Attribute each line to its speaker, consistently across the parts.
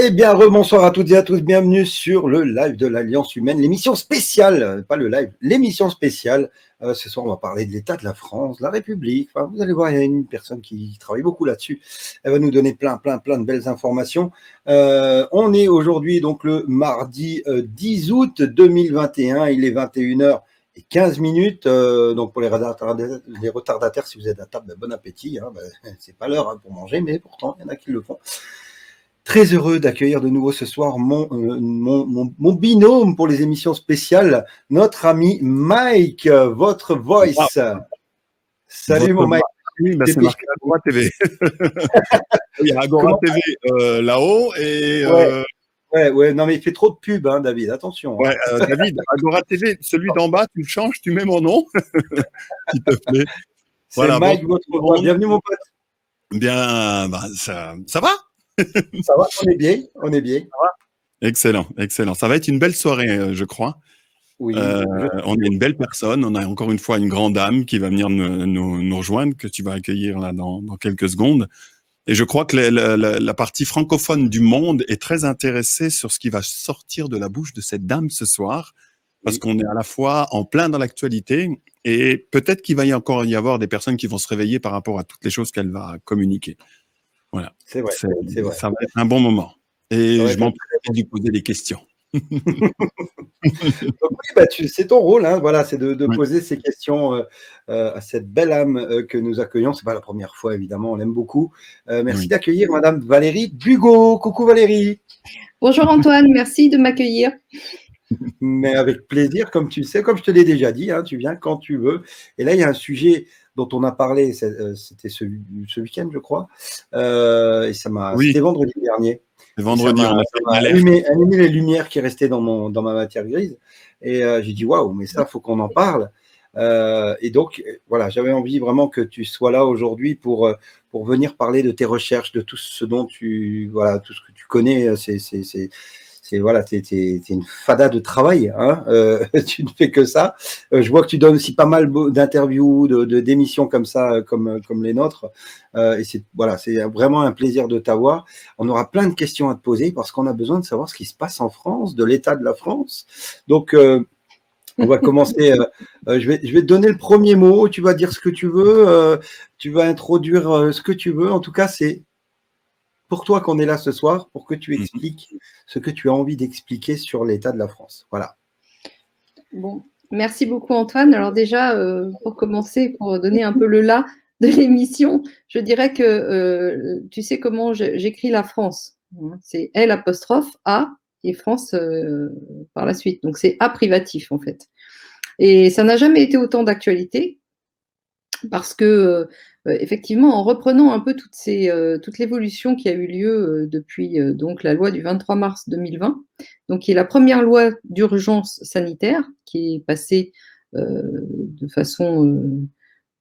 Speaker 1: Eh bien, rebonsoir à toutes et à tous, bienvenue sur le live de l'Alliance Humaine, l'émission spéciale, pas le live, l'émission spéciale. Ce soir, on va parler de l'état de la France, de la République. Enfin, vous allez voir, il y a une personne qui travaille beaucoup là-dessus. Elle va nous donner plein de belles informations. On est aujourd'hui donc le mardi 10 août 2021, il est 21h15. Donc pour les retardataires, si vous êtes à table, bon appétit. Hein, c'est pas l'heure pour manger, mais pourtant, il y en a qui le font. Très heureux d'accueillir de nouveau ce soir mon binôme pour les émissions spéciales, notre ami Mike, votre voice. Salut mon Mike.
Speaker 2: Oui, c'est marqué Agora TV. Il y a Agora TV là-haut et...
Speaker 1: Ouais, non mais il fait trop de pub, hein, David, attention.
Speaker 2: Ouais, David, Agora TV, celui d'en bas, tu le changes, tu mets mon nom, s'il te plaît.
Speaker 1: C'est voilà, Mike, votre voix. Bienvenue mon pote.
Speaker 2: Bien, ça va?
Speaker 1: Ça va, on est bien. Ça va.
Speaker 2: Excellent. Ça va être une belle soirée, je crois.
Speaker 1: Oui.
Speaker 2: On a une belle personne. On a encore une fois une grande dame qui va venir nous rejoindre, que tu vas accueillir là dans quelques secondes. Et je crois que la partie francophone du monde est très intéressée sur ce qui va sortir de la bouche de cette dame ce soir, parce qu'on est à la fois en plein dans l'actualité et peut-être qu'il va encore y avoir des personnes qui vont se réveiller par rapport à toutes les choses qu'elle va communiquer. Voilà.
Speaker 1: C'est vrai.
Speaker 2: Ça va être un bon moment. Et je m'empresse de lui poser des questions.
Speaker 1: Donc oui, c'est ton rôle, hein, voilà, c'est de poser ces questions à cette belle âme que nous accueillons. C'est pas la première fois, évidemment, on l'aime beaucoup. Merci d'accueillir Madame Valérie Bugot. Coucou Valérie.
Speaker 3: Bonjour Antoine, merci de m'accueillir.
Speaker 1: Mais avec plaisir, comme tu le sais, comme je te l'ai déjà dit, hein, tu viens quand tu veux. Et là, il y a un sujet dont on a parlé, c'était ce week-end, je crois, et c'était vendredi dernier.
Speaker 2: Vendredi,
Speaker 1: on a allumé les lumières qui restaient dans ma matière grise, et j'ai dit waouh, mais ça, faut qu'on en parle. Et donc, voilà, j'avais envie vraiment que tu sois là aujourd'hui pour venir parler de tes recherches, de tout ce dont tout ce que tu connais. C'est une fada de travail, hein. Tu ne fais que ça. Je vois que tu donnes aussi pas mal d'interviews, d'émissions comme ça, comme les nôtres. Et c'est vraiment un plaisir de t'avoir. On aura plein de questions à te poser parce qu'on a besoin de savoir ce qui se passe en France, de l'état de la France. Donc, on va commencer. Je vais te donner le premier mot. Tu vas dire ce que tu veux. Tu vas introduire ce que tu veux. En tout cas, c'est pour toi qu'on est là ce soir, pour que tu expliques ce que tu as envie d'expliquer sur l'état de la France. Voilà.
Speaker 3: Bon, merci beaucoup Antoine. Alors déjà, pour commencer, pour donner un peu le là de l'émission, je dirais que tu sais comment j'écris la France. C'est L' A et France par la suite. Donc c'est A privatif en fait. Et ça n'a jamais été autant d'actualité parce que effectivement, en reprenant un peu toute l'évolution qui a eu lieu depuis donc la loi du 23 mars 2020, donc qui est la première loi d'urgence sanitaire qui est passée de façon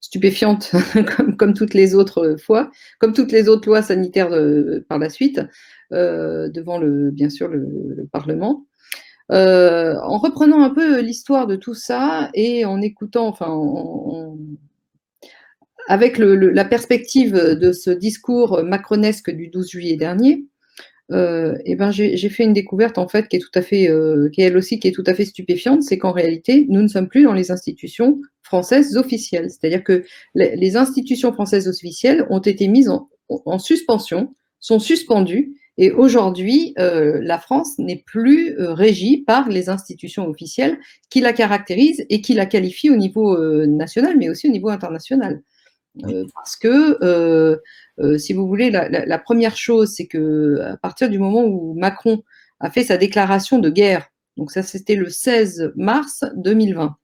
Speaker 3: stupéfiante comme toutes les autres fois, comme toutes les autres lois sanitaires par la suite, devant bien sûr le Parlement. En reprenant un peu l'histoire de tout ça et en écoutant, avec la perspective de ce discours macronesque du 12 juillet dernier, j'ai fait une découverte en fait qui est tout à fait, qui elle aussi qui est tout à fait stupéfiante, c'est qu'en réalité, nous ne sommes plus dans les institutions françaises officielles. C'est-à-dire que les institutions françaises officielles ont été mises en suspension, sont suspendues, et aujourd'hui, la France n'est plus régie par les institutions officielles qui la caractérisent et qui la qualifient au niveau national, mais aussi au niveau international. Parce que, si vous voulez, la première chose, c'est qu'à partir du moment où Macron a fait sa déclaration de guerre, donc ça c'était le 16 mars 2020,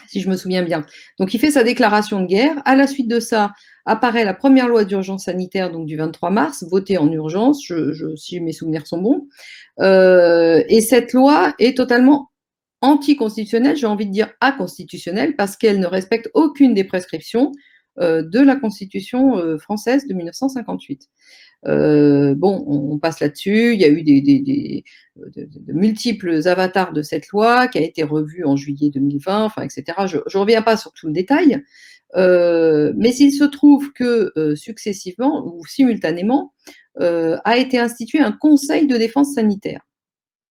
Speaker 3: si je me souviens bien. Donc il fait sa déclaration de guerre. À la suite de ça, apparaît la première loi d'urgence sanitaire donc du 23 mars, votée en urgence, si mes souvenirs sont bons. Et cette loi est totalement anticonstitutionnelle, j'ai envie de dire aconstitutionnelle, parce qu'elle ne respecte aucune des prescriptions de la Constitution française de 1958. On passe là-dessus. Il y a eu de multiples avatars de cette loi qui a été revue en juillet 2020, etc. Je ne reviens pas sur tout le détail, mais il se trouve que successivement ou simultanément, a été institué un conseil de défense sanitaire.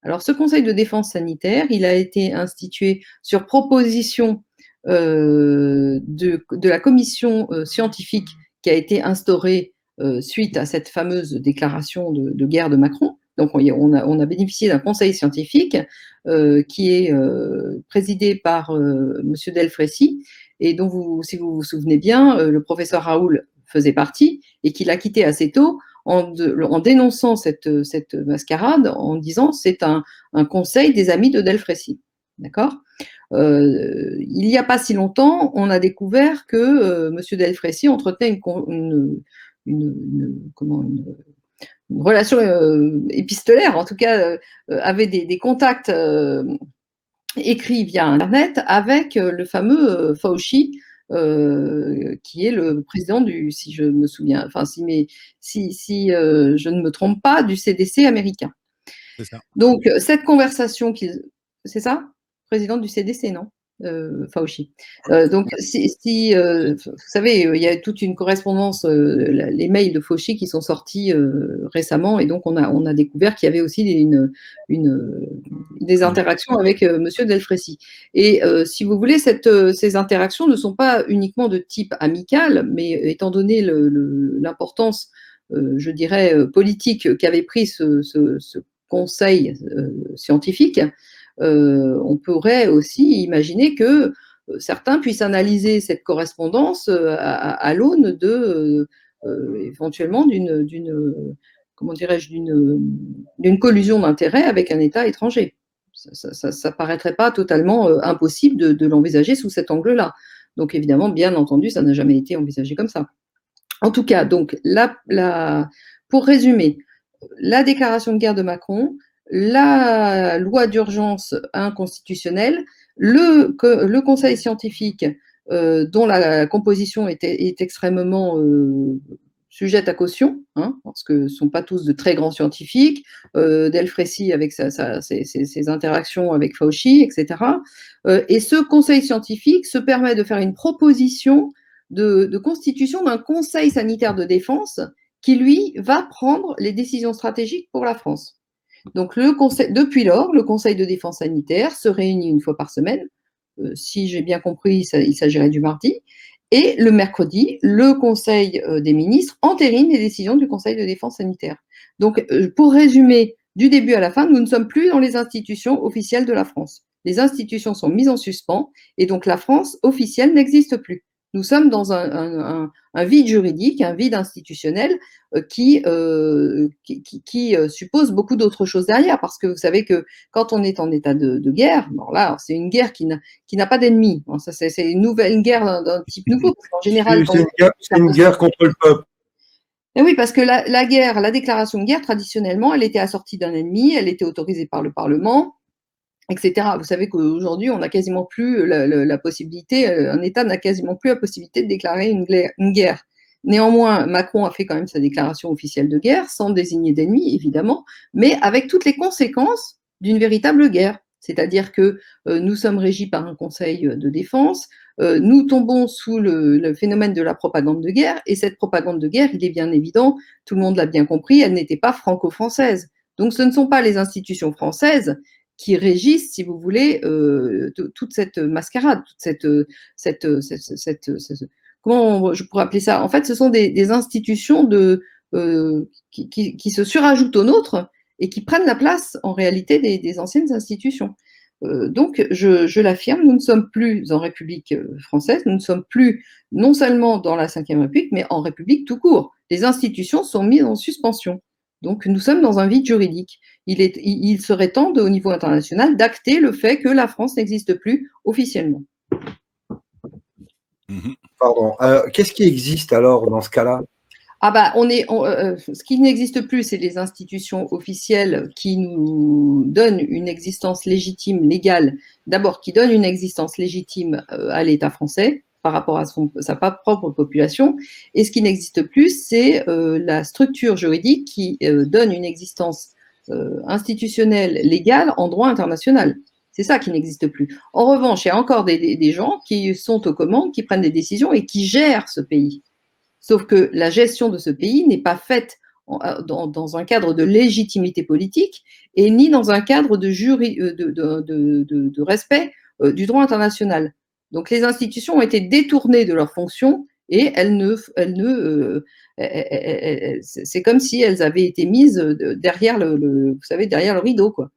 Speaker 3: Alors, ce conseil de défense sanitaire, il a été institué sur proposition de la commission scientifique qui a été instaurée suite à cette fameuse déclaration de guerre de Macron. Donc, on a bénéficié d'un conseil scientifique qui est présidé par M. Delfrécy, et dont, si vous vous souvenez bien, le professeur Raoul faisait partie, et qu'il a quitté assez tôt en dénonçant cette mascarade, en disant c'est un conseil des amis de Delfrécy. D'accord ? Il n'y a pas si longtemps, on a découvert que M. Delfrécy entretenait une relation épistolaire, en tout cas avait des contacts écrits via Internet avec le fameux Fauci, qui est le président si je me souviens, enfin si je ne me trompe pas, du CDC américain.
Speaker 2: C'est ça.
Speaker 3: Donc cette conversation c'est ça, président du CDC, non? Fauci. Donc vous savez, il y a toute une correspondance, les mails de Fauci qui sont sortis récemment, et donc on a découvert qu'il y avait aussi des interactions avec Monsieur Delfrécy. Et si vous voulez, ces interactions ne sont pas uniquement de type amical, mais étant donné l'importance, je dirais, politique qu'avait pris ce conseil scientifique, on pourrait aussi imaginer que certains puissent analyser cette correspondance à l'aune éventuellement d'une collusion d'intérêts avec un État étranger. Ça paraîtrait pas totalement impossible de l'envisager sous cet angle-là. Donc évidemment, bien entendu, ça n'a jamais été envisagé comme ça. En tout cas, donc pour résumer, la déclaration de guerre de Macron, la loi d'urgence inconstitutionnelle, le conseil scientifique dont la composition est extrêmement sujette à caution, hein, parce que ce ne sont pas tous de très grands scientifiques, Delfrécy avec ses interactions avec Fauci, etc. Et ce conseil scientifique se permet de faire une proposition de constitution d'un conseil sanitaire de défense qui, lui, va prendre les décisions stratégiques pour la France. Donc, depuis lors, le Conseil de défense sanitaire se réunit une fois par semaine. Si j'ai bien compris, il s'agirait du mardi. Et le mercredi, le Conseil des ministres entérine les décisions du Conseil de défense sanitaire. Donc, pour résumer, du début à la fin, nous ne sommes plus dans les institutions officielles de la France. Les institutions sont mises en suspens, et donc la France officielle n'existe plus. Nous sommes dans un vide juridique, un vide institutionnel qui suppose beaucoup d'autres choses derrière, parce que vous savez que quand on est en état de guerre, alors là, c'est une guerre qui n'a pas d'ennemi. Bon, ça, c'est une guerre d'un type nouveau. En général,
Speaker 1: c'est une guerre contre le peuple.
Speaker 3: Et oui, parce que la déclaration de guerre, traditionnellement, elle était assortie d'un ennemi, elle était autorisée par le Parlement, etc. Vous savez qu'aujourd'hui, on n'a quasiment plus la possibilité, un État n'a quasiment plus la possibilité de déclarer une guerre. Néanmoins, Macron a fait quand même sa déclaration officielle de guerre, sans désigner d'ennemi, évidemment, mais avec toutes les conséquences d'une véritable guerre. C'est-à-dire que nous sommes régis par un conseil de défense, nous tombons sous le phénomène de la propagande de guerre, et cette propagande de guerre, il est bien évident, tout le monde l'a bien compris, elle n'était pas franco-française. Donc ce ne sont pas les institutions françaises qui régissent, si vous voulez, toute cette mascarade, toute comment je pourrais appeler ça? En fait, ce sont des institutions qui se surajoutent aux nôtres et qui prennent la place, en réalité, des anciennes institutions. Donc, je l'affirme, nous ne sommes plus en République française, nous ne sommes plus non seulement dans la Ve République, mais en République tout court. Les institutions sont mises en suspension. Donc, nous sommes dans un vide juridique. Il serait temps, au niveau international, d'acter le fait que la France n'existe plus officiellement.
Speaker 1: Pardon. Qu'est-ce qui existe alors dans ce cas-là?
Speaker 3: Ah bah, ce qui n'existe plus, c'est les institutions officielles qui nous donnent une existence légitime, légale, d'abord qui donnent une existence légitime à l'État français par rapport à sa propre population, et ce qui n'existe plus, c'est la structure juridique qui donne une existence institutionnelle, légale en droit international. C'est ça qui n'existe plus. En revanche, il y a encore des gens qui sont aux commandes, qui prennent des décisions et qui gèrent ce pays. Sauf que la gestion de ce pays n'est pas faite dans un cadre de légitimité politique et ni dans un cadre de respect du droit international. Donc les institutions ont été détournées de leurs fonctions et c'est comme si elles avaient été mises derrière vous savez, derrière le rideau, quoi.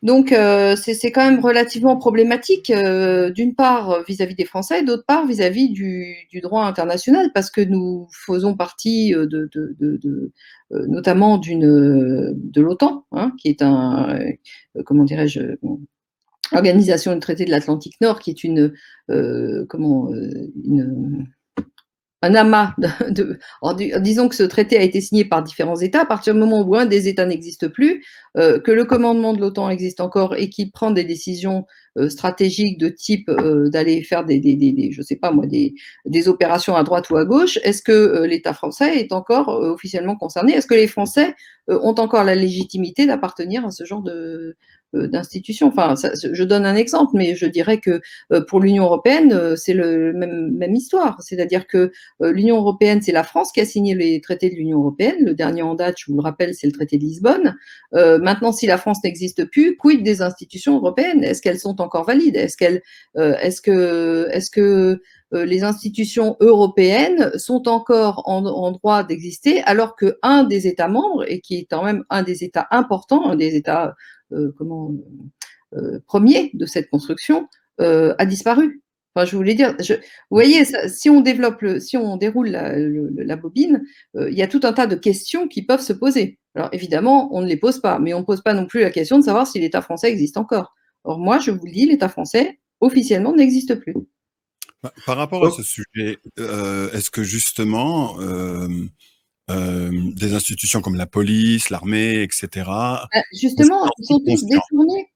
Speaker 3: Donc c'est quand même relativement problématique, d'une part vis-à-vis des Français, d'autre part vis-à-vis du droit international, parce que nous faisons partie notamment de l'OTAN, hein, qui est comment dirais-je, Organisation du traité de l'Atlantique Nord, qui est un amas disons que ce traité a été signé par différents États. À partir du moment où un des États n'existe plus, que le commandement de l'OTAN existe encore et qu'il prend des décisions stratégiques de type d'aller faire je sais pas moi, des opérations à droite ou à gauche, est-ce que l'État français est encore officiellement concerné? Est-ce que les Français ont encore la légitimité d'appartenir à ce genre d'institution? Enfin, je donne un exemple, mais je dirais que pour l'Union européenne, c'est le même histoire. C'est-à-dire que l'Union européenne, c'est la France qui a signé les traités de l'Union européenne. Le dernier en date, je vous le rappelle, c'est le traité de Lisbonne. Maintenant, si la France n'existe plus, quid des institutions européennes? Est-ce qu'elles sont encore valides? Est-ce que les institutions européennes sont encore en droit d'exister alors qu'un des États membres, et qui est quand même un des États importants, un des États premiers de cette construction, a disparu? Enfin, je voulais dire, vous voyez, si on déroule la bobine, il y a tout un tas de questions qui peuvent se poser. Alors évidemment, on ne les pose pas, mais on ne pose pas non plus la question de savoir si l'État français existe encore. Or moi, je vous le dis, l'État français, officiellement, n'existe plus.
Speaker 2: Par rapport à ce sujet, est-ce que justement, des institutions comme la police, l'armée, etc.
Speaker 3: Justement, ils sont tous détournés.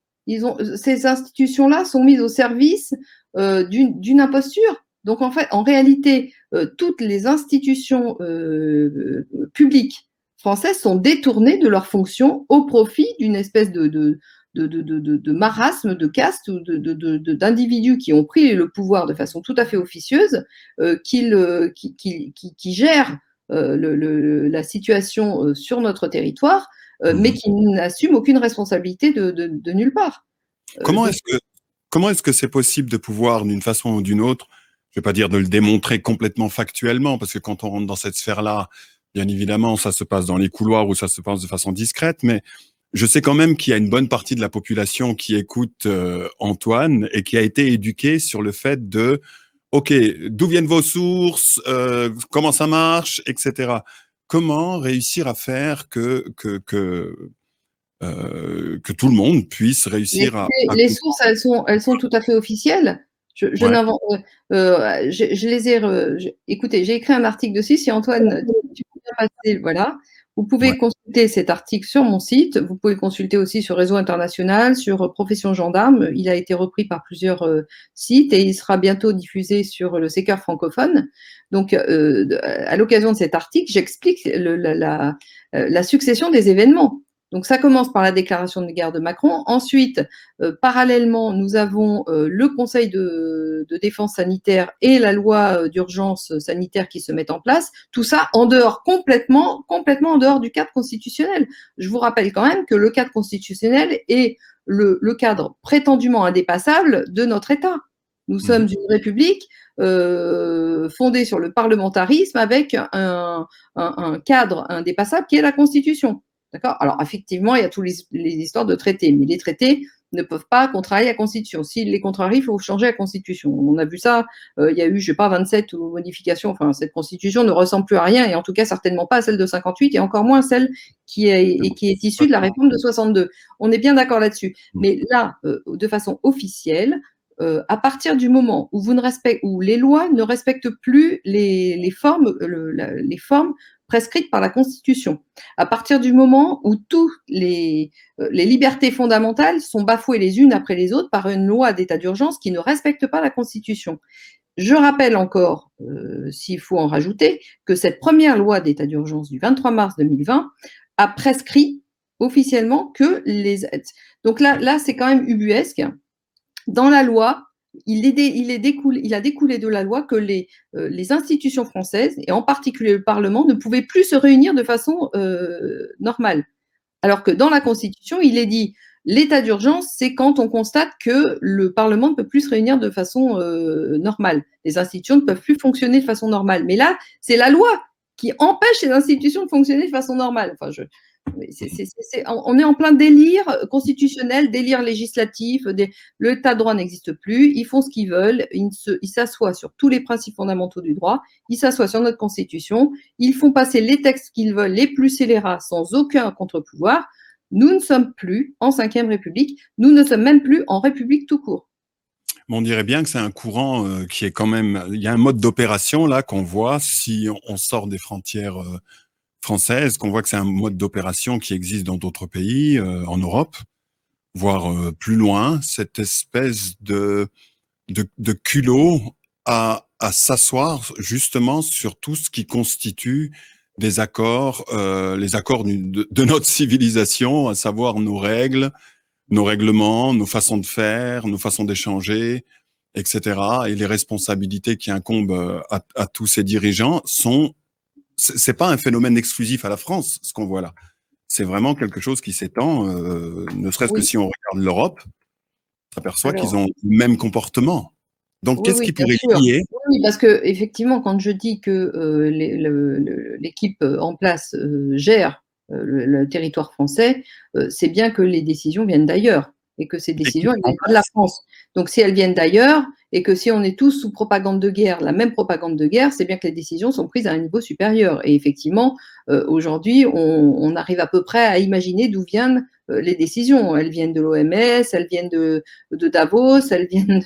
Speaker 3: Ces institutions-là sont mises au service d'une imposture. Donc en réalité, toutes les institutions publiques françaises sont détournées de leurs fonctions au profit d'une espèce de marasme, de caste ou d'individus qui ont pris le pouvoir de façon tout à fait officieuse, qui gèrent la situation sur notre territoire, mais qui n'assument aucune responsabilité de nulle part.
Speaker 2: Comment est-ce que c'est possible de pouvoir, d'une façon ou d'une autre, je ne vais pas dire de le démontrer complètement factuellement, parce que quand on rentre dans cette sphère-là, bien évidemment, ça se passe dans les couloirs ou ça se passe de façon discrète, mais je sais quand même qu'il y a une bonne partie de la population qui écoute Antoine et qui a été éduquée sur le fait de OK, d'où viennent vos sources, comment ça marche, etc. Comment réussir à faire que tout le monde puisse réussir à
Speaker 3: les sources, elles sont tout à fait officielles. Je n'invente. Je les ai. Écoutez, j'ai écrit un article dessus. Si Antoine, tu peux bien passer, voilà. Vous pouvez consulter cet article sur mon site. Vous pouvez consulter aussi sur Réseau International, sur Profession Gendarme. Il a été repris par plusieurs sites et il sera bientôt diffusé sur le Sécœur francophone. Donc, à l'occasion de cet article, j'explique la succession des événements. Donc, ça commence par la déclaration de guerre de Macron. Ensuite, parallèlement, nous avons le Conseil de défense sanitaire et la loi d'urgence sanitaire qui se mettent en place. Tout ça en dehors, complètement en dehors du cadre constitutionnel. Je vous rappelle quand même que le cadre constitutionnel est le cadre prétendument indépassable de notre État. Nous sommes une république fondée sur le parlementarisme avec un cadre indépassable qui est la Constitution. D'accord ? Alors, effectivement, il y a toutes les histoires de traités, mais les traités ne peuvent pas contrarier la Constitution. S'ils les contrarient, il faut changer la Constitution. On a vu ça, il y a eu, je ne sais pas, 27 modifications. Enfin, cette Constitution ne ressemble plus à rien, et en tout cas, certainement pas à celle de 58, et encore moins celle qui est issue de la réforme de 62. On est bien d'accord là-dessus. Mais là, de façon officielle, à partir du moment où les lois ne respectent plus les formes prescrites par la Constitution, à partir du moment où toutes les libertés fondamentales sont bafouées les unes après les autres par une loi d'état d'urgence qui ne respecte pas la Constitution. Je rappelle encore, s'il faut en rajouter, que cette première loi d'état d'urgence du 23 mars 2020 a prescrit officiellement que les aides. Donc là c'est quand même ubuesque. Dans la loi, il a découlé de la loi que les institutions françaises, et en particulier le Parlement, ne pouvaient plus se réunir de façon normale. Alors que dans la Constitution, il est dit l'état d'urgence, c'est quand on constate que le Parlement ne peut plus se réunir de façon normale. Les institutions ne peuvent plus fonctionner de façon normale. Mais là, c'est la loi qui empêche les institutions de fonctionner de façon normale. Enfin, on est en plein délire constitutionnel, délire législatif. L'état de droit n'existe plus. Ils font ce qu'ils veulent. Ils s'assoient sur tous les principes fondamentaux du droit. Ils s'assoient sur notre Constitution. Ils font passer les textes qu'ils veulent, les plus scélérats, sans aucun contre-pouvoir. Nous ne sommes plus en Ve République. Nous ne sommes même plus en République tout court.
Speaker 2: On dirait bien que c'est un courant qui est quand même... Il y a un mode d'opération là qu'on voit si on sort des frontières françaises, qu'on voit que c'est un mode d'opération qui existe dans d'autres pays en Europe, voire plus loin, cette espèce de culot à s'asseoir justement sur tout ce qui constitue des accords, les accords de notre civilisation, à savoir nos règles, nos règlements, nos façons de faire, nos façons d'échanger, etc. Et les responsabilités qui incombent à tous ces dirigeants c'est pas un phénomène exclusif à la France, ce qu'on voit là. C'est vraiment quelque chose qui s'étend, ne serait-ce que si on regarde l'Europe, on s'aperçoit qu'ils ont le même comportement. Donc, qu'est-ce qui pourrait lier?
Speaker 3: Oui, parce que effectivement, quand je dis que l'équipe en place gère le territoire français, c'est bien que les décisions viennent d'ailleurs et que ces décisions elles viennent pas de la France. Donc, si elles viennent d'ailleurs et que si on est tous sous propagande de guerre, la même propagande de guerre, c'est bien que les décisions sont prises à un niveau supérieur. Et effectivement, aujourd'hui, on arrive à peu près à imaginer d'où viennent les décisions. Elles viennent de l'OMS, elles viennent de Davos, elles viennent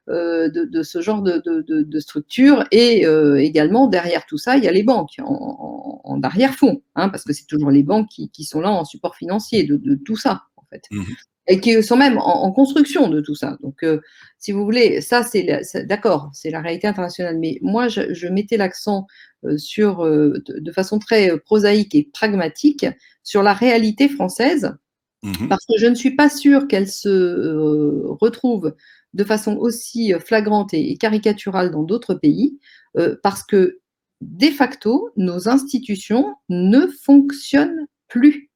Speaker 3: de ce genre de structure. Et également, derrière tout ça, il y a les banques en arrière-fond, hein, parce que c'est toujours les banques qui sont là en support financier de tout ça, en fait. Et qui sont même en construction de tout ça. Donc, si vous voulez, ça, d'accord, c'est la réalité internationale. Mais moi, je mettais l'accent sur, de façon très prosaïque et pragmatique, sur la réalité française, parce que je ne suis pas sûre qu'elle se retrouve de façon aussi flagrante et caricaturale dans d'autres pays, parce que, de facto, nos institutions ne fonctionnent plus.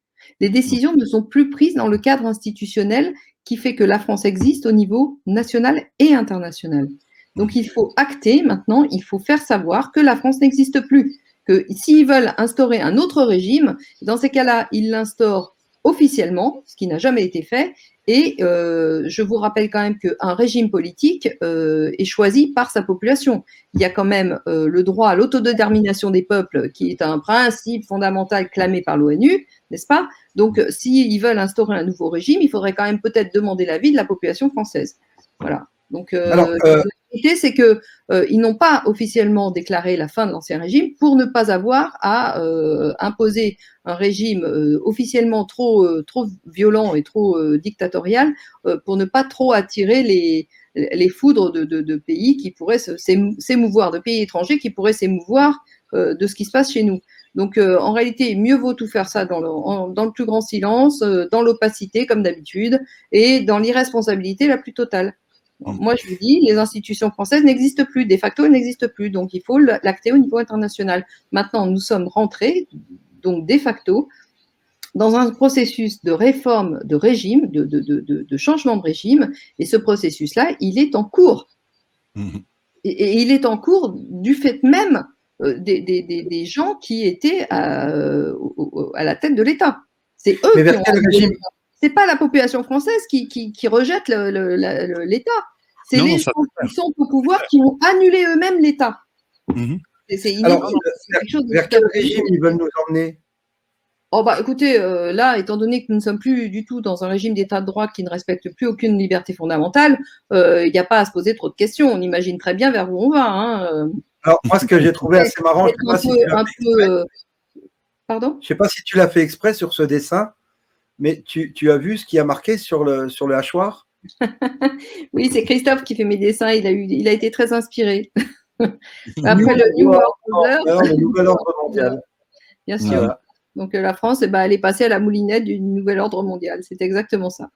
Speaker 3: Les décisions ne sont plus prises dans le cadre institutionnel qui fait que la France existe au niveau national et international. Donc, il faut acter maintenant, il faut faire savoir que la France n'existe plus. Que s'ils veulent instaurer un autre régime, dans ces cas-là, ils l'instaurent officiellement, ce qui n'a jamais été fait. Et je vous rappelle quand même qu'un régime politique est choisi par sa population. Il y a quand même le droit à l'autodétermination des peuples, qui est un principe fondamental clamé par l'ONU, n'est-ce pas? Donc, s'ils veulent instaurer un nouveau régime, il faudrait quand même peut-être demander l'avis de la population française. Voilà. Donc, la vérité, c'est qu'ils n'ont pas officiellement déclaré la fin de l'Ancien Régime pour ne pas avoir à imposer un régime officiellement trop violent et trop dictatorial pour ne pas trop attirer les foudres de pays qui pourraient s'émouvoir, de pays étrangers qui pourraient s'émouvoir de ce qui se passe chez nous. Donc, en réalité, mieux vaut tout faire ça dans le plus grand silence, dans l'opacité, comme d'habitude, et dans l'irresponsabilité la plus totale. Moi, je vous dis, les institutions françaises n'existent plus, de facto, elles n'existent plus, donc il faut l'acter au niveau international. Maintenant, nous sommes rentrés, donc de facto, dans un processus de réforme de régime, de changement de régime, et ce processus-là, il est en cours. Et il est en cours du fait même des gens qui étaient à la tête de l'État. C'est eux qui ont... C'est pas la population française qui rejette l'État. C'est les gens qui sont au pouvoir qui ont annulé eux-mêmes l'État. C'est
Speaker 1: alors, vers quel régime ils veulent nous emmener?
Speaker 3: Oh bah écoutez, là, étant donné que nous ne sommes plus du tout dans un régime d'état de droit qui ne respecte plus aucune liberté fondamentale, il n'y a pas à se poser trop de questions. On imagine très bien vers où on va. Hein.
Speaker 1: Alors, moi, ce que j'ai trouvé assez marrant,
Speaker 3: Pardon ?
Speaker 1: Je ne sais pas si tu l'as fait exprès sur ce dessin, mais tu as vu ce qui a marqué sur le hachoir?
Speaker 3: Oui, c'est Christophe qui fait mes dessins. Il a été très inspiré. Après le
Speaker 1: Nouvel Ordre Mondial.
Speaker 3: Bien sûr. Voilà. Donc la France, elle est passée à la moulinette du Nouvel Ordre Mondial. C'est exactement ça.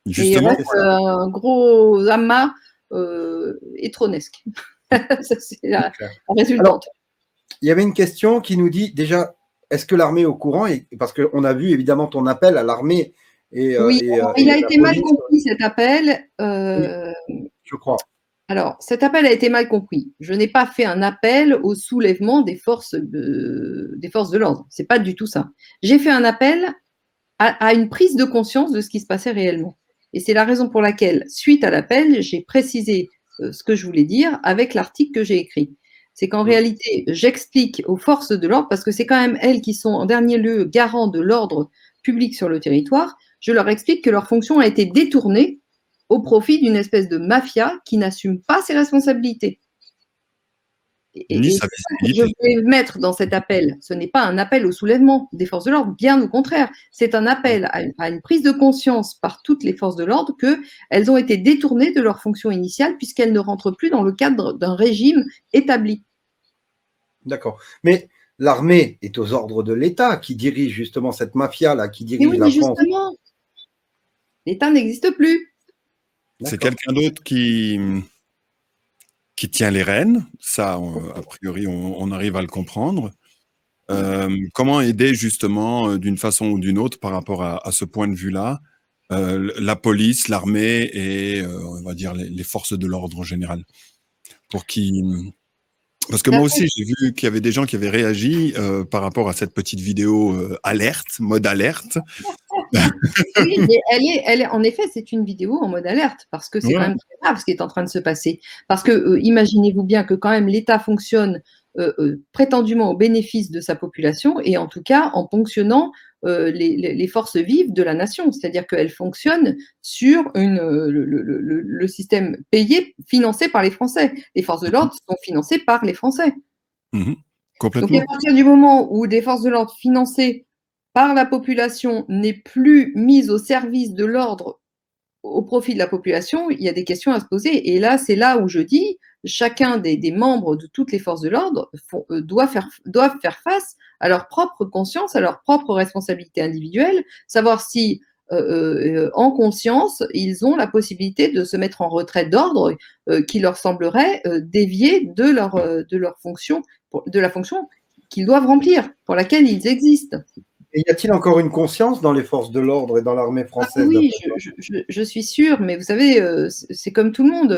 Speaker 3: Justement, et il reste un gros amas est tronesque. Ça, c'est la résultante.
Speaker 1: Alors, il y avait une question qui nous dit déjà, est-ce que l'armée est au courant? Parce qu'on a vu évidemment ton appel à l'armée.
Speaker 3: Oui, il a été mal compris cet appel.
Speaker 1: Oui, je crois.
Speaker 3: Alors, cet appel a été mal compris. Je n'ai pas fait un appel au soulèvement des forces de l'ordre. C'est pas du tout ça. J'ai fait un appel à une prise de conscience de ce qui se passait réellement. Et c'est la raison pour laquelle, suite à l'appel, j'ai précisé ce que je voulais dire avec l'article que j'ai écrit. C'est qu'en réalité, j'explique aux forces de l'ordre, parce que c'est quand même elles qui sont en dernier lieu garants de l'ordre public sur le territoire, je leur explique que leur fonction a été détournée au profit d'une espèce de mafia qui n'assume pas ses responsabilités. Et ce que je voulais mettre dans cet appel, ce n'est pas un appel au soulèvement des forces de l'ordre, bien au contraire, c'est un appel à une prise de conscience par toutes les forces de l'ordre qu'elles ont été détournées de leur fonction initiale puisqu'elles ne rentrent plus dans le cadre d'un régime établi.
Speaker 1: D'accord. Mais l'armée est aux ordres de l'État qui dirige justement cette mafia-là, qui dirige la France.
Speaker 3: Justement, l'État n'existe plus.
Speaker 2: C'est quelqu'un d'autre qui tient les rênes. Ça, a priori, on arrive à le comprendre. Comment aider justement d'une façon ou d'une autre par rapport à ce point de vue-là la police, l'armée et on va dire les forces de l'ordre en général, pour parce que moi aussi j'ai vu qu'il y avait des gens qui avaient réagi par rapport à cette petite vidéo alerte, mode alerte.
Speaker 3: Oui, mais elle est, en effet, c'est une vidéo en mode alerte parce que c'est quand même très grave ce qui est en train de se passer. Parce que imaginez-vous bien que quand même l'État fonctionne prétendument au bénéfice de sa population et en tout cas en ponctionnant les forces vives de la nation. C'est-à-dire qu'elle fonctionne sur le système payé, financé par les Français. Les forces de l'ordre sont financées par les Français.
Speaker 2: Complètement.
Speaker 3: Donc à partir du moment où des forces de l'ordre financées par la population n'est plus mise au service de l'ordre au profit de la population, il y a des questions à se poser. Et là, c'est là où je dis, chacun des membres de toutes les forces de l'ordre doivent faire face à leur propre conscience, à leur propre responsabilité individuelle, savoir si, en conscience, ils ont la possibilité de se mettre en retrait d'ordre qui leur semblerait dévier de leur fonction, de la fonction qu'ils doivent remplir, pour laquelle ils existent.
Speaker 1: Et y a-t-il encore une conscience dans les forces de l'ordre et dans l'armée française?
Speaker 3: Oui, je suis sûre, mais vous savez, c'est comme tout le monde.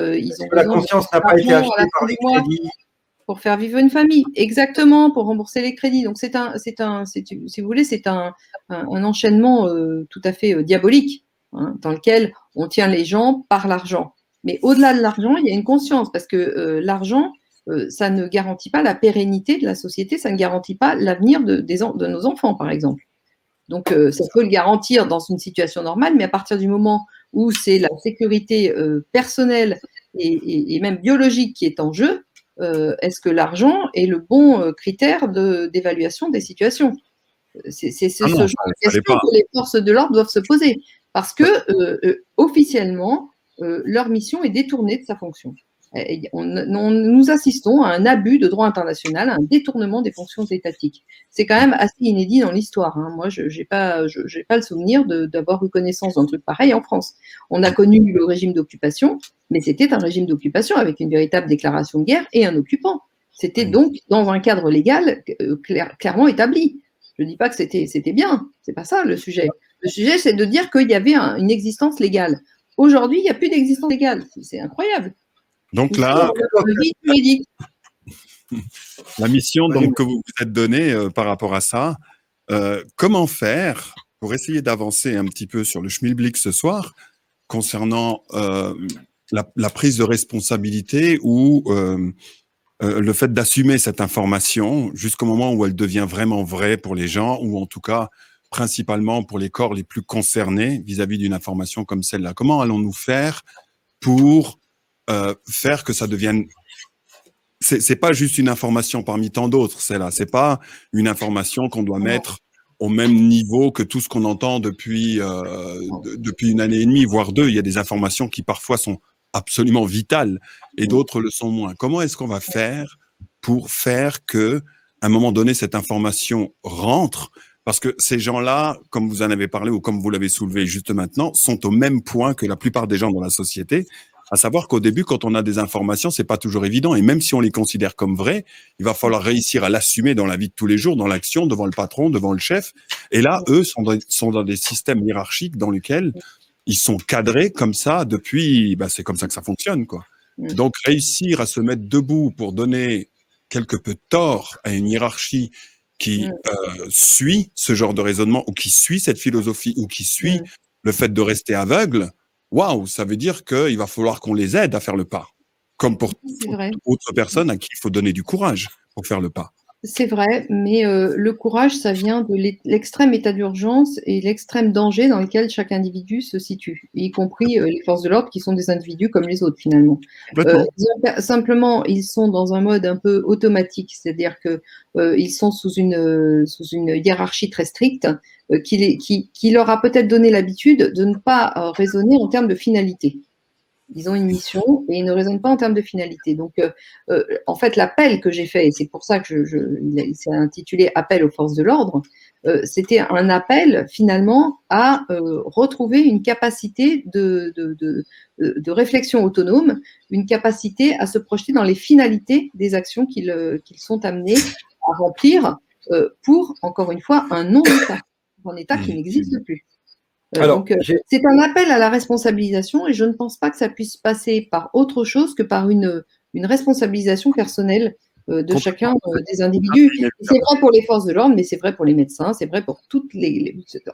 Speaker 1: La conscience n'a pas été achetée par les crédits.
Speaker 3: Pour faire vivre une famille, exactement, pour rembourser les crédits. Donc si vous voulez, c'est un enchaînement tout à fait diabolique, hein, dans lequel on tient les gens par l'argent. Mais au-delà de l'argent, il y a une conscience, parce que l'argent, ça ne garantit pas la pérennité de la société, ça ne garantit pas l'avenir de nos enfants, par exemple. Donc, ça peut le garantir dans une situation normale, mais à partir du moment où c'est la sécurité personnelle et même biologique qui est en jeu, est-ce que l'argent est le bon critère d'évaluation des situations? C'est ce genre de question que les forces de l'ordre doivent se poser, parce que officiellement, leur mission est détournée de sa fonction. Nous assistons à un abus de droit international, à un détournement des fonctions étatiques. C'est quand même assez inédit dans l'histoire. Hein. Moi, je n'ai pas le souvenir d'avoir eu connaissance d'un truc pareil en France. On a connu le régime d'occupation, mais c'était un régime d'occupation avec une véritable déclaration de guerre et un occupant. C'était donc dans un cadre légal clairement établi. Je ne dis pas que c'était bien, c'est pas ça le sujet. Le sujet, c'est de dire qu'il y avait une existence légale. Aujourd'hui, il n'y a plus d'existence légale. C'est incroyable.
Speaker 2: Donc là, la mission donc, que vous vous êtes donnée par rapport à ça, comment faire pour essayer d'avancer un petit peu sur le Schmilblick ce soir concernant la prise de responsabilité ou le fait d'assumer cette information jusqu'au moment où elle devient vraiment vraie pour les gens, ou en tout cas principalement pour les corps les plus concernés vis-à-vis d'une information comme celle-là. Comment allons-nous faire pour faire que ça devienne... C'est pas juste une information parmi tant d'autres, celle-là. C'est pas une information qu'on doit mettre au même niveau que tout ce qu'on entend depuis une année et demie, voire deux. Il y a des informations qui parfois sont absolument vitales et d'autres le sont moins. Comment est-ce qu'on va faire pour faire que, à un moment donné, cette information rentre? Parce que ces gens-là, comme vous en avez parlé ou comme vous l'avez soulevé juste maintenant, sont au même point que la plupart des gens dans la société. À savoir qu'au début, quand on a des informations, c'est pas toujours évident. Et même si on les considère comme vraies, il va falloir réussir à l'assumer dans la vie de tous les jours, dans l'action, devant le patron, devant le chef. Et là, eux sont dans des systèmes hiérarchiques dans lesquels ils sont cadrés comme ça depuis, c'est comme ça que ça fonctionne, quoi. Donc, réussir à se mettre debout pour donner quelque peu de tort à une hiérarchie qui suit ce genre de raisonnement ou qui suit cette philosophie ou qui suit le fait de rester aveugle, waouh, ça veut dire qu'il va falloir qu'on les aide à faire le pas. Comme pour toute autre personne à qui il faut donner du courage pour faire le pas.
Speaker 3: C'est vrai, mais le courage, ça vient de l'extrême état d'urgence et l'extrême danger dans lequel chaque individu se situe, y compris les forces de l'ordre qui sont des individus comme les autres finalement. Simplement, ils sont dans un mode un peu automatique, c'est-à-dire que ils sont sous une hiérarchie très stricte qui leur a peut-être donné l'habitude de ne pas raisonner en termes de finalité. Ils ont une mission et ils ne raisonnent pas en termes de finalité. Donc, en fait, l'appel que j'ai fait, et c'est pour ça que il s'est intitulé « Appel aux forces de l'ordre », c'était un appel finalement à retrouver une capacité de réflexion autonome, une capacité à se projeter dans les finalités des actions qu'ils sont amenés à remplir pour, encore une fois, un non-État, un État qui n'existe plus. Donc, c'est un appel à la responsabilisation et je ne pense pas que ça puisse passer par autre chose que par une responsabilisation personnelle de chacun des individus. C'est vrai pour les forces de l'ordre, mais c'est vrai pour les médecins, c'est vrai pour toutes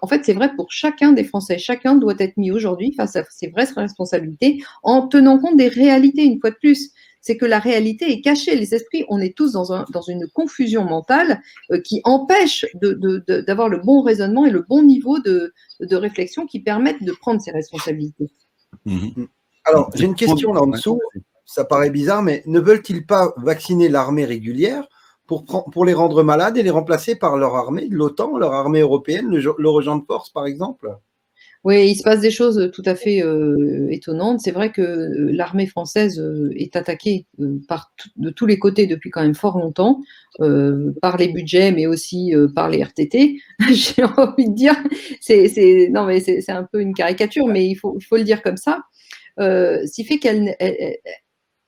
Speaker 3: En fait, c'est vrai pour chacun des Français. Chacun doit être mis aujourd'hui face à ses vraies responsabilités en tenant compte des réalités, une fois de plus. C'est que la réalité est cachée. Les esprits, on est tous dans une confusion mentale qui empêche d'avoir le bon raisonnement et le bon niveau de réflexion qui permettent de prendre ses responsabilités.
Speaker 1: Alors, j'ai une question là en dessous. Ça paraît bizarre, mais ne veulent-ils pas vacciner l'armée régulière pour les rendre malades et les remplacer par leur armée de l'OTAN, leur armée européenne, l'Eurogent de force, par exemple?
Speaker 3: Oui, il se passe des choses tout à fait étonnantes. C'est vrai que l'armée française est attaquée de tous les côtés depuis quand même fort longtemps, par les budgets, mais aussi par les RTT. J'ai envie de dire, non, mais c'est un peu une caricature, mais il faut le dire comme ça. Ce qui fait qu'elle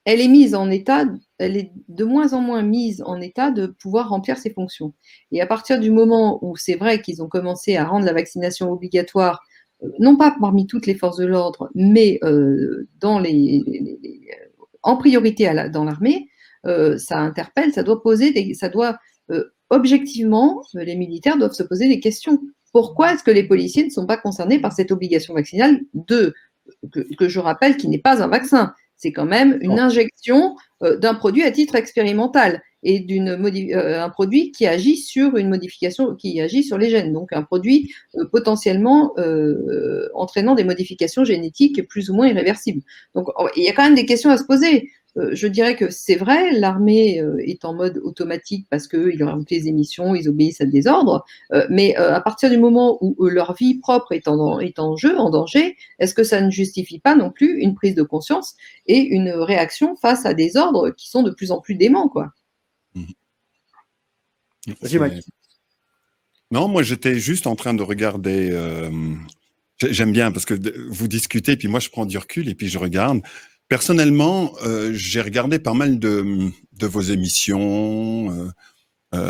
Speaker 3: est mise en état, elle est de moins en moins mise en état de pouvoir remplir ses fonctions. Et à partir du moment où c'est vrai qu'ils ont commencé à rendre la vaccination obligatoire, non pas parmi toutes les forces de l'ordre, mais en priorité dans l'armée, ça interpelle, ça doit objectivement, les militaires doivent se poser des questions. Pourquoi est-ce que les policiers ne sont pas concernés par cette obligation vaccinale que je rappelle qui n'est pas un vaccin? C'est quand même une injection d'un produit à titre expérimental et un produit qui agit sur une modification, qui agit sur les gènes. Donc un produit potentiellement entraînant des modifications génétiques plus ou moins irréversibles. Donc il y a quand même des questions à se poser. Je dirais que c'est vrai, l'armée est en mode automatique parce qu'ils ont toutes les émissions, ils obéissent à des ordres, mais à partir du moment où leur vie propre est en jeu, en danger, est-ce que ça ne justifie pas non plus une prise de conscience et une réaction face à des ordres qui sont de plus en plus déments, quoi?
Speaker 2: Non, moi j'étais juste en train de regarder. J'aime bien parce que vous discutez, puis moi je prends du recul et puis je regarde. Personnellement, j'ai regardé pas mal de vos émissions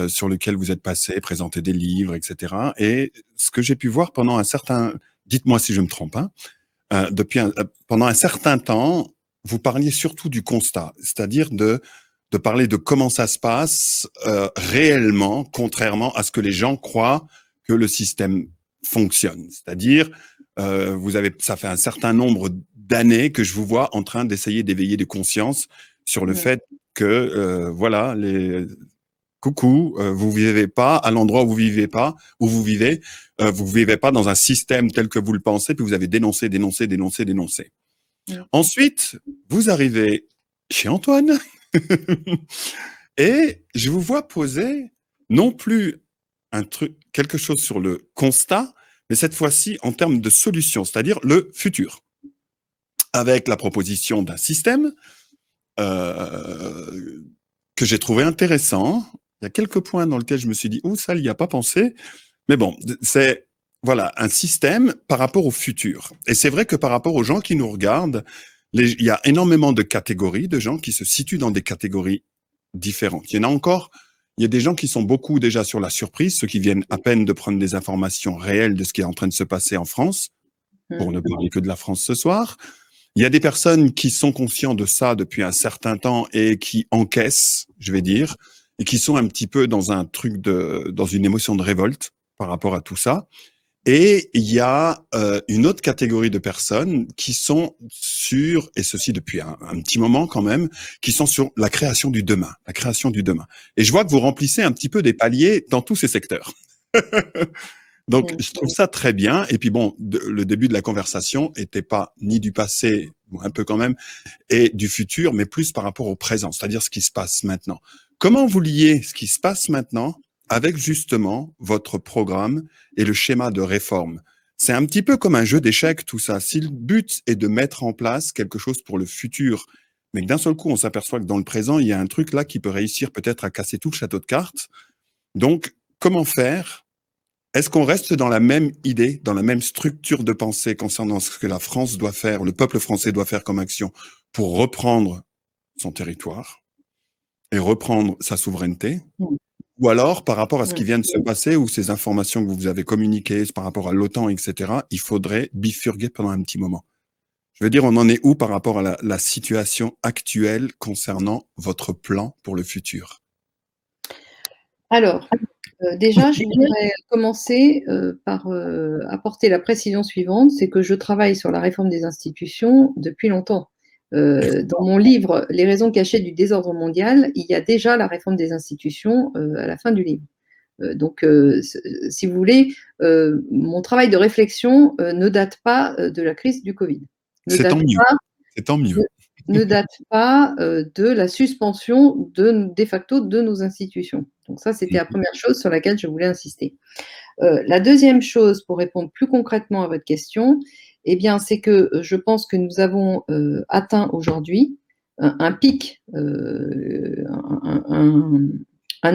Speaker 2: sur lesquelles vous êtes passé, présenté des livres, etc. Et ce que j'ai pu voir pendant un certain, dites-moi si je me trompe, hein, pendant un certain temps, vous parliez surtout du constat, c'est-à-dire de parler de comment ça se passe réellement, contrairement à ce que les gens croient que le système fonctionne. C'est-à-dire, ça fait un certain nombre d'années que je vous vois en train d'essayer d'éveiller des consciences sur le fait que, voilà, coucou, vous vivez pas à l'endroit où vous vivez pas, vous vivez pas dans un système tel que vous le pensez, puis vous avez dénoncé. Ensuite, vous arrivez chez Antoine et je vous vois poser non plus quelque chose sur le constat, mais cette fois-ci en termes de solution, c'est-à-dire le futur, avec la proposition d'un système que j'ai trouvé intéressant. Il y a quelques points dans lesquels je me suis dit, ça, il n'y a pas pensé. Mais bon, c'est voilà un système par rapport au futur. Et c'est vrai que par rapport aux gens qui nous regardent, Il y a énormément de catégories de gens qui se situent dans des catégories différentes. Il y en a encore, il y a des gens qui sont beaucoup déjà sur la surprise, ceux qui viennent à peine de prendre des informations réelles de ce qui est en train de se passer en France, pour ne parler que de la France ce soir. Il y a des personnes qui sont conscients de ça depuis un certain temps et qui encaissent, je vais dire, et qui sont un petit peu dans un truc dans une émotion de révolte par rapport à tout ça. Et il y a une autre catégorie de personnes qui sont sur, et ceci depuis un petit moment quand même, qui sont sur la création du demain, la création du demain. Et je vois que vous remplissez un petit peu des paliers dans tous ces secteurs. Donc, je trouve ça très bien. Et puis bon, le début de la conversation était pas ni du passé, bon, un peu quand même, et du futur, mais plus par rapport au présent, c'est-à-dire ce qui se passe maintenant. Comment vous liez ce qui se passe maintenant avec justement votre programme et le schéma de réforme? C'est un petit peu comme un jeu d'échecs, tout ça. Si le but est de mettre en place quelque chose pour le futur, mais que d'un seul coup, on s'aperçoit que dans le présent, il y a un truc là qui peut réussir peut-être à casser tout le château de cartes. Donc, comment faire? Est-ce qu'on reste dans la même idée, dans la même structure de pensée concernant ce que la France doit faire, le peuple français doit faire comme action pour reprendre son territoire et reprendre sa souveraineté? Ou alors, par rapport à ce qui vient de se passer ou ces informations que vous avez communiquées par rapport à l'OTAN, etc., il faudrait bifurquer pendant un petit moment. Je veux dire, on en est où par rapport à la situation actuelle concernant votre plan pour le futur?
Speaker 3: Alors, déjà, je voudrais commencer par apporter la précision suivante, c'est que je travaille sur la réforme des institutions depuis longtemps. Dans mon livre « Les raisons cachées du désordre mondial », il y a déjà la réforme des institutions à la fin du livre. Donc, si vous voulez, mon travail de réflexion ne date pas de la crise du Covid.
Speaker 2: C'est tant mieux. C'est tant mieux.
Speaker 3: Ne date pas de la suspension de facto de nos institutions. Donc ça, c'était la première chose sur laquelle je voulais insister. La deuxième chose, pour répondre plus concrètement à votre question, eh bien, c'est que je pense que nous avons atteint aujourd'hui un pic, un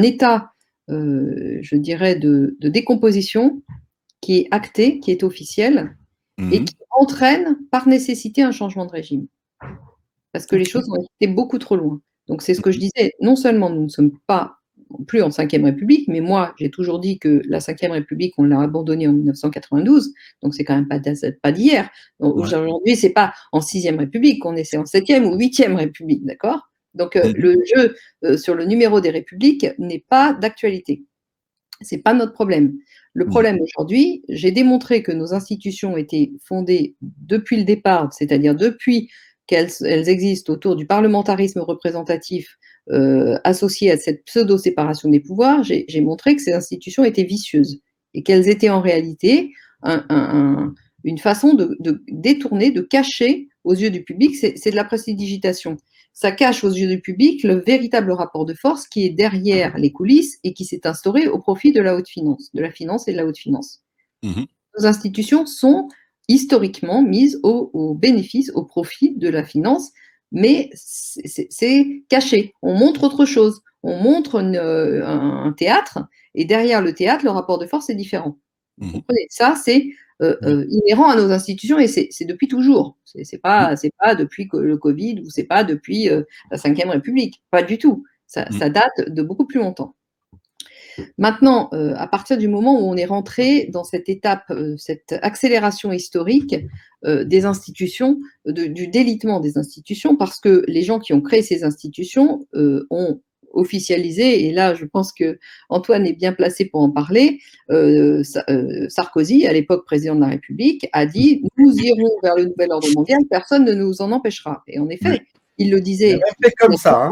Speaker 3: état, je dirais, de décomposition qui est acté, qui est officiel, et qui entraîne par nécessité un changement de régime. Parce que les choses ont été beaucoup trop loin. Donc c'est ce que je disais, non seulement nous ne sommes pas plus en Ve République, mais moi j'ai toujours dit que la Ve République, on l'a abandonnée en 1992, donc c'est quand même pas d'hier. Aujourd'hui, c'est pas en Sixième République qu'on est, c'est en Septième ou Huitième République, d'accord? Donc le jeu sur le numéro des républiques n'est pas d'actualité. C'est pas notre problème. Le problème aujourd'hui, j'ai démontré que nos institutions étaient fondées depuis le départ, c'est-à-dire depuis qu'elles existent autour du parlementarisme représentatif associé à cette pseudo-séparation des pouvoirs, j'ai montré que ces institutions étaient vicieuses et qu'elles étaient en réalité une façon de détourner, de cacher aux yeux du public, c'est de la prestidigitation. Ça cache aux yeux du public le véritable rapport de force qui est derrière les coulisses et qui s'est instauré au profit de la haute finance, de la finance et de la haute finance. Nos institutions sont historiquement mises au bénéfice, au profit de la finance, mais c'est caché. On montre autre chose. On montre un théâtre, et derrière le théâtre, le rapport de force est différent. Vous comprenez ? Ça, c'est inhérent à nos institutions, et c'est depuis toujours. C'est pas depuis le Covid, ou c'est pas depuis la Ve République. Pas du tout. Ça date de beaucoup plus longtemps. Maintenant, à partir du moment où on est rentré dans cette étape, cette accélération historique des institutions, du délitement des institutions, parce que les gens qui ont créé ces institutions ont officialisé, et là je pense que Antoine est bien placé pour en parler, Sarkozy, à l'époque président de la République, a dit « Nous irons vers le nouvel ordre mondial, personne ne nous en empêchera ». Et en effet, il le disait.
Speaker 1: Il fait comme ça.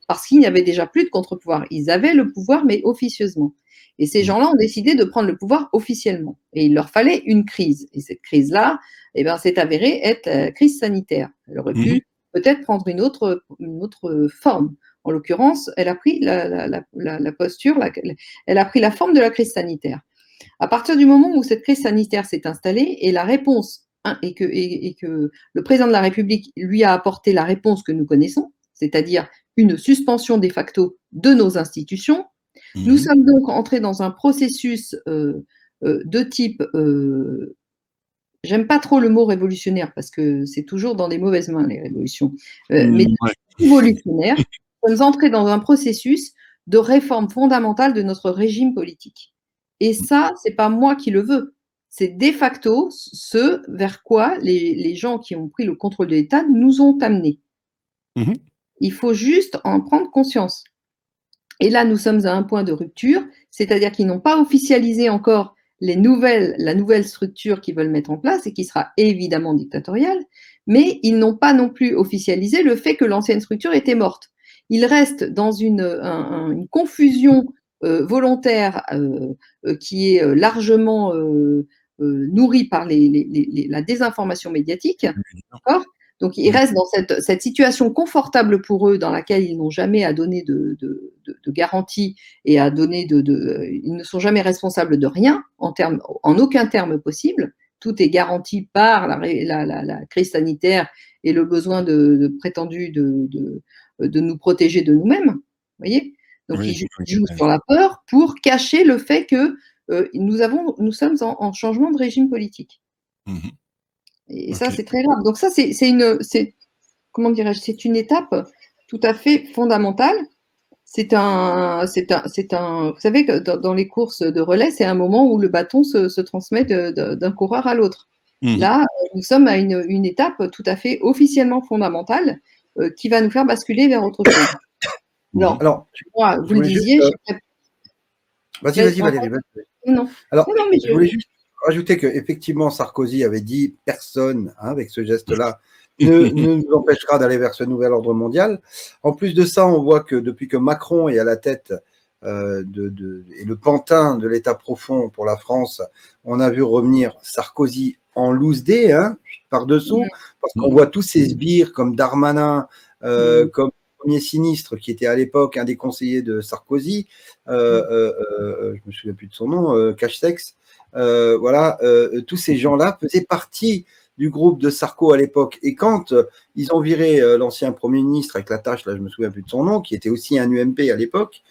Speaker 3: Parce qu'il n'y avait déjà plus de contre-pouvoir. Ils avaient le pouvoir, mais officieusement. Et ces gens-là ont décidé de prendre le pouvoir officiellement. Et il leur fallait une crise. Et cette crise-là, eh ben, s'est avérée être la crise sanitaire. Elle aurait pu peut-être prendre une autre forme. En l'occurrence, elle a pris la posture, elle a pris la forme de la crise sanitaire. À partir du moment où cette crise sanitaire s'est installée, et la réponse, et que le président de la République lui a apporté la réponse que nous connaissons, c'est-à-dire une suspension de facto de nos institutions. Nous sommes donc entrés dans un processus de type j'aime pas trop le mot révolutionnaire parce que c'est toujours dans des mauvaises mains, les révolutions. Mais
Speaker 2: Ouais.
Speaker 3: révolutionnaire, nous sommes entrés dans un processus de réforme fondamentale de notre régime politique. Et ça, c'est pas moi qui le veux. C'est de facto ce vers quoi les gens qui ont pris le contrôle de l'État nous ont amenés.
Speaker 2: Mhm.
Speaker 3: Il faut juste en prendre conscience. Et là, nous sommes à un point de rupture, c'est-à-dire qu'ils n'ont pas officialisé encore la nouvelle structure qu'ils veulent mettre en place et qui sera évidemment dictatoriale, mais ils n'ont pas non plus officialisé le fait que l'ancienne structure était morte. Ils restent dans une confusion volontaire qui est largement nourrie par la désinformation médiatique, d'accord ? Donc, ils restent dans cette situation confortable pour eux dans laquelle ils n'ont jamais à donner de garantie et à donner ils ne sont jamais responsables de rien en aucun terme possible. Tout est garanti par la crise sanitaire et le besoin prétendu de nous protéger de nous-mêmes. Vous voyez ? Donc,
Speaker 2: Oui,
Speaker 3: ils
Speaker 2: oui,
Speaker 3: jouent
Speaker 2: oui.
Speaker 3: sur la peur pour cacher le fait que nous sommes en changement de régime politique.
Speaker 2: Mhm.
Speaker 3: Et
Speaker 2: Ok.
Speaker 3: ça, c'est très grave. Donc ça, comment dirais-je, c'est une étape tout à fait fondamentale. Vous savez que dans les courses de relais, c'est un moment où le bâton se transmet d'un coureur à l'autre.
Speaker 2: Mhm.
Speaker 3: Là, nous sommes à une étape tout à fait officiellement fondamentale qui va nous faire basculer vers autre chose.
Speaker 1: Alors,
Speaker 3: Moi,
Speaker 1: je
Speaker 3: vous le
Speaker 1: voulais juste.
Speaker 3: disiez,
Speaker 1: Vas-y, Valérie. Vas-y.
Speaker 3: non.
Speaker 1: Alors,
Speaker 3: Non, mais
Speaker 1: je voulais juste rajouter qu'effectivement, Sarkozy avait dit personne, avec ce geste-là, ne nous empêchera d'aller vers ce nouvel ordre mondial. En plus de ça, on voit que depuis que Macron est à la tête et le pantin de l'État profond pour la France, on a vu revenir Sarkozy en loose day, par-dessous, parce qu'on voit tous ces sbires comme Darmanin, comme premier sinistre, qui était à l'époque un des conseillers de Sarkozy, je me souviens plus de son nom, Cachesex, voilà, tous ces gens-là faisaient partie du groupe de Sarko à l'époque. Et quand ils ont viré l'ancien Premier ministre avec la tâche, là je me souviens plus de son nom, qui était aussi un UMP à l'époque,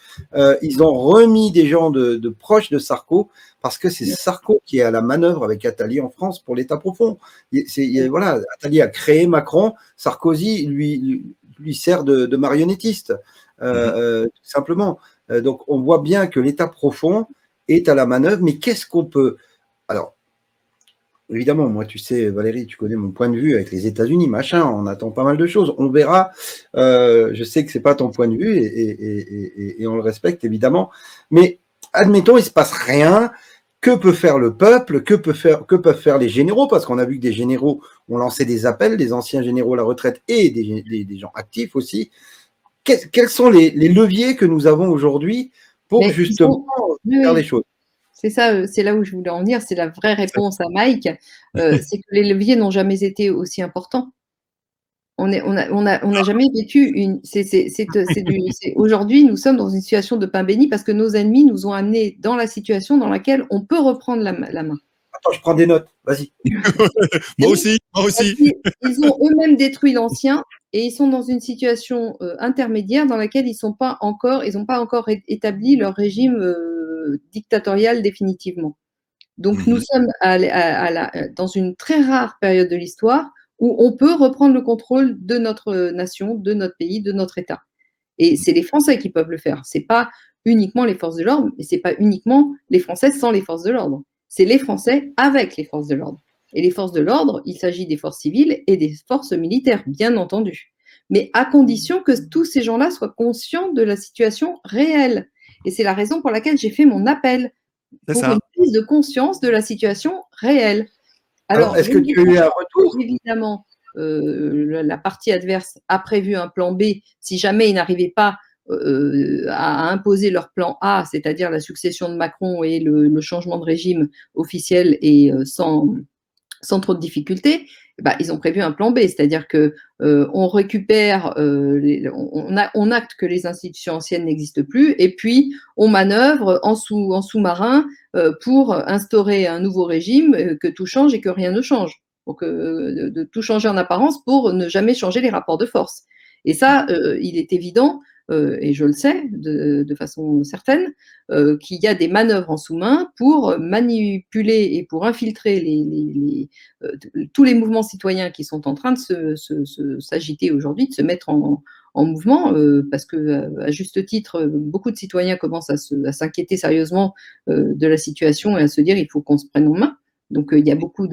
Speaker 1: ils ont remis des gens de proches de Sarko, parce que c'est Sarko qui est à la manœuvre avec Attali en France pour l'État profond. Voilà, Attali a créé Macron, Sarkozy lui sert de marionnettiste, tout simplement. Donc on voit bien que l'État profond est à la manœuvre, mais qu'est-ce qu'on peut... Alors, évidemment, moi, tu sais, Valérie, tu connais mon point de vue avec les États-Unis, machin, on attend pas mal de choses. On verra. Je sais que c'est pas ton point de vue et on le respecte, évidemment. Mais admettons, il se passe rien. Que peut faire le peuple? Que peuvent faire les généraux? Parce qu'on a vu que des généraux ont lancé des appels, des anciens généraux à la retraite et des gens actifs aussi. Quels sont les leviers que nous avons aujourd'hui pour justement faire les choses?
Speaker 3: C'est ça, c'est là où je voulais en venir, c'est la vraie réponse à Mike, c'est que les leviers n'ont jamais été aussi importants. On n'a jamais vécu aujourd'hui, nous sommes dans une situation de pain béni parce que nos ennemis nous ont amenés dans la situation dans laquelle on peut reprendre la main.
Speaker 1: Attends, je prends des notes, vas-y.
Speaker 2: Moi aussi.
Speaker 3: Ils ont eux-mêmes détruit l'ancien et ils sont dans une situation intermédiaire dans laquelle ils n'ont pas encore établi leur régime dictatorial définitivement. Donc nous sommes dans une très rare période de l'histoire où on peut reprendre le contrôle de notre nation, de notre pays, de notre État. Et c'est les Français qui peuvent le faire. C'est pas uniquement les forces de l'ordre, mais c'est pas uniquement les Français sans les forces de l'ordre. C'est les Français avec les forces de l'ordre. Et les forces de l'ordre, il s'agit des forces civiles et des forces militaires, bien entendu. Mais à condition que tous ces gens-là soient conscients de la situation réelle. Et c'est la raison pour laquelle j'ai fait mon appel pour une prise de conscience de la situation réelle.
Speaker 1: Alors est-ce que tu as eu un retour?
Speaker 3: Évidemment, la partie adverse a prévu un plan B si jamais ils n'arrivaient pas à imposer leur plan A, c'est-à-dire la succession de Macron et le changement de régime officiel et sans trop de difficultés. Bah, ils ont prévu un plan B, c'est-à-dire que on récupère, on acte que les institutions anciennes n'existent plus, et puis on manœuvre en sous-marin pour instaurer un nouveau régime, que tout change et que rien ne change. Donc de tout changer en apparence pour ne jamais changer les rapports de force. Et ça, il est évident et je le sais de façon certaine, qu'il y a des manœuvres en sous-main pour manipuler et pour infiltrer tous les mouvements citoyens qui sont en train de s'agiter aujourd'hui, de se mettre en mouvement, parce que à juste titre, beaucoup de citoyens commencent à s'inquiéter sérieusement de la situation et à se dire il faut qu'on se prenne en main. Donc il y a beaucoup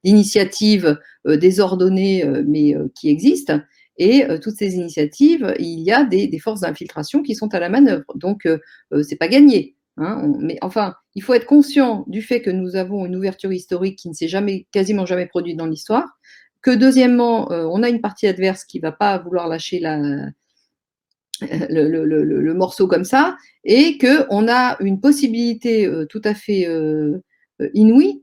Speaker 3: d'initiatives désordonnées, mais qui existent. Et toutes ces initiatives, il y a des forces d'infiltration qui sont à la manœuvre. Donc c'est pas gagné. Hein, mais enfin, il faut être conscient du fait que nous avons une ouverture historique qui ne s'est quasiment jamais produite dans l'histoire. Que deuxièmement, on a une partie adverse qui ne va pas vouloir lâcher le morceau comme ça, et qu'on a une possibilité tout à fait inouïe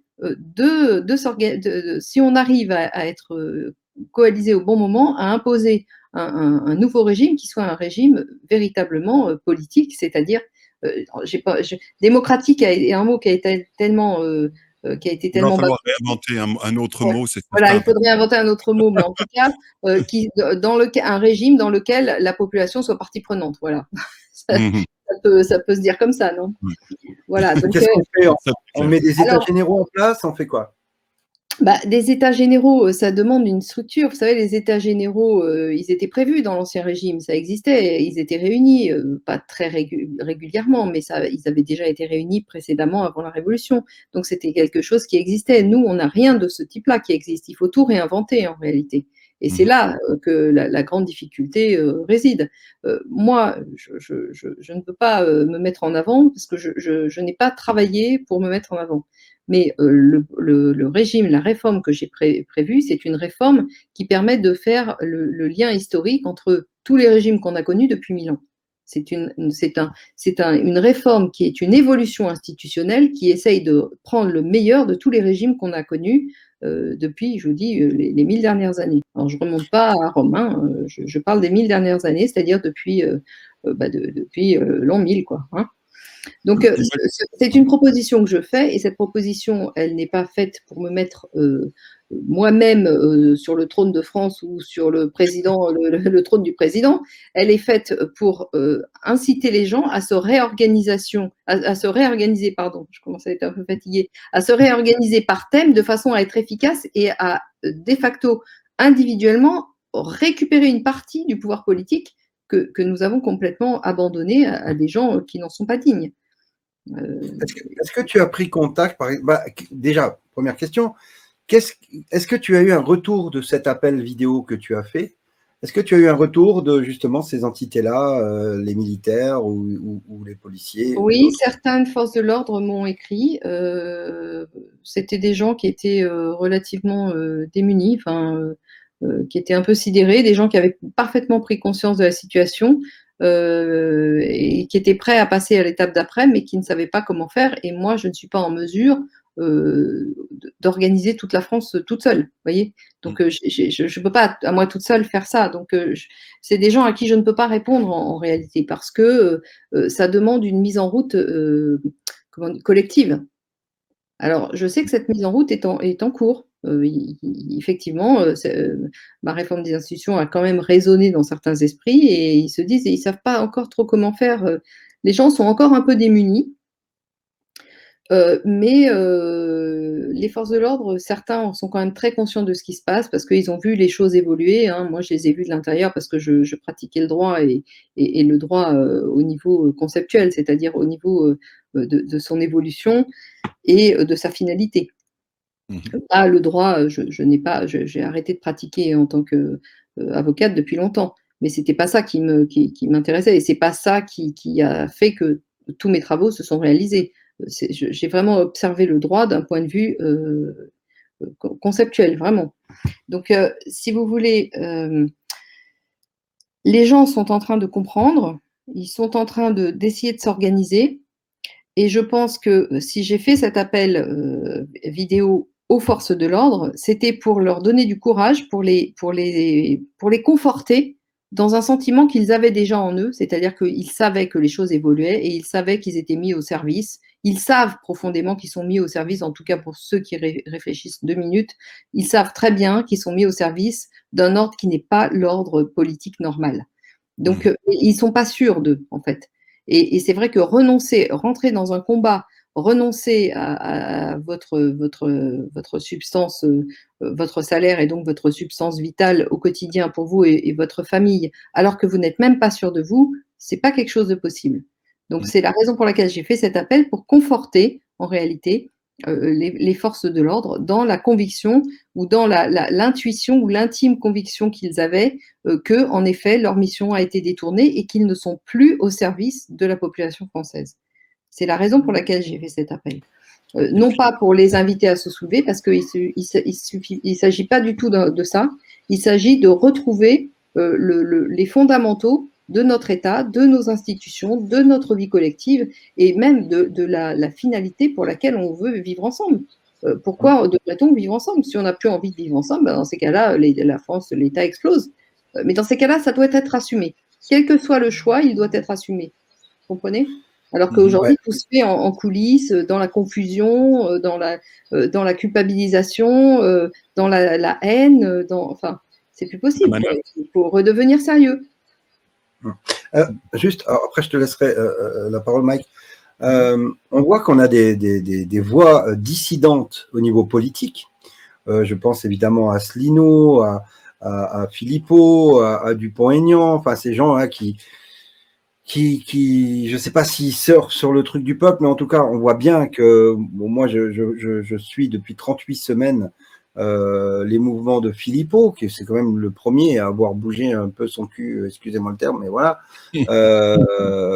Speaker 3: si on arrive à être coalisé au bon moment, à imposer un nouveau régime qui soit un régime véritablement politique, c'est-à-dire démocratique est un mot qui a été tellement
Speaker 2: Il va falloir réinventer un autre mot, c'est
Speaker 3: voilà,
Speaker 2: certain.
Speaker 3: il faudrait inventer un autre mot, mais en tout cas, un régime dans lequel la population soit partie prenante. Voilà. Ça peut se dire comme ça, non? Voilà.
Speaker 1: Qu'est-ce qu'on fait? On met des états généraux en place, on fait quoi?
Speaker 3: Des états généraux, ça demande une structure. Vous savez, les états généraux, ils étaient prévus dans l'Ancien Régime, ça existait, ils étaient réunis, pas très régulièrement, mais ils avaient déjà été réunis précédemment avant la Révolution. Donc c'était quelque chose qui existait. Nous, on n'a rien de ce type-là qui existe. Il faut tout réinventer en réalité. Et c'est là que la grande difficulté réside. Moi, je ne peux pas me mettre en avant parce que je n'ai pas travaillé pour me mettre en avant. Mais le régime, la réforme que j'ai prévue, c'est une réforme qui permet de faire le lien historique entre tous les régimes qu'on a connus depuis 1000 ans. C'est une réforme qui est une évolution institutionnelle qui essaye de prendre le meilleur de tous les régimes qu'on a connus depuis, je vous dis, les 1000 dernières années. Alors, je ne remonte pas à Rome, hein, je parle des 1000 dernières années, c'est-à-dire depuis l'an 1000, quoi. Hein. Donc, c'est une proposition que je fais, et cette proposition, elle n'est pas faite pour me mettre moi-même sur le trône de France ou sur le trône du président. Elle est faite pour inciter les gens à se réorganiser, pardon, je commence à être un peu fatiguée, à se réorganiser par thème de façon à être efficace et à, de facto, individuellement, récupérer une partie du pouvoir politique que nous avons complètement abandonné à des gens qui n'en sont pas dignes.
Speaker 1: Est-ce que tu as pris contact, déjà, première question, est-ce que tu as eu un retour de cet appel vidéo que tu as fait? Est-ce que tu as eu un retour de justement ces entités-là, les militaires ou les policiers?
Speaker 3: Oui, certaines forces de l'ordre m'ont écrit. C'était des gens qui étaient relativement démunis, qui étaient un peu sidérés, des gens qui avaient parfaitement pris conscience de la situation et qui étaient prêts à passer à l'étape d'après, mais qui ne savaient pas comment faire. Et moi, je ne suis pas en mesure d'organiser toute la France toute seule, voyez. Donc, je ne peux pas, à moi toute seule, faire ça. Donc, c'est des gens à qui je ne peux pas répondre en réalité, parce que ça demande une mise en route collective. Alors, je sais que cette mise en route est en cours. Effectivement, ma réforme des institutions a quand même résonné dans certains esprits, et ils se disent, et ils ne savent pas encore trop comment faire. Les gens sont encore un peu démunis. Mais les forces de l'ordre, certains sont quand même très conscients de ce qui se passe parce qu'ils ont vu les choses évoluer. Hein. Moi, je les ai vues de l'intérieur parce que je pratiquais le droit et le droit au niveau conceptuel, c'est-à-dire au niveau de son évolution et de sa finalité. Là, le droit, j'ai arrêté de pratiquer en tant qu'avocate depuis longtemps, mais c'était pas ça qui m'intéressait, et c'est pas ça qui a fait que tous mes travaux se sont réalisés. J'ai vraiment observé le droit d'un point de vue conceptuel, vraiment. Donc, si vous voulez, les gens sont en train de comprendre, ils sont en train d'essayer de s'organiser, et je pense que si j'ai fait cet appel vidéo aux forces de l'ordre, c'était pour leur donner du courage, pour les conforter dans un sentiment qu'ils avaient déjà en eux, c'est-à-dire qu'ils savaient que les choses évoluaient et ils savaient qu'ils étaient mis au service. Ils savent profondément qu'ils sont mis au service, en tout cas pour ceux qui réfléchissent 2 minutes, ils savent très bien qu'ils sont mis au service d'un ordre qui n'est pas l'ordre politique normal. Donc, ils ne sont pas sûrs d'eux, en fait. Et c'est vrai que rentrer dans un combat, renoncer à votre substance, votre salaire et donc votre substance vitale au quotidien pour vous et votre famille, alors que vous n'êtes même pas sûr de vous, c'est pas quelque chose de possible. Donc, c'est la raison pour laquelle j'ai fait cet appel pour conforter, en réalité, les forces de l'ordre dans la conviction ou dans l'intuition ou l'intime conviction qu'ils avaient que, en effet, leur mission a été détournée et qu'ils ne sont plus au service de la population française. C'est la raison pour laquelle j'ai fait cet appel. Non pas pour les inviter à se soulever, parce qu'il ne s'agit pas du tout de ça. Il s'agit de retrouver les fondamentaux de notre État, de nos institutions, de notre vie collective et même de la finalité pour laquelle on veut vivre ensemble. Pourquoi devrait-on vivre ensemble? Si on n'a plus envie de vivre ensemble, ben dans ces cas-là, la France, l'État explose. Mais dans ces cas-là, ça doit être assumé. Quel que soit le choix, il doit être assumé. Vous comprenez? Alors qu'aujourd'hui, tout se fait en coulisses, dans la confusion, dans la culpabilisation, dans la haine, enfin, c'est plus possible. Il faut redevenir sérieux.
Speaker 1: Juste, après je te laisserai la parole, Mike. On voit qu'on a des voix dissidentes au niveau politique. Je pense évidemment à Asselineau, à Philippot, à Dupont-Aignan, enfin ces gens-là qui je ne sais pas s'ils surfent sur le truc du peuple, mais en tout cas, on voit bien que moi, je suis depuis 38 semaines les mouvements de Philippot, qui c'est quand même le premier à avoir bougé un peu son cul, excusez-moi le terme, mais voilà,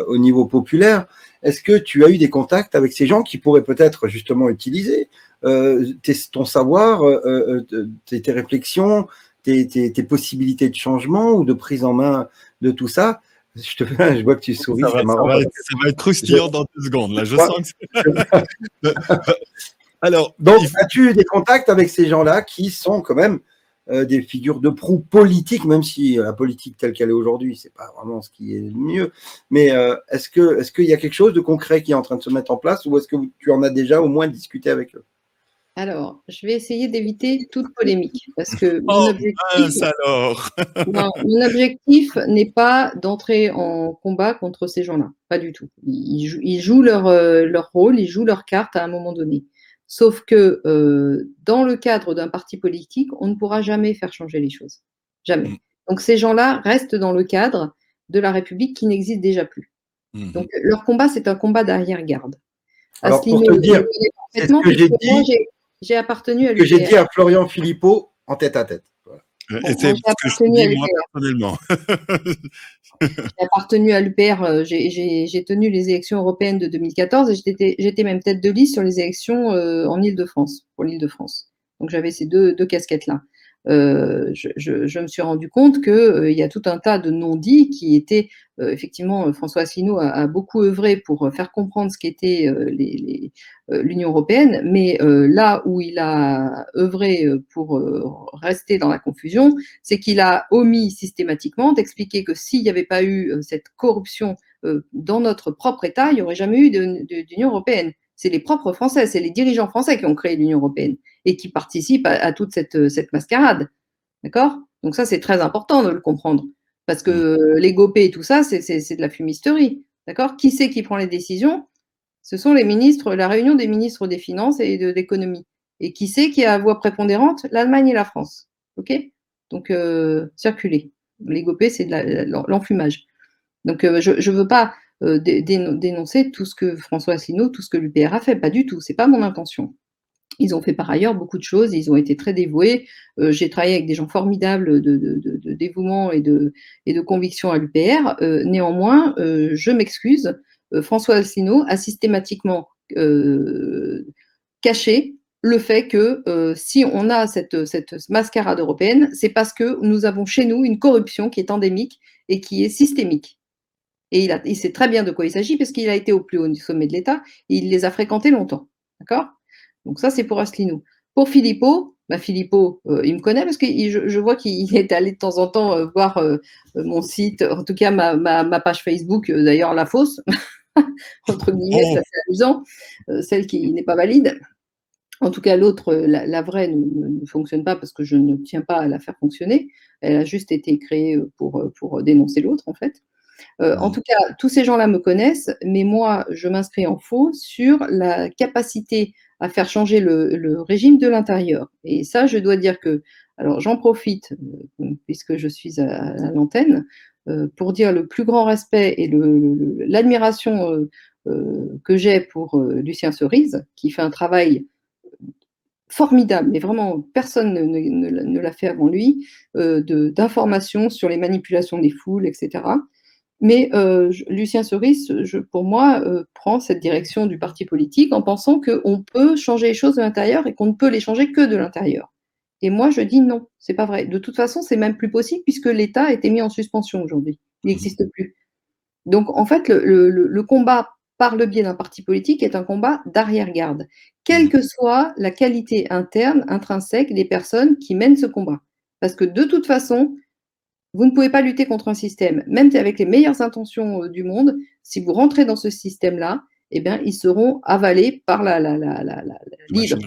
Speaker 1: au niveau populaire. Est-ce que tu as eu des contacts avec ces gens qui pourraient peut-être justement utiliser ton savoir, tes réflexions, tes possibilités de changement ou de prise en main de tout ça? Je vois que tu souris, c'est marrant.
Speaker 2: Ça va être croustillant dans 2 secondes. Là, je sens que Alors,
Speaker 1: donc, as-tu des contacts avec ces gens-là qui sont quand même des figures de proue politiques, même si la politique telle qu'elle est aujourd'hui, c'est pas vraiment ce qui est le mieux. Mais est-ce qu'il y a quelque chose de concret qui est en train de se mettre en place, ou est-ce que tu en as déjà au moins discuté avec eux?
Speaker 3: Alors, je vais essayer d'éviter toute polémique, parce que
Speaker 2: mon
Speaker 3: objectif n'est pas d'entrer en combat contre ces gens-là, pas du tout. Ils jouent leur rôle, ils jouent leur carte à un moment donné. Sauf que dans le cadre d'un parti politique, on ne pourra jamais faire changer les choses. Jamais. Donc ces gens-là restent dans le cadre de la République qui n'existe déjà plus. Donc leur combat, c'est un combat d'arrière-garde.
Speaker 1: Alors pour te dire, c'est ce que j'ai dit.
Speaker 3: J'ai appartenu à l'UPR.
Speaker 1: Que j'ai dit à Florian Philippot en tête-à-tête. Voilà.
Speaker 2: Et c'est ce que je dis moi personnellement.
Speaker 3: J'ai appartenu à l'UPR, j'ai tenu les élections européennes de 2014 et j'étais même tête de liste sur les élections en Île-de-France, pour l'Île-de-France. Donc j'avais ces deux casquettes-là. Je me suis rendu compte qu'il y a tout un tas de non-dits qui étaient, effectivement, François Asselineau a beaucoup œuvré pour faire comprendre ce qu'était l'Union européenne, mais là où il a œuvré pour rester dans la confusion, c'est qu'il a omis systématiquement d'expliquer que s'il n'y avait pas eu cette corruption dans notre propre État, il n'y aurait jamais eu d'Union européenne. C'est les propres Français, c'est les dirigeants français qui ont créé l'Union européenne et qui participent à toute cette mascarade. D'accord? Donc ça, c'est très important de le comprendre. Parce que les gopés et tout ça, c'est de la fumisterie. D'accord? Qui c'est qui prend les décisions? Ce sont les ministres, la réunion des ministres des Finances et de l'économie. Et qui c'est qui a voix prépondérante? L'Allemagne et la France. OK? Donc, circulez. Les gopés, c'est de l'enfumage. Donc, je ne veux pas dénoncer tout ce que François Asselineau, tout ce que l'UPR a fait. Pas du tout. C'est pas mon intention. Ils ont fait par ailleurs beaucoup de choses, ils ont été très dévoués. J'ai travaillé avec des gens formidables de dévouement et de conviction à l'UPR. Néanmoins, je m'excuse, François Asselineau a systématiquement caché le fait que si on a cette mascarade européenne, c'est parce que nous avons chez nous une corruption qui est endémique et qui est systémique. Et il sait très bien de quoi il s'agit parce qu'il a été au plus haut sommet de l'État et il les a fréquentés longtemps. D'accord ? Donc ça, c'est pour Asselineau. Pour Philippot, Philippot, il me connaît parce que je vois qu'il est allé de temps en temps voir mon site, en tout cas ma page Facebook, d'ailleurs la fausse, entre guillemets, ça c'est amusant, celle qui n'est pas valide. En tout cas, l'autre, la vraie ne fonctionne pas parce que je ne tiens pas à la faire fonctionner. Elle a juste été créée pour dénoncer l'autre, en fait. En tout cas, tous ces gens-là me connaissent, mais moi, je m'inscris en faux sur la capacité à faire changer le régime de l'intérieur. Et ça, je dois dire que, alors j'en profite, puisque je suis à l'antenne, pour dire le plus grand respect et l'admiration que j'ai pour Lucien Cerise, qui fait un travail formidable, mais vraiment personne ne l'a fait avant lui, d'information sur les manipulations des foules, etc. Mais Lucien Cerise, pour moi, prend cette direction du parti politique en pensant qu'on peut changer les choses de l'intérieur et qu'on ne peut les changer que de l'intérieur. Et moi, je dis non, c'est pas vrai. De toute façon, c'est même plus possible puisque l'État a été mis en suspension aujourd'hui. Il n'existe plus. Donc, en fait, le combat par le biais d'un parti politique est un combat d'arrière-garde, quelle que soit la qualité interne, intrinsèque des personnes qui mènent ce combat. Parce que de toute façon, vous ne pouvez pas lutter contre un système, même avec les meilleures intentions du monde. Si vous rentrez dans ce système-là, eh bien, ils seront avalés par la l'hydre.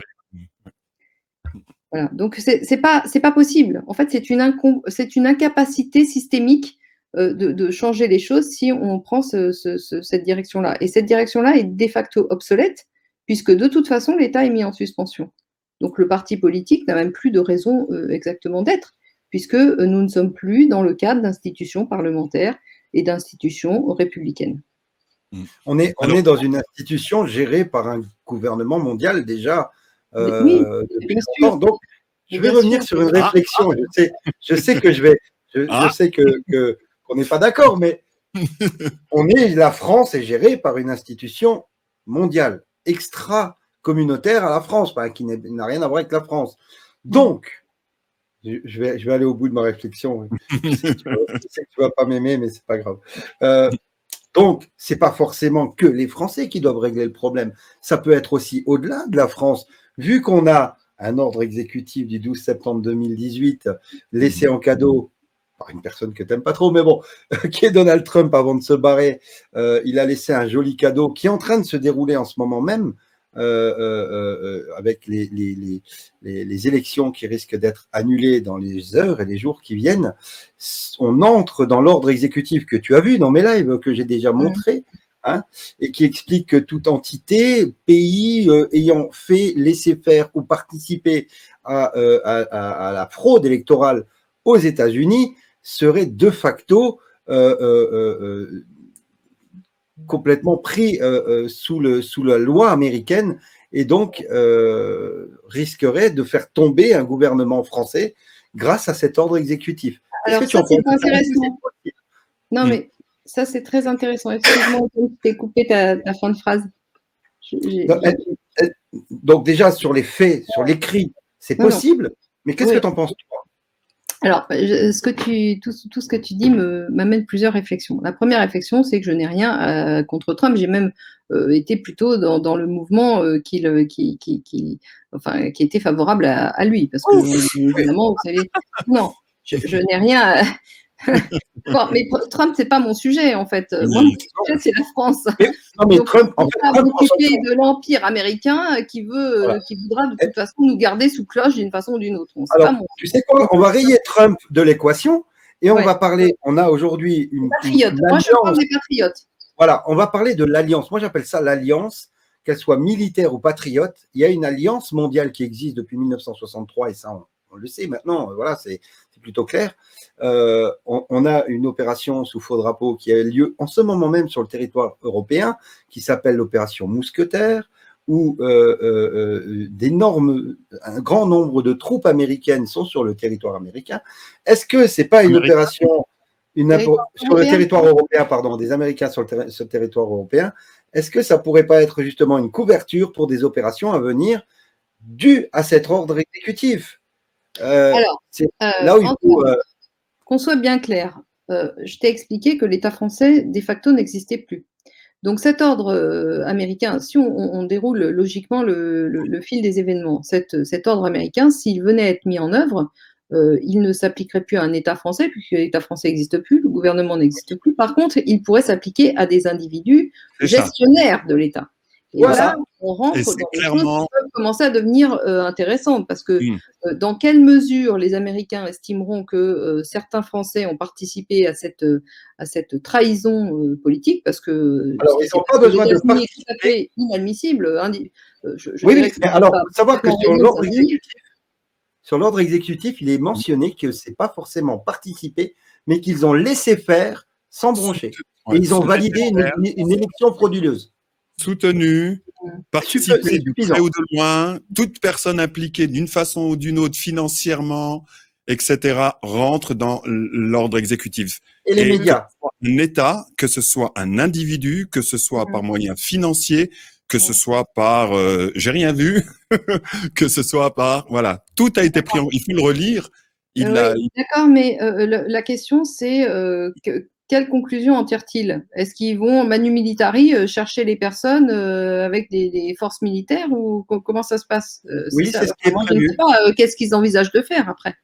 Speaker 3: Voilà. Donc, c'est pas possible. En fait, c'est une incapacité systémique de changer les choses si on prend cette direction-là. Et cette direction-là est de facto obsolète, puisque de toute façon, l'État est mis en suspension. Donc, le parti politique n'a même plus de raison exactement d'être, puisque nous ne sommes plus dans le cadre d'institutions parlementaires et d'institutions républicaines.
Speaker 1: On est dans une institution gérée par un gouvernement mondial déjà
Speaker 3: Oui,
Speaker 1: depuis
Speaker 3: bien
Speaker 1: longtemps.
Speaker 3: sûr.
Speaker 1: Donc, je vais revenir sur une réflexion. Je sais que je sais qu'on n'est pas d'accord, mais la France est gérée par une institution mondiale, extra-communautaire à la France, qui n'a rien à voir avec la France. Donc, je vais aller au bout de ma réflexion. Je sais que tu vas pas m'aimer, mais c'est pas grave. Donc, c'est pas forcément que les Français qui doivent régler le problème. Ça peut être aussi au-delà de la France. Vu qu'on a un ordre exécutif du 12 septembre 2018 laissé en cadeau par une personne que tu n'aimes pas trop, mais bon, qui est Donald Trump avant de se barrer, il a laissé un joli cadeau qui est en train de se dérouler en ce moment même, avec les élections qui risquent d'être annulées dans les heures et les jours qui viennent. On entre dans l'ordre exécutif que tu as vu dans mes lives, que j'ai déjà montré, et qui explique que toute entité, pays ayant fait laisser faire ou participer à la fraude électorale aux États-Unis serait de facto complètement pris sous la loi américaine et donc risquerait de faire tomber un gouvernement français grâce à cet ordre exécutif.
Speaker 3: Alors ça, c'est intéressant. Non, mais ça, c'est très intéressant. Excuse-moi, je t'ai coupé ta fin de phrase.
Speaker 1: Donc déjà, sur les faits, sur l'écrit, c'est possible, mais qu'est-ce que tu en penses, toi ?
Speaker 3: Alors, tout ce que tu dis m'amène plusieurs réflexions. La première réflexion, c'est que je n'ai rien contre Trump. J'ai même été plutôt dans le mouvement qui était favorable à lui. Parce que, évidemment, vous savez, non, je n'ai rien. Mais Trump, c'est pas mon sujet, en fait. Moi, mon sujet, c'est la France.
Speaker 1: Mais Trump, en fait,
Speaker 3: m'occuper de l'empire américain qui voudra de toute façon nous garder sous cloche d'une façon ou d'une autre.
Speaker 1: Alors, tu sais quoi, on va rayer Trump de l'équation et on va parler. On a aujourd'hui une
Speaker 3: patriote. Moi, je parle des patriotes.
Speaker 1: Voilà, on va parler de l'alliance. Moi, j'appelle ça l'alliance, qu'elle soit militaire ou patriote. Il y a une alliance mondiale qui existe depuis 1963 et ça, on le sait maintenant. Voilà, c'est plutôt clair. On a une opération sous faux drapeau qui a lieu en ce moment même sur le territoire européen, qui s'appelle l'opération Mousquetaire, où un grand nombre de troupes américaines sont sur le territoire américain. Est-ce que c'est pas une opération sur le territoire européen, pardon, des Américains sur le territoire européen? Est-ce que ça pourrait pas être justement une couverture pour des opérations à venir dues à cet ordre exécutif?
Speaker 3: Alors,
Speaker 1: là où il faut
Speaker 3: qu'on soit bien clair, je t'ai expliqué que l'État français, de facto, n'existait plus. Donc cet ordre américain, si on déroule logiquement le fil des événements, cet ordre américain, s'il venait à être mis en œuvre, il ne s'appliquerait plus à un État français, puisque l'État français n'existe plus, le gouvernement n'existe plus. Par contre, il pourrait s'appliquer à des individus gestionnaires de l'État. Et
Speaker 1: Voilà.
Speaker 3: là, on
Speaker 2: Et
Speaker 3: rentre
Speaker 2: c'est
Speaker 3: dans des choses
Speaker 2: clairement.
Speaker 3: qui peuvent commencer à devenir intéressantes, parce que dans quelle mesure les Américains estimeront que certains Français ont participé à cette trahison politique, parce que ce
Speaker 1: Alors,
Speaker 3: qui
Speaker 1: ils
Speaker 3: s'est
Speaker 1: n'ont pas
Speaker 3: passé aux
Speaker 1: besoin de
Speaker 3: États-Unis est tout à
Speaker 1: participer.
Speaker 3: fait inadmissible. Je
Speaker 1: Oui,
Speaker 3: dirais
Speaker 1: oui,
Speaker 3: que
Speaker 1: mais
Speaker 3: c'est
Speaker 1: alors,
Speaker 3: pas
Speaker 1: faut savoir que
Speaker 3: complètement régné aux États-Unis.
Speaker 1: sur l'ordre exécutif, il est mentionné que c'est pas forcément participer, mais qu'ils ont laissé faire sans broncher. Et
Speaker 2: Ouais,
Speaker 1: ils ont
Speaker 2: se
Speaker 1: validé
Speaker 2: laisser faire,
Speaker 1: une élection frauduleuse.
Speaker 2: soutenu,
Speaker 1: C'est
Speaker 2: participer du près
Speaker 1: suffisant.
Speaker 2: ou de loin, toute personne impliquée d'une façon ou d'une autre financièrement, etc., rentre dans l'ordre exécutif.
Speaker 1: Et les
Speaker 2: Et que ce
Speaker 1: médias.
Speaker 2: soit un État, que ce soit un individu, que ce soit par moyens financiers, que ce soit par j'ai rien vu, que ce soit par voilà, tout a été pris en, il faut le relire. Il a,
Speaker 3: Oui, d'accord, mais la question c'est quelle conclusion en tirent-ils? Est-ce qu'ils vont manu militari chercher les personnes avec des forces militaires, ou comment ça se passe? C'est
Speaker 1: Oui,
Speaker 3: ça.
Speaker 1: c'est ce qui est
Speaker 3: Moi, je ne sais
Speaker 1: prévu.
Speaker 3: pas qu'est-ce qu'ils envisagent de faire après.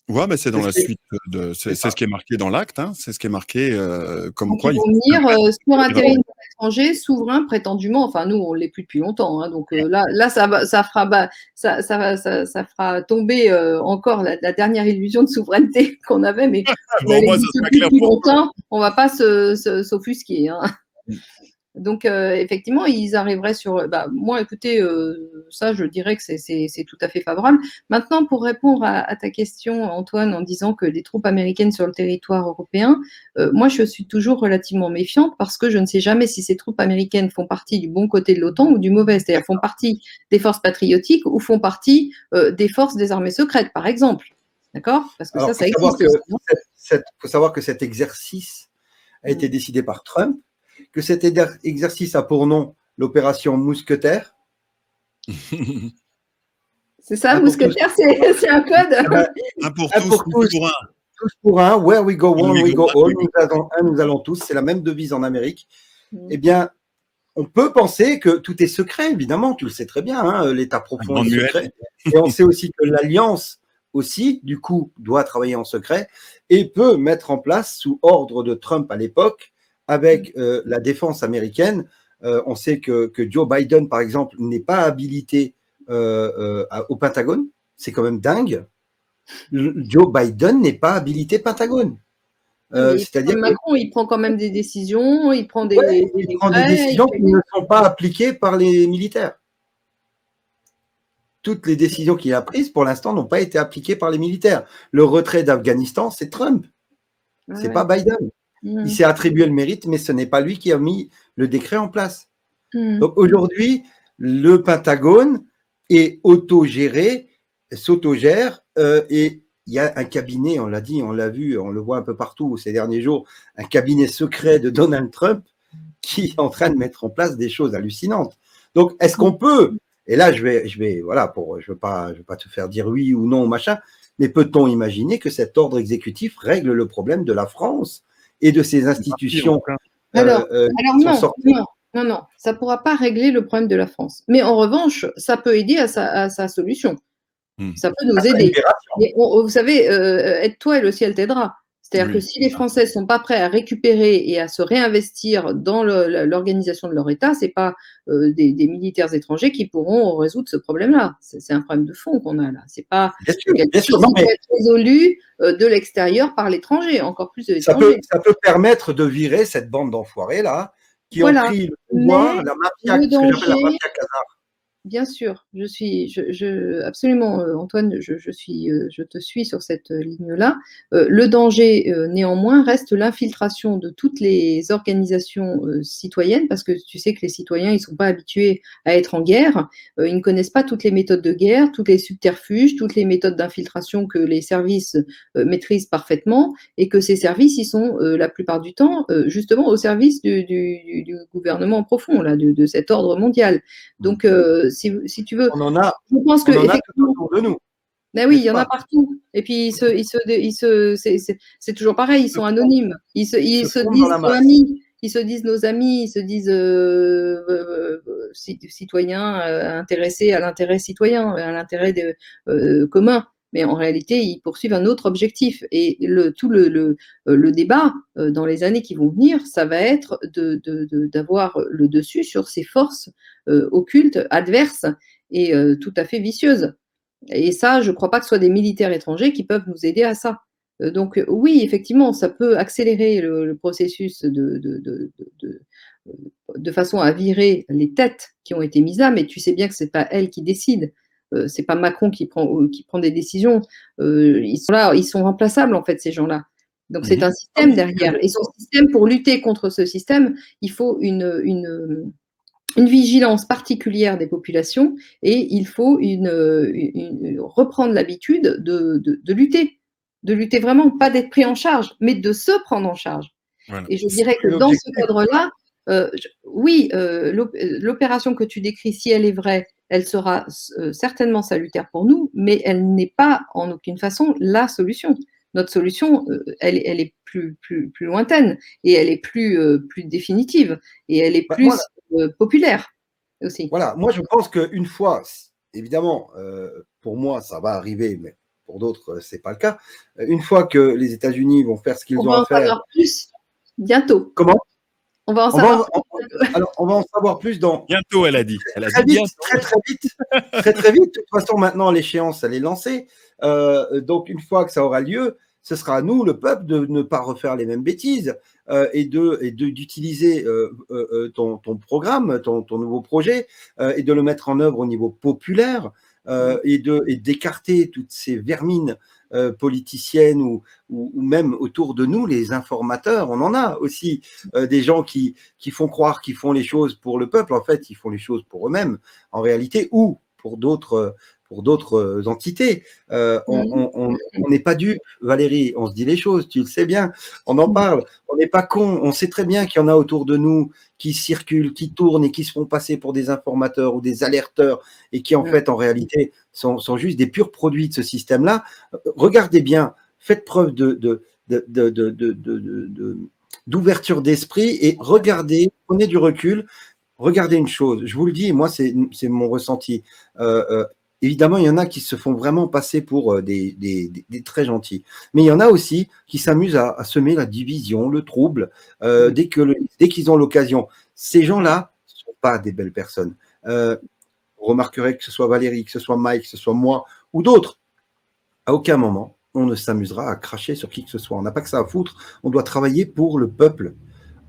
Speaker 2: ouais, mais c'est dans
Speaker 1: C'est ce
Speaker 2: la
Speaker 1: qui est-
Speaker 2: suite de,
Speaker 1: c'est
Speaker 2: c'est
Speaker 1: ça.
Speaker 2: ce qui est marqué dans l'acte, hein, c'est ce qui est marqué comme
Speaker 3: Donc, ils
Speaker 2: quoi il
Speaker 3: vont
Speaker 2: faut
Speaker 3: venir sur un
Speaker 2: permettre.
Speaker 3: territoire étranger, souverain prétendument. Enfin, nous, on ne l'est plus depuis longtemps, hein, donc là, ça fera, ça fera tomber encore la dernière illusion de souveraineté qu'on avait, mais
Speaker 2: Bon,
Speaker 3: elle
Speaker 2: moi, ça
Speaker 3: existe
Speaker 2: sera
Speaker 3: plus
Speaker 2: clair
Speaker 3: depuis
Speaker 2: pour toi.
Speaker 3: longtemps. On ne va pas s'offusquer, hein. Donc, effectivement, ils arriveraient sur. Moi, écoutez, ça, je dirais que c'est tout à fait favorable. Maintenant, pour répondre à ta question, Antoine, en disant que les troupes américaines sur le territoire européen, moi, je suis toujours relativement méfiante, parce que je ne sais jamais si ces troupes américaines font partie du bon côté de l'OTAN ou du mauvais, c'est-à-dire font partie des forces patriotiques ou font partie des forces des armées secrètes, par exemple. D'accord? Parce que
Speaker 1: Alors,
Speaker 3: ça existe aussi, hein.
Speaker 1: faut savoir que cet exercice a été décidé par Trump, que cet exercice a pour nom l'opération Mousquetaire.
Speaker 3: C'est ça,
Speaker 1: Un pour tous.
Speaker 3: mousquetaire, c'est un code?
Speaker 1: Eh ben,
Speaker 2: Un pour
Speaker 1: un
Speaker 2: tous,
Speaker 1: pour
Speaker 2: tous
Speaker 1: tous,
Speaker 2: pour un.
Speaker 1: tous pour un. Where we go one,
Speaker 2: We
Speaker 1: we
Speaker 2: go
Speaker 1: go
Speaker 2: one,
Speaker 1: all.
Speaker 2: we go.
Speaker 1: Nous allons tous. C'est la même devise en Amérique. Eh bien, on peut penser que tout est secret, évidemment. Tu le sais très bien, hein, l'État
Speaker 2: Un
Speaker 1: profond
Speaker 2: grand
Speaker 1: est
Speaker 2: muet.
Speaker 1: secret. Et on sait aussi que l'Alliance aussi, du coup, doit travailler en secret et peut mettre en place, sous ordre de Trump à l'époque, avec la défense américaine. On sait que Joe Biden, par exemple, n'est pas habilité au Pentagone. C'est quand même dingue. Joe Biden n'est pas habilité Pentagone.
Speaker 3: Mais
Speaker 1: C'est-à-dire
Speaker 3: comme
Speaker 1: que
Speaker 3: Macron, il prend quand même des décisions, il prend
Speaker 1: ouais,
Speaker 3: des
Speaker 1: il prend des
Speaker 3: décrets,
Speaker 1: décisions qui ne sont pas appliquées par les militaires. Toutes les décisions qu'il a prises, pour l'instant, n'ont pas été appliquées par les militaires. Le retrait d'Afghanistan, c'est Trump, c'est pas Biden. Il s'est attribué le mérite, mais ce n'est pas lui qui a mis le décret en place. Donc aujourd'hui, le Pentagone est autogéré, s'autogère, et il y a un cabinet, on l'a dit, on l'a vu, on le voit un peu partout ces derniers jours, un cabinet secret de Donald Trump qui est en train de mettre en place des choses hallucinantes. Donc, est-ce qu'on peut, et là, je vais, voilà, je veux pas te faire dire oui ou non, machin, mais peut-on imaginer que cet ordre exécutif règle le problème de la France et de ses institutions
Speaker 3: Alors
Speaker 1: qui sont
Speaker 3: non,
Speaker 1: sorties?
Speaker 3: non, ça ne pourra pas régler le problème de la France. Mais en revanche, ça peut aider à sa solution. Ça peut nous aider. Mais vous savez, aide-toi et le ciel t'aidera. C'est-à-dire que si les Français ne sont pas prêts à récupérer et à se réinvestir dans l'organisation de leur État, ce n'est pas des militaires étrangers qui pourront résoudre ce problème-là. C'est un problème de fond qu'on a là. Ce n'est pas quelque chose qui peut être résolu de l'extérieur par l'étranger, encore plus de l'étranger.
Speaker 1: Ça peut permettre de virer cette bande d'enfoirés là, qui ont pris le pouvoir, la mafia, ce que j'appelle la mafia Khazar.
Speaker 3: Bien sûr, absolument, Antoine, je te suis sur cette ligne-là. Le danger, néanmoins, reste l'infiltration de toutes les organisations citoyennes, parce que tu sais que les citoyens, ils ne sont pas habitués à être en guerre. Ils ne connaissent pas toutes les méthodes de guerre, tous les subterfuges, toutes les méthodes d'infiltration que les services maîtrisent parfaitement, et que ces services, ils sont la plupart du temps justement au service du gouvernement profond, là, de cet ordre mondial. Donc, si tu veux,
Speaker 1: on en a
Speaker 3: je pense que
Speaker 1: tout autour de nous.
Speaker 3: Ben oui, il y en a partout. Et puis c'est toujours pareil, ils sont anonymes. Ils se disent nos amis. Ils se disent nos amis. Ils se disent citoyens intéressés à l'intérêt citoyen, à l'intérêt commun. mais en réalité, ils poursuivent un autre objectif. Et tout le débat dans les années qui vont venir, ça va être d'avoir le dessus sur ces forces occultes, adverses et tout à fait vicieuses. Et ça, je ne crois pas que ce soit des militaires étrangers qui peuvent nous aider à ça. Donc oui, effectivement, ça peut accélérer le processus de façon à virer les têtes qui ont été mises là, mais tu sais bien que c'est pas elle qui décide. C'est pas Macron qui prend des décisions. Ils sont là, ils sont remplaçables en fait ces gens-là. Donc c'est un système derrière. Et son système, pour lutter contre ce système, il faut une vigilance particulière des populations et il faut reprendre l'habitude de lutter vraiment, pas d'être pris en charge, mais de se prendre en charge. Voilà. Et je dirais que dans ce cadre-là, oui, l'opération que tu décris, si elle est vraie, elle sera certainement salutaire pour nous, mais elle n'est pas en aucune façon la solution. Notre solution, elle est plus lointaine et elle est plus définitive et elle est plus populaire aussi.
Speaker 1: Voilà, moi je pense qu'une fois, évidemment, pour moi ça va arriver, mais pour d'autres c'est pas le cas. Une fois que les États-Unis vont faire ce qu'ils ont à faire.
Speaker 3: On va en savoir plus bientôt.
Speaker 1: Comment ?
Speaker 3: On va en savoir
Speaker 1: plus. Alors, on va en savoir plus dans.
Speaker 2: Bientôt, elle a dit. Elle a
Speaker 1: très
Speaker 2: dit
Speaker 1: vite, très vite. De toute façon, maintenant l'échéance elle est lancée. Donc une fois que ça aura lieu, ce sera à nous, le peuple, de ne pas refaire les mêmes bêtises et d'utiliser ton programme, ton nouveau projet et de le mettre en œuvre au niveau populaire et d'écarter toutes ces vermines politiciennes ou même autour de nous, les informateurs. On en a aussi des gens qui font croire qu'ils font les choses pour le peuple. En fait, ils font les choses pour eux-mêmes, en réalité, ou pour d'autres entités. On n'est pas dupe, Valérie, on se dit les choses, tu le sais bien, on en parle, on n'est pas con, on sait très bien qu'il y en a autour de nous qui circulent, qui tournent et qui se font passer pour des informateurs ou des alerteurs et qui en fait en réalité sont juste des purs produits de ce système-là. Regardez bien, faites preuve d'ouverture d'esprit et regardez, prenez du recul. Regardez une chose, je vous le dis, moi c'est mon ressenti. Évidemment, il y en a qui se font vraiment passer pour des très gentils. Mais il y en a aussi qui s'amusent à semer la division, le trouble, dès qu'ils ont l'occasion. Ces gens-là ne sont pas des belles personnes. Vous remarquerez que ce soit Valérie, que ce soit Mike, que ce soit moi ou d'autres, à aucun moment, on ne s'amusera à cracher sur qui que ce soit. On n'a pas que ça à foutre. On doit travailler pour le peuple.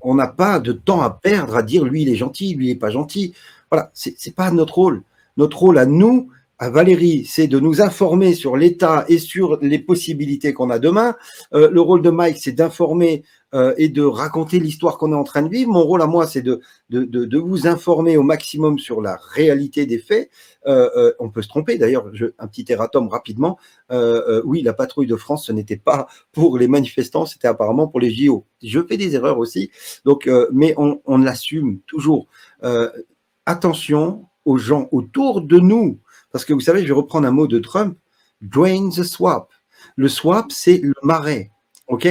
Speaker 1: On n'a pas de temps à perdre à dire lui il est gentil, lui il n'est pas gentil. Voilà, c'est pas notre rôle. Notre rôle à nous, à Valérie, c'est de nous informer sur l'état et sur les possibilités qu'on a demain. Le rôle de Mike, c'est d'informer et de raconter l'histoire qu'on est en train de vivre. Mon rôle à moi, c'est de vous informer au maximum sur la réalité des faits. On peut se tromper, d'ailleurs, un petit erratum rapidement. Oui, la patrouille de France, ce n'était pas pour les manifestants, c'était apparemment pour les JO. Je fais des erreurs aussi, donc, mais on l'assume toujours. Attention aux gens autour de nous. Parce que vous savez, je vais reprendre un mot de Trump, drain the swamp. Le swamp, c'est le marais, ok ?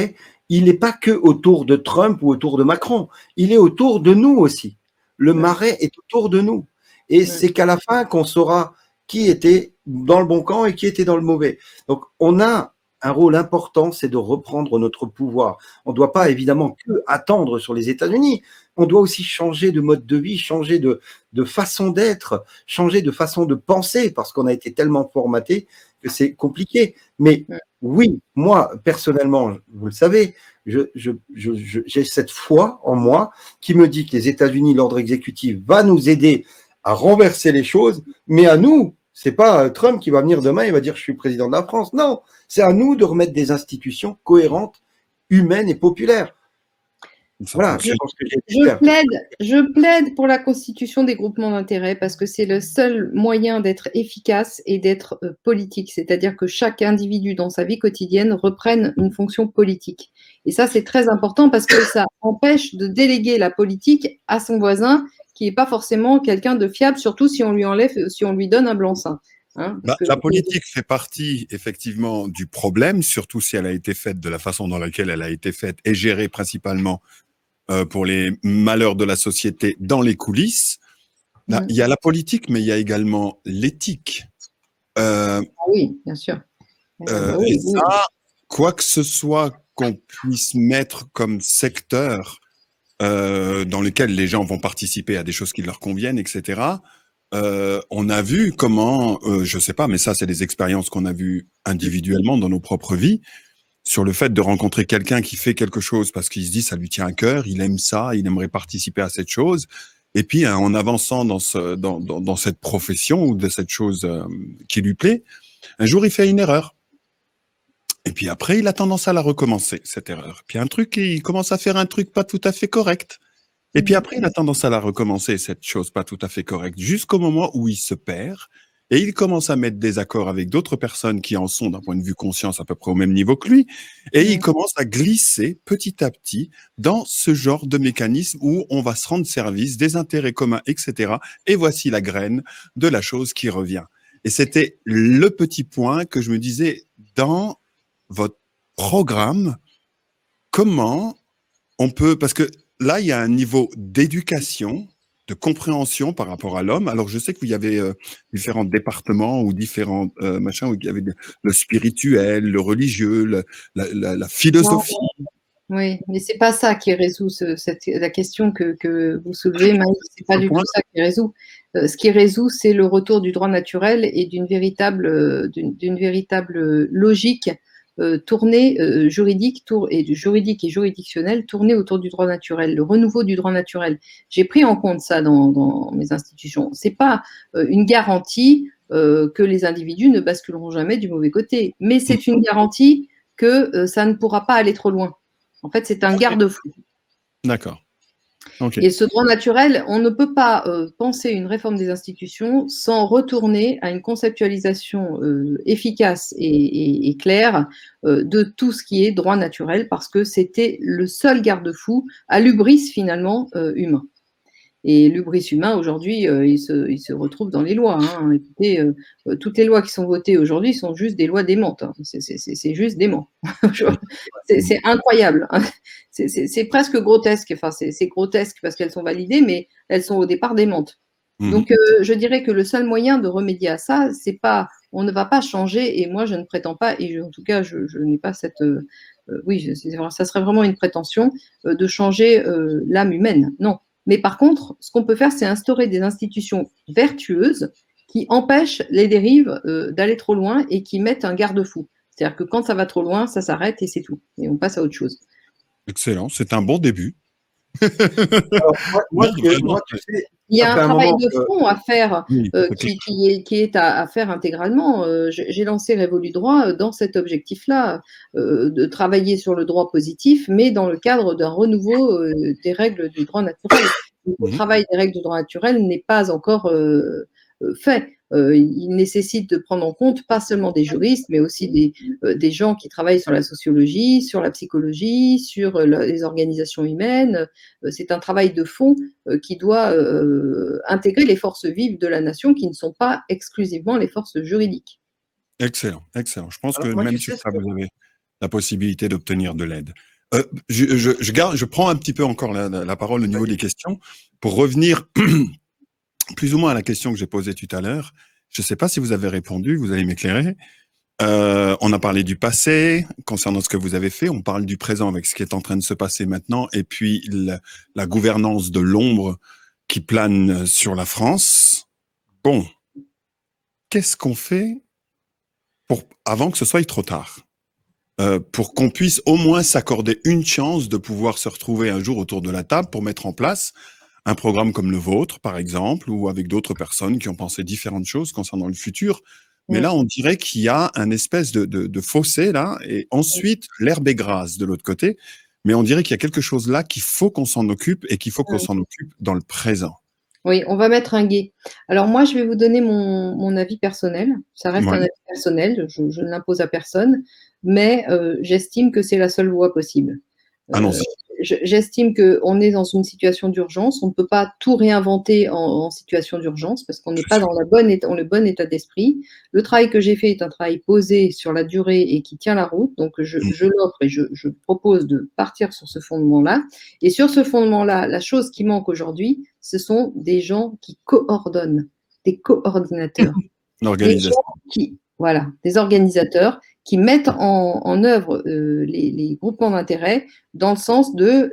Speaker 1: Il n'est pas que autour de Trump ou autour de Macron, il est autour de nous aussi. Le marais est autour de nous. Et c'est qu'à la fin qu'on saura qui était dans le bon camp et qui était dans le mauvais. Donc, on a un rôle important, c'est de reprendre notre pouvoir. On ne doit pas évidemment que attendre sur les États-Unis. On doit aussi changer de mode de vie, changer de façon d'être, changer de façon de penser, parce qu'on a été tellement formaté que c'est compliqué. Mais oui, moi, personnellement, vous le savez, j'ai cette foi en moi qui me dit que les États-Unis, l'ordre exécutif, va nous aider à renverser les choses, mais à nous. C'est pas Trump qui va venir demain et va dire je suis président de la France. Non, c'est à nous de remettre des institutions cohérentes, humaines et populaires. Voilà,
Speaker 3: je plaide pour la constitution des groupements d'intérêt parce que c'est le seul moyen d'être efficace et d'être politique. C'est-à-dire que chaque individu dans sa vie quotidienne reprenne une fonction politique. Et ça, c'est très important parce que ça empêche de déléguer la politique à son voisin qui n'est pas forcément quelqu'un de fiable, surtout si on lui donne un blanc-seing. Hein,
Speaker 2: la politique fait partie effectivement du problème, surtout si elle a été faite de la façon dans laquelle elle a été faite et gérée principalement pour les malheurs de la société dans les coulisses. Il y a la politique, mais il y a également l'éthique.
Speaker 3: Oui, bien sûr. Bah
Speaker 2: Et
Speaker 3: oui, oui.
Speaker 2: ça, quoi que ce soit qu'on puisse mettre comme secteur dans lequel les gens vont participer à des choses qui leur conviennent, etc. On a vu comment, je sais pas, mais ça, c'est des expériences qu'on a vues individuellement dans nos propres vies, sur le fait de rencontrer quelqu'un qui fait quelque chose parce qu'il se dit ça lui tient à cœur, il aime ça, il aimerait participer à cette chose. Et puis, en avançant dans cette profession ou de cette chose qui lui plaît, un jour, il fait une erreur. Et puis après, il a tendance à la recommencer, cette erreur. Puis il commence à faire un truc pas tout à fait correct. Et puis après, il a tendance à la recommencer, cette chose pas tout à fait correcte, jusqu'au moment où il se perd et il commence à mettre des accords avec d'autres personnes qui en sont, d'un point de vue conscience, à peu près au même niveau que lui. Et il commence à glisser petit à petit dans ce genre de mécanisme où on va se rendre service des intérêts communs, etc. Et voici la graine de la chose qui revient. Et c'était le petit point que je me disais dans votre programme, comment on peut, parce que là, il y a un niveau d'éducation, de compréhension par rapport à l'homme. Alors, je sais que vous y avez différents départements ou différents machins, où il y avait le spirituel, le religieux, la
Speaker 3: Non,
Speaker 2: philosophie.
Speaker 3: oui, mais c'est pas ça qui résout la question que vous soulevez, Maïs. C'est pas du tout ça qui résout. Ce qui résout, c'est le retour du droit naturel et d'une véritable logique tournée juridique et juridictionnelle tournée autour du droit naturel, le renouveau du droit naturel. J'ai pris en compte ça dans mes institutions. C'est pas une garantie que les individus ne basculeront jamais du mauvais côté, mais c'est une garantie que ça ne pourra pas aller trop loin. En fait, c'est un garde-fou.
Speaker 2: D'accord. Okay.
Speaker 3: Et ce droit naturel, on ne peut pas penser une réforme des institutions sans retourner à une conceptualisation efficace et claire de tout ce qui est droit naturel, parce que c'était le seul garde-fou à l'hubris finalement humain. Et l'hubris humain, aujourd'hui, il se retrouve dans les lois. Hein. Écoutez, toutes les lois qui sont votées aujourd'hui sont juste des lois démentes. Hein. C'est juste dément. C'est incroyable. Hein. C'est presque grotesque. Enfin, c'est grotesque parce qu'elles sont validées, mais elles sont au départ démentes. Donc, je dirais que le seul moyen de remédier à ça, c'est pas, on ne va pas changer, et moi, je ne prétends pas, et en tout cas, je n'ai pas cette... oui, ça serait vraiment une prétention de changer l'âme humaine. Non. Mais par contre, ce qu'on peut faire, c'est instaurer des institutions vertueuses qui empêchent les dérives d'aller trop loin et qui mettent un garde-fou. C'est-à-dire que quand ça va trop loin, ça s'arrête et c'est tout. Et on passe à autre chose.
Speaker 2: Excellent, c'est un bon début.
Speaker 1: Alors, moi, tu sais,
Speaker 3: il y a un travail de fond à faire qui est à faire intégralement. J'ai lancé Révolu Droit dans cet objectif-là, de travailler sur le droit positif, mais dans le cadre d'un renouveau des règles du droit naturel. Le travail des règles du droit naturel n'est pas encore fait. Il nécessite de prendre en compte pas seulement des juristes, mais aussi des gens qui travaillent sur la sociologie, sur la psychologie, sur les organisations humaines. C'est un travail de fond qui doit intégrer les forces vives de la nation qui ne sont pas exclusivement les forces juridiques.
Speaker 2: Excellent, excellent. Je pense que même sur ça, vous avez la possibilité d'obtenir de l'aide. Je prends un petit peu encore la parole au niveau des questions pour revenir plus ou moins à la question que j'ai posée tout à l'heure. Je ne sais pas si vous avez répondu, vous allez m'éclairer. On a parlé du passé concernant ce que vous avez fait, on parle du présent avec ce qui est en train de se passer maintenant, et puis la gouvernance de l'ombre qui plane sur la France. Bon, qu'est-ce qu'on fait avant que ce soit trop tard, pour qu'on puisse au moins s'accorder une chance de pouvoir se retrouver un jour autour de la table pour mettre en place un programme comme le vôtre, par exemple, ou avec d'autres personnes qui ont pensé différentes choses concernant le futur. Mais là, on dirait qu'il y a un espèce de fossé, là, et ensuite, l'herbe est grasse de l'autre côté. Mais on dirait qu'il y a quelque chose là qu'il faut qu'on s'en occupe et qu'il faut qu'on s'en occupe dans le présent.
Speaker 3: Oui, on va mettre un guet. Alors moi, je vais vous donner mon avis personnel. Ça reste un avis personnel, je ne l'impose à personne, mais j'estime que c'est la seule voie possible. J'estime qu'on est dans une situation d'urgence. On ne peut pas tout réinventer en situation d'urgence parce qu'on n'est pas dans le bon état d'esprit. Le travail que j'ai fait est un travail posé sur la durée et qui tient la route. Donc, je l'offre et je propose de partir sur ce fondement-là. Et sur ce fondement-là, la chose qui manque aujourd'hui, ce sont des gens qui coordonnent, des coordinateurs.
Speaker 2: L'organisation.
Speaker 3: Voilà, des organisateurs qui mettent en œuvre les groupements d'intérêt dans le sens de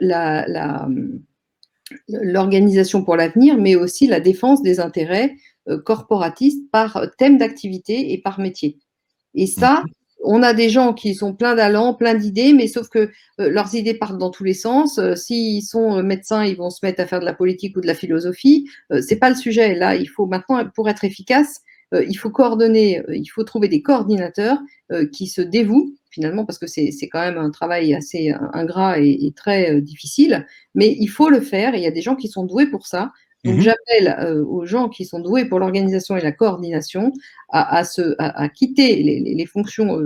Speaker 3: l'organisation pour l'avenir, mais aussi la défense des intérêts corporatistes par thème d'activité et par métier. Et ça, on a des gens qui sont pleins d'allant, pleins d'idées, mais sauf que leurs idées partent dans tous les sens. S'ils sont médecins, ils vont se mettre à faire de la politique ou de la philosophie. C'est pas le sujet. Là, il faut maintenant, pour être efficace, il faut coordonner, il faut trouver des coordinateurs qui se dévouent finalement, parce que c'est quand même un travail assez ingrat et très difficile, mais il faut le faire et il y a des gens qui sont doués pour ça. Donc j'appelle aux gens qui sont doués pour l'organisation et la coordination à quitter les fonctions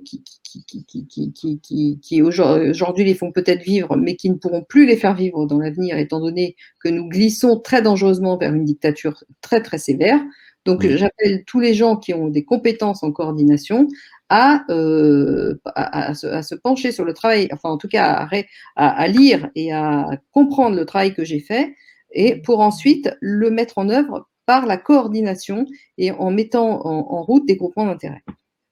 Speaker 3: qui aujourd'hui les font peut-être vivre, mais qui ne pourront plus les faire vivre dans l'avenir, étant donné que nous glissons très dangereusement vers une dictature très très sévère. Donc j'appelle tous les gens qui ont des compétences en coordination à se pencher sur le travail, enfin en tout cas à lire et à comprendre le travail que j'ai fait, et pour ensuite le mettre en œuvre par la coordination et en mettant en route des groupements d'intérêt.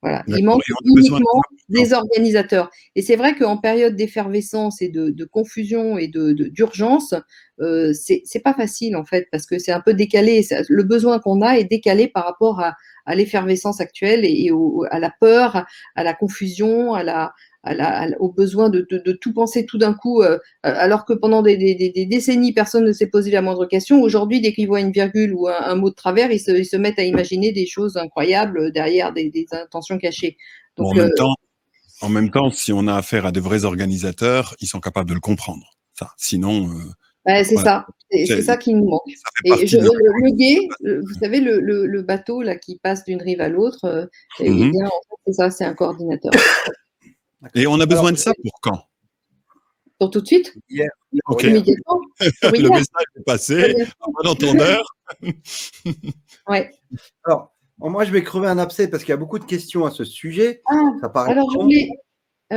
Speaker 3: Voilà, il manque uniquement des organisateurs. Et c'est vrai qu'en période d'effervescence et de confusion et d'urgence, c'est pas facile en fait, parce que c'est un peu décalé. Le besoin qu'on a est décalé par rapport à l'effervescence actuelle et à la peur, à la confusion, au besoin de tout penser tout d'un coup, alors que pendant des décennies, personne ne s'est posé la moindre question. Aujourd'hui, dès qu'ils voient une virgule ou un mot de travers, ils se mettent à imaginer des choses incroyables derrière des intentions cachées. Donc,
Speaker 2: en même temps, si on a affaire à de vrais organisateurs, ils sont capables de le comprendre. Ça, sinon,
Speaker 3: c'est voilà. C'est ça qui nous manque. Et le gué, vous savez, le bateau là qui passe d'une rive à l'autre, eh bien, en fait, c'est ça, c'est un coordinateur.
Speaker 2: Et on a besoin de ça pour quand?
Speaker 3: Pour tout de suite?
Speaker 1: Hier.
Speaker 2: Ok.
Speaker 3: Immédiatement.
Speaker 2: Le message est passé. Bon entendeur.
Speaker 3: Ouais.
Speaker 1: Alors, moi, je vais crever un abcès parce qu'il y a beaucoup de questions à ce sujet.
Speaker 3: Ça paraît alors, je voulais.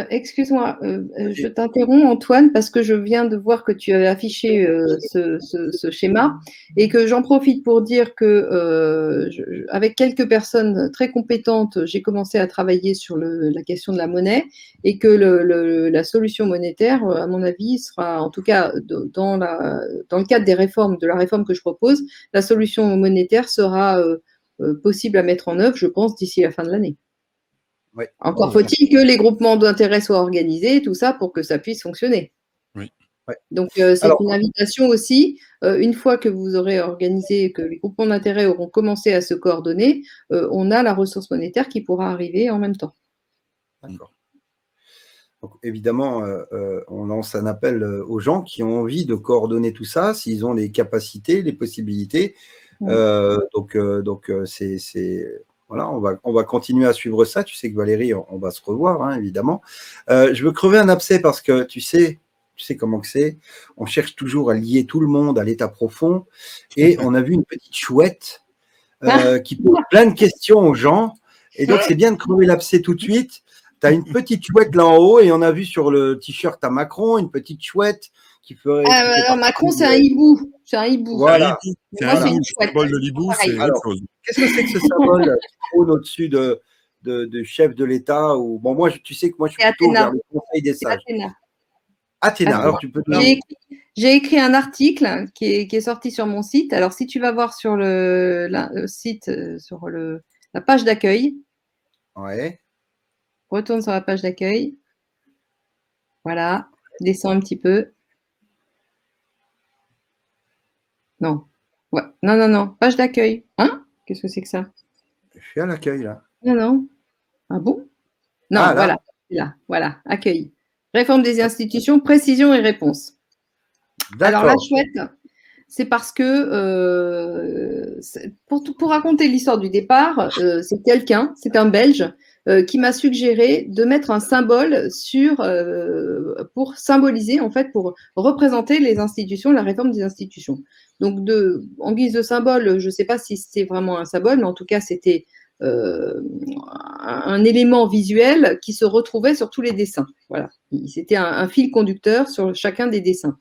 Speaker 3: Excuse-moi, je t'interromps Antoine, parce que je viens de voir que tu as affiché ce schéma et que j'en profite pour dire que avec quelques personnes très compétentes, j'ai commencé à travailler sur la question de la monnaie et que la solution monétaire, à mon avis, sera en tout cas dans le cadre des réformes, de la réforme que je propose, la solution monétaire sera possible à mettre en œuvre, je pense, d'ici la fin de l'année.
Speaker 1: Ouais.
Speaker 3: Encore faut-il que les groupements d'intérêt soient organisés, tout ça, pour que ça puisse fonctionner.
Speaker 2: Oui.
Speaker 1: Ouais.
Speaker 3: Donc, c'est une invitation aussi, une fois que vous aurez organisé, que les groupements d'intérêt auront commencé à se coordonner, on a la ressource monétaire qui pourra arriver en même temps.
Speaker 1: D'accord. Donc, évidemment, on lance un appel aux gens qui ont envie de coordonner tout ça, s'ils ont les capacités, les possibilités. Donc, c'est voilà, on va continuer à suivre ça. Tu sais que Valérie, on va se revoir, hein, évidemment. Je veux crever un abcès parce que tu sais comment que c'est. On cherche toujours à lier tout le monde à l'état profond. Et on a vu une petite chouette qui pose plein de questions aux gens. Et donc, c'est bien de crever l'abcès tout de suite. Tu as une petite chouette là en haut et on a vu sur le t-shirt à Macron une petite chouette qui ferait.
Speaker 3: Macron, c'est un hibou. C'est un hibou.
Speaker 1: Voilà.
Speaker 2: C'est un hibou. Le symbole de l'hibou, c'est autre chose.
Speaker 1: Qu'est-ce que c'est que ce symbole qui trône au-dessus de chef de l'État ou bon, moi, tu sais que moi, je suis plutôt vers le Conseil des sages. Athéna. Alors, tu peux.
Speaker 3: J'ai écrit un article qui est sorti sur mon site. Alors, si tu vas voir sur le site, sur la page d'accueil.
Speaker 1: Ouais.
Speaker 3: Retourne sur la page d'accueil. Voilà. Descends un petit peu. Non. Ouais. Non. Page d'accueil. Hein? Qu'est-ce que c'est que ça?
Speaker 1: Je suis à l'accueil, là.
Speaker 3: Non. Ah bon? Non, voilà. Là. Voilà. Accueil. Réforme des institutions, précision et réponse. Alors, la chouette, c'est parce que, pour raconter l'histoire du départ, c'est un Belge, qui m'a suggéré de mettre un symbole pour symboliser, en fait, pour représenter les institutions, la réforme des institutions. Donc, en guise de symbole, je ne sais pas si c'est vraiment un symbole, mais en tout cas, c'était un élément visuel qui se retrouvait sur tous les dessins. Voilà. C'était un fil conducteur sur chacun des dessins.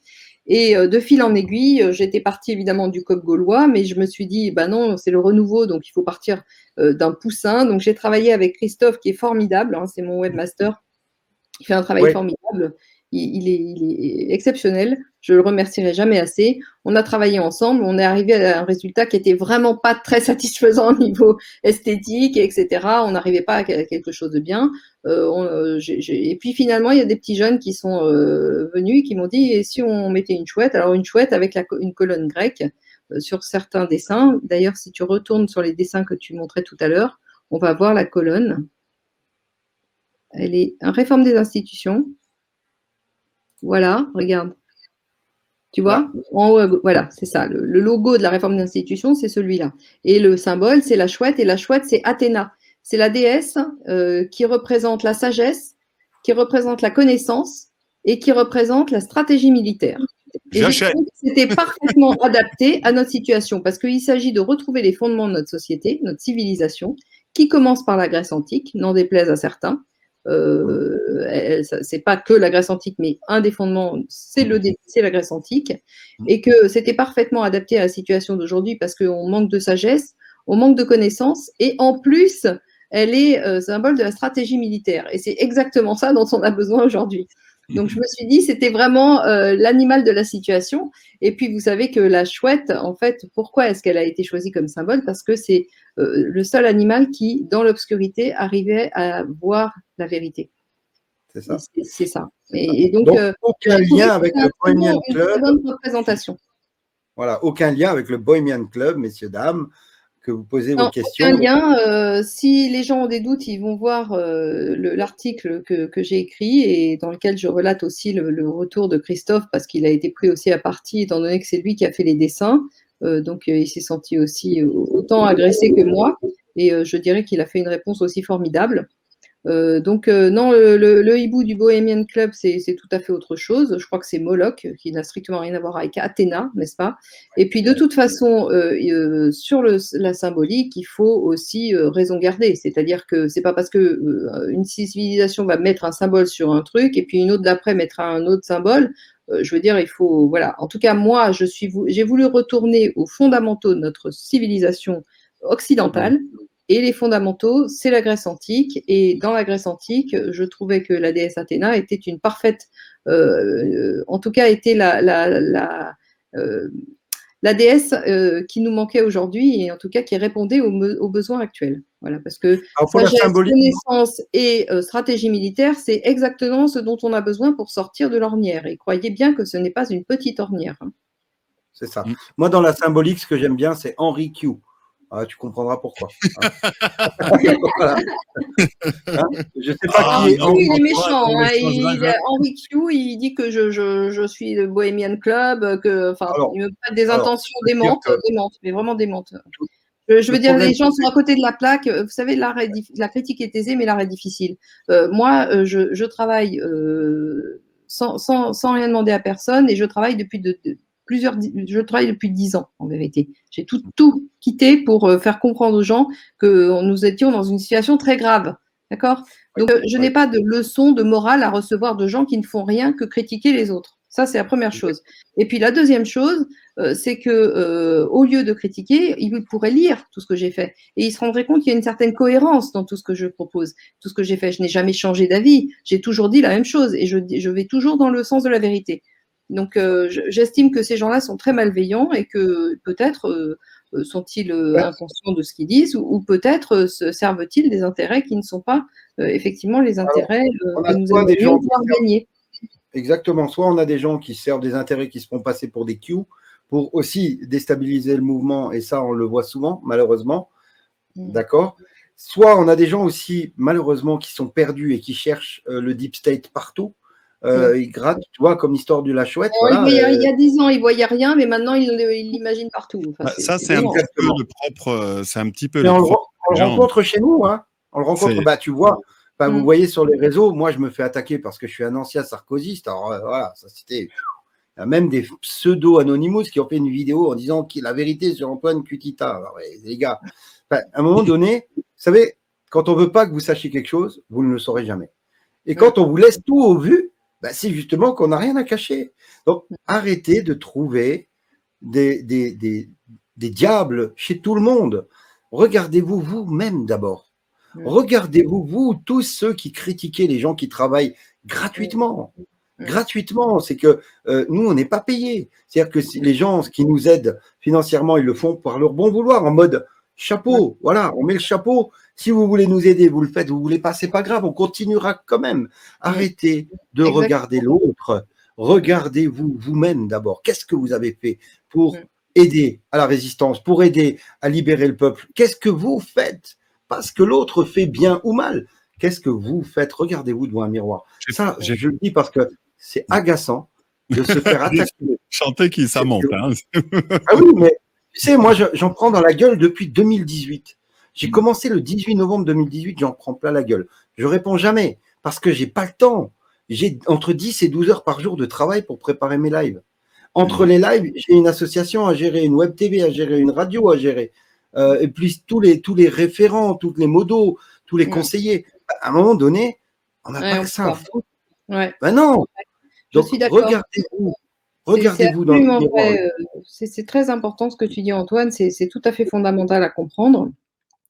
Speaker 3: Et de fil en aiguille, j'étais partie évidemment du coq gaulois, mais je me suis dit, bah non, c'est le renouveau, donc il faut partir d'un poussin. Donc j'ai travaillé avec Christophe, qui est formidable, hein, c'est mon webmaster. Il fait un travail formidable. Il est exceptionnel. Je le remercierai jamais assez. On a travaillé ensemble. On est arrivé à un résultat qui était vraiment pas très satisfaisant au niveau esthétique, etc. On n'arrivait pas à quelque chose de bien. Et puis finalement, il y a des petits jeunes qui sont venus et qui m'ont dit, et si on mettait une chouette? Alors une chouette avec une colonne grecque sur certains dessins. D'ailleurs, si tu retournes sur les dessins que tu montrais tout à l'heure, on va voir la colonne. Elle est une réforme des institutions. Voilà, regarde. Tu vois, en haut, voilà, c'est ça. Le logo de la réforme des institutions, c'est celui-là. Et le symbole, c'est la chouette. Et la chouette, c'est Athéna. C'est la déesse qui représente la sagesse, qui représente la connaissance et qui représente la stratégie militaire. Et je trouve que c'était parfaitement adapté à notre situation parce qu'il s'agit de retrouver les fondements de notre société, notre civilisation, qui commence par la Grèce antique, n'en déplaise à certains. C'est pas que la Grèce antique, mais un des fondements, c'est la Grèce antique, et que c'était parfaitement adapté à la situation d'aujourd'hui parce qu'on manque de sagesse, on manque de connaissances, et en plus, elle est symbole de la stratégie militaire. Et c'est exactement ça dont on a besoin aujourd'hui. Donc je me suis dit, c'était vraiment l'animal de la situation. Et puis vous savez que la chouette, en fait, pourquoi est-ce qu'elle a été choisie comme symbole? Parce que c'est le seul animal qui, dans l'obscurité, arrivait à voir la vérité.
Speaker 1: C'est ça.
Speaker 3: C'est ça. Et donc
Speaker 1: aucun lien avec le Bohemian Club.
Speaker 3: Une très bonne représentation.
Speaker 1: Voilà, aucun lien avec le Bohemian Club, messieurs, dames, que vous posez vos questions.
Speaker 3: Aucun lien. Si les gens ont des doutes, ils vont voir l'article que j'ai écrit et dans lequel je relate aussi le retour de Christophe parce qu'il a été pris aussi à partie étant donné que c'est lui qui a fait les dessins. Donc il s'est senti aussi autant agressé que moi et je dirais qu'il a fait une réponse aussi formidable. Non, le hibou du Bohemian Club, c'est tout à fait autre chose. Je crois que c'est Moloch, qui n'a strictement rien à voir avec Athéna, n'est-ce pas? Et puis de toute façon, sur la symbolique, il faut aussi raison garder. C'est-à-dire que c'est pas parce que une civilisation va mettre un symbole sur un truc et puis une autre d'après mettra un autre symbole. Je veux dire, il faut, voilà. En tout cas, moi, j'ai voulu retourner aux fondamentaux de notre civilisation occidentale. Et les fondamentaux, c'est la Grèce antique. Et dans la Grèce antique, je trouvais que la déesse Athéna était une parfaite, en tout cas, était la déesse qui nous manquait aujourd'hui et en tout cas qui répondait aux besoins actuels. Voilà, parce que sagesse, connaissance et stratégie militaire, c'est exactement ce dont on a besoin pour sortir de l'ornière. Et croyez bien que ce n'est pas une petite ornière. Hein.
Speaker 1: C'est ça. Moi, dans la symbolique, ce que j'aime bien, c'est Henry Q. Ah, tu comprendras pourquoi. Voilà. Je ne sais pas qui est
Speaker 3: Henry. Il est méchant. Henry Q, il dit que je suis le Bohemian Club, il me prête des intentions démentes, mais vraiment démentes. Je veux dire, les gens sont à côté de la plaque. Vous savez, la critique est aisée, mais l'art est difficile. Moi, je travaille sans rien demander à personne et je travaille depuis je travaille depuis 10 ans, en vérité. J'ai tout quitté pour faire comprendre aux gens que nous étions dans une situation très grave. D'accord? Donc, je n'ai pas de leçon de morale à recevoir de gens qui ne font rien que critiquer les autres. Ça, c'est la première chose. Et puis, la deuxième chose, c'est que au lieu de critiquer, ils pourraient lire tout ce que j'ai fait. Et ils se rendraient compte qu'il y a une certaine cohérence dans tout ce que je propose, tout ce que j'ai fait. Je n'ai jamais changé d'avis. J'ai toujours dit la même chose et je vais toujours dans le sens de la vérité. Donc, j'estime que ces gens-là sont très malveillants et que peut-être sont-ils inconscients de ce qu'ils disent ou peut-être se servent-ils des intérêts qui ne sont pas effectivement les intérêts que nous aimerions pouvoir gagner.
Speaker 1: Exactement. Soit on a des gens qui servent des intérêts qui se font passer pour des Q pour aussi déstabiliser le mouvement et ça, on le voit souvent, malheureusement. D'accord. Soit on a des gens aussi, malheureusement, qui sont perdus et qui cherchent le deep state partout. Il gratte, tu vois, comme l'histoire de la chouette.
Speaker 3: Voilà, il y a 10 ans, il ne voyait rien, mais maintenant, il l'imagine partout. Enfin,
Speaker 2: ça, c'est un petit peu le propre. C'est un petit peu.
Speaker 1: On le rencontre chez nous, hein. On le rencontre, tu vois. Vous voyez sur les réseaux, moi, je me fais attaquer parce que je suis un ancien sarkozyste. Alors, voilà, ça c'était. Il y a même des pseudo-anonymous qui ont fait une vidéo en disant que la vérité sur Antoine Cutita. Alors, les gars, à un moment donné, vous savez, quand on ne veut pas que vous sachiez quelque chose, vous ne le saurez jamais. Et quand on vous laisse tout au vu, Ben, c'est justement qu'on n'a rien à cacher. Donc, arrêtez de trouver des diables chez tout le monde. Regardez-vous vous-même d'abord. Regardez-vous, vous, tous ceux qui critiquez les gens qui travaillent gratuitement. Gratuitement, c'est que nous, on n'est pas payés. C'est-à-dire que les gens qui nous aident financièrement, ils le font par leur bon vouloir, en mode chapeau. Voilà, on met le chapeau. Si vous voulez nous aider, vous le faites. Vous ne voulez pas, c'est pas grave, on continuera quand même. Arrêtez de regarder l'autre. Regardez-vous vous-même d'abord. Qu'est-ce que vous avez fait pour aider à la résistance, pour aider à libérer le peuple? Qu'est-ce que vous faites? Pas ce que l'autre fait bien ou mal. Qu'est-ce que vous faites? Regardez-vous devant un miroir. Ça, je le dis parce que c'est agaçant de se faire attaquer.
Speaker 2: Chanter qui ça monte. Hein.
Speaker 1: Ah oui, mais tu sais, moi, j'en prends dans la gueule depuis 2018. J'ai commencé le 18 novembre 2018, j'en prends plein la gueule. Je réponds jamais parce que j'ai pas le temps. J'ai entre 10 et 12 heures par jour de travail pour préparer mes lives. Entre les lives, j'ai une association à gérer, une web TV à gérer, une radio à gérer, et puis tous les référents, tous les modos, tous les conseillers. À un moment donné, on n'a pas que ça à foutre. Ben non. Donc, regardez-vous dans le miroir.
Speaker 3: C'est très important ce que tu dis, Antoine, c'est tout à fait fondamental à comprendre.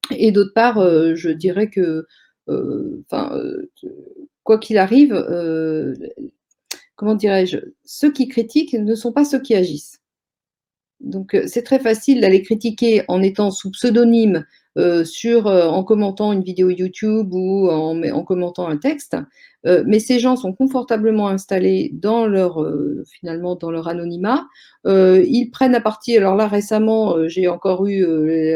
Speaker 3: Et d'autre part, je dirais que, quoi qu'il arrive, comment dirais-je, ceux qui critiquent ne sont pas ceux qui agissent. Donc, c'est très facile d'aller critiquer en étant sous pseudonyme, en commentant une vidéo YouTube ou en commentant un texte, mais ces gens sont confortablement installés dans finalement dans leur anonymat. Ils prennent à partie, alors là récemment, j'ai encore eu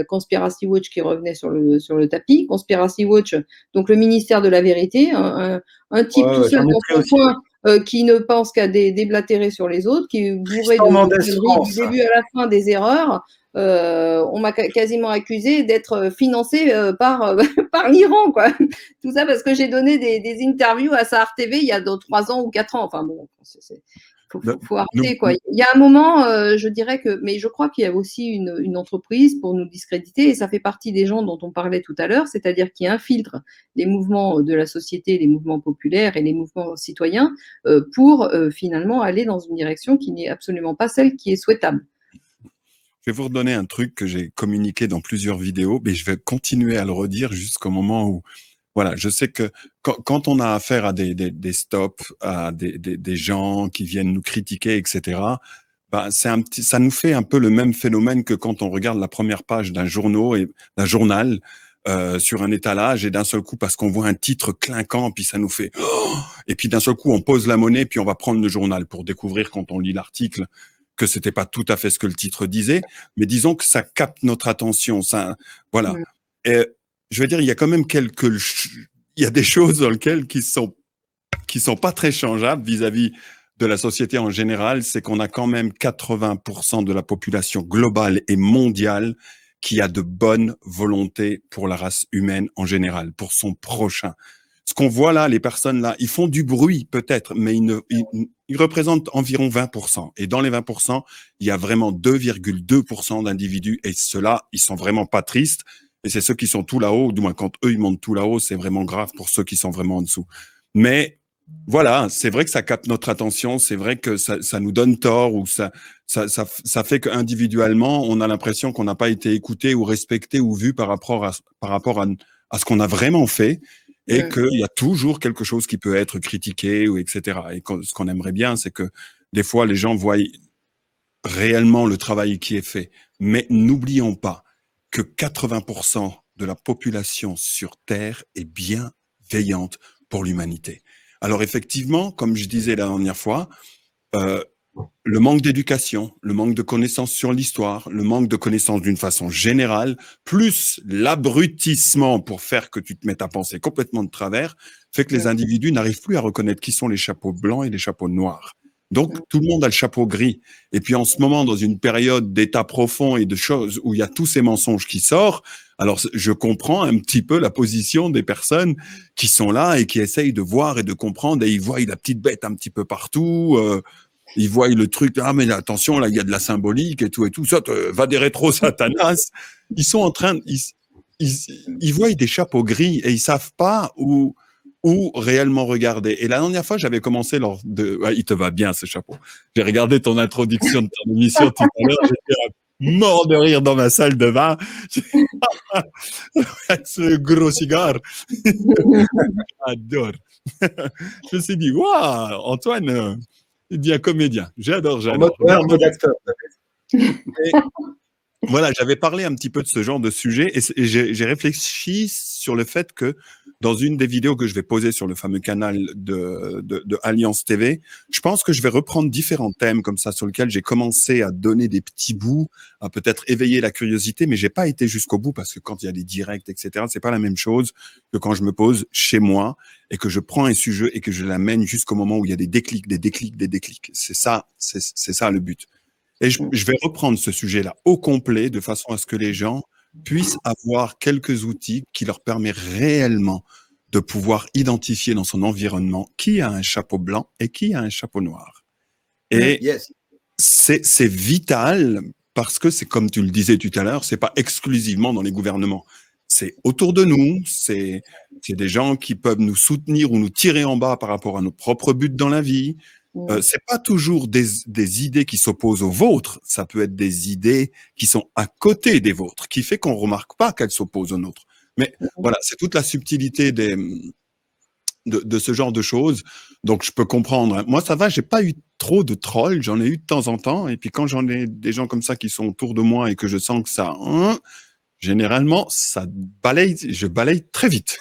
Speaker 3: Conspiracy Watch qui revenait sur le tapis. Conspiracy Watch, donc le ministère de la vérité, un type tout seul dans son coin, qui ne pense qu'à déblatérer sur les autres, qui est bourré de du début à la fin des erreurs. On m'a quasiment accusé d'être financé par l'Iran, quoi. Tout ça parce que j'ai donné des interviews à Sahar TV il y a 3 ans ou 4 ans. Enfin bon, faut arrêter, quoi. Il y a un moment, je dirais que, mais je crois qu'il y a aussi une entreprise pour nous discréditer, et ça fait partie des gens dont on parlait tout à l'heure, c'est-à-dire qui infiltrent les mouvements de la société, les mouvements populaires et les mouvements citoyens pour finalement aller dans une direction qui n'est absolument pas celle qui est souhaitable.
Speaker 2: Je vais vous redonner un truc que j'ai communiqué dans plusieurs vidéos, mais je vais continuer à le redire jusqu'au moment où, voilà, je sais que quand on a affaire à des stops, à des gens qui viennent nous critiquer, etc., bah, ça nous fait un peu le même phénomène que quand on regarde la première page d'un journal sur un étalage, et d'un seul coup, parce qu'on voit un titre clinquant, puis ça nous fait oh, et puis d'un seul coup, on pose la monnaie, puis on va prendre le journal pour découvrir, quand on lit l'article, que c'était pas tout à fait ce que le titre disait, mais disons que ça capte notre attention, ça, voilà. Et je veux dire, il y a quand même il y a des choses dans lesquelles qui sont pas très changeables vis-à-vis de la société en général. C'est qu'on a quand même 80% de la population globale et mondiale qui a de bonnes volontés pour la race humaine en général, pour son prochain. Ce qu'on voit là, les personnes là, ils font du bruit peut-être, mais ils représentent environ 20%. Et dans les 20%, il y a vraiment 2,2% d'individus, et ceux-là, ils sont vraiment pas tristes. Et c'est ceux qui sont tout là-haut, du moins quand eux, ils montent tout là-haut, c'est vraiment grave pour ceux qui sont vraiment en dessous. Mais voilà, c'est vrai que ça capte notre attention, c'est vrai que ça nous donne tort, ou ça fait qu'individuellement, on a l'impression qu'on n'a pas été écouté ou respecté ou vu par rapport à ce qu'on a vraiment fait. Et qu'il y a toujours quelque chose qui peut être critiqué, ou etc. Et ce qu'on aimerait bien, c'est que des fois, les gens voient réellement le travail qui est fait. Mais n'oublions pas que 80% de la population sur Terre est bienveillante pour l'humanité. Alors effectivement, comme je disais la dernière fois, le manque d'éducation, le manque de connaissances sur l'histoire, le manque de connaissances d'une façon générale, plus l'abrutissement pour faire que tu te mettes à penser complètement de travers, fait que les individus n'arrivent plus à reconnaître qui sont les chapeaux blancs et les chapeaux noirs. Donc, tout le monde a le chapeau gris. Et puis, en ce moment, dans une période d'état profond et de choses où il y a tous ces mensonges qui sortent, alors je comprends un petit peu la position des personnes qui sont là et qui essayent de voir et de comprendre, et ils voient la petite bête un petit peu partout, ils voient le truc, ah mais attention, là il y a de la symbolique et tout, ça va des rétro satanas. Ils sont en train, ils voient des chapeaux gris et ils savent pas où ou réellement regarder. Et la dernière fois, j'avais commencé il te va bien ce chapeau. J'ai regardé ton introduction de ton émission tout à l'heure, j'étais mort de rire dans ma salle de bain. Ce gros cigare. J'adore. Je me suis dit, waouh, Antoine, il dit un comédien. J'adore.
Speaker 1: En mode acteur.
Speaker 2: Et voilà, j'avais parlé un petit peu de ce genre de sujet et j'ai réfléchi sur le fait que dans une des vidéos que je vais poser sur le fameux canal de Alliance TV, je pense que je vais reprendre différents thèmes comme ça sur lesquels j'ai commencé à donner des petits bouts, à peut-être éveiller la curiosité, mais j'ai pas été jusqu'au bout parce que quand il y a des directs, etc., c'est pas la même chose que quand je me pose chez moi et que je prends un sujet et que je l'amène jusqu'au moment où il y a des déclics. C'est ça le but. Et je vais reprendre ce sujet-là au complet de façon à ce que les gens puissent avoir quelques outils qui leur permettent réellement de pouvoir identifier dans son environnement qui a un chapeau blanc et qui a un chapeau noir. Et c'est vital parce que c'est comme tu le disais tout à l'heure, c'est pas exclusivement dans les gouvernements. C'est autour de nous, c'est des gens qui peuvent nous soutenir ou nous tirer en bas par rapport à nos propres buts dans la vie. C'est pas toujours des idées qui s'opposent aux vôtres, ça peut être des idées qui sont à côté des vôtres, qui fait qu'on remarque pas qu'elles s'opposent aux nôtres. Mais voilà, c'est toute la subtilité de ce genre de choses. Donc je peux comprendre. Moi ça va, j'ai pas eu trop de trolls, j'en ai eu de temps en temps. Et puis quand j'en ai des gens comme ça qui sont autour de moi et que je sens que ça, généralement, je balaye très vite,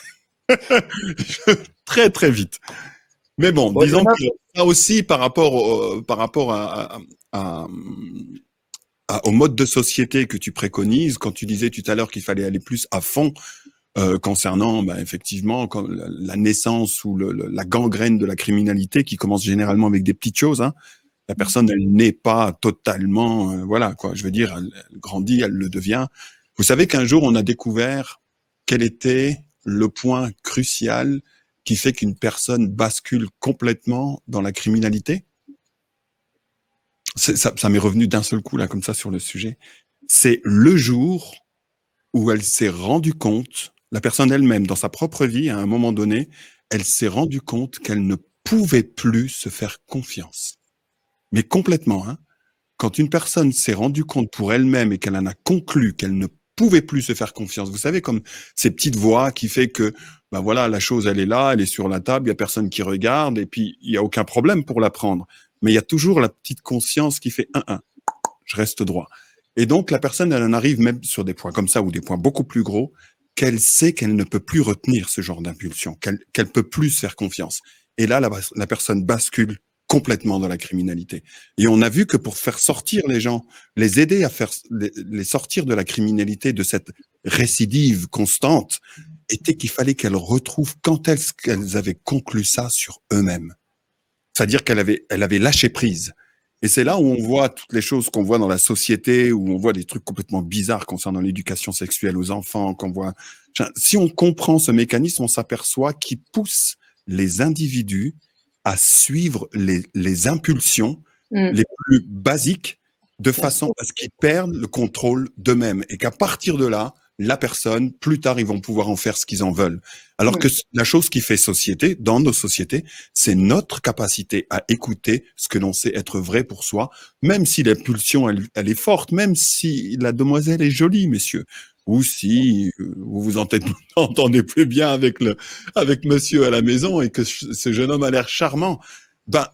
Speaker 2: très très vite. Mais bon, disons que ça aussi par rapport au mode de société que tu préconises, quand tu disais tout à l'heure qu'il fallait aller plus à fond concernant effectivement la naissance ou la gangrène de la criminalité qui commence généralement avec des petites choses. Hein. La personne, elle n'est pas totalement, voilà quoi. Je veux dire, elle grandit, elle le devient. Vous savez qu'un jour, on a découvert quel était le point crucial qui fait qu'une personne bascule complètement dans la criminalité. Ça m'est revenu d'un seul coup, là, comme ça, sur le sujet. C'est le jour où elle s'est rendue compte, la personne elle-même, dans sa propre vie, à un moment donné, elle s'est rendue compte qu'elle ne pouvait plus se faire confiance. Mais complètement, hein. Quand une personne s'est rendue compte pour elle-même et qu'elle en a conclu qu'elle ne pouvait plus se faire confiance. Vous savez, comme ces petites voix qui fait que, voilà, la chose, elle est là, elle est sur la table, il y a personne qui regarde, et puis il y a aucun problème pour la prendre. Mais il y a toujours la petite conscience qui fait je reste droit. Et donc, la personne, elle en arrive même sur des points comme ça, ou des points beaucoup plus gros, qu'elle sait qu'elle ne peut plus retenir ce genre d'impulsion, qu'elle peut plus se faire confiance. Et là, la personne bascule complètement dans la criminalité. Et on a vu que pour faire sortir les gens, les aider à les sortir de la criminalité, de cette récidive constante, était qu'il fallait qu'elles retrouvent quand est-ce qu'elles avaient conclu ça sur eux-mêmes. C'est-à-dire qu'elle avait lâché prise. Et c'est là où on voit toutes les choses qu'on voit dans la société, où on voit des trucs complètement bizarres concernant l'éducation sexuelle aux enfants, qu'on voit. Si on comprend ce mécanisme, on s'aperçoit qu'il pousse les individus à suivre les impulsions les plus basiques de façon à ce qu'ils perdent le contrôle d'eux-mêmes et qu'à partir de là, la personne, plus tard, ils vont pouvoir en faire ce qu'ils en veulent. Alors que la chose qui fait société, dans nos sociétés, c'est notre capacité à écouter ce que l'on sait être vrai pour soi, même si l'impulsion, elle est forte, même si la demoiselle est jolie, messieurs, ou si vous vous entendez plus bien avec monsieur à la maison et que ce jeune homme a l'air charmant,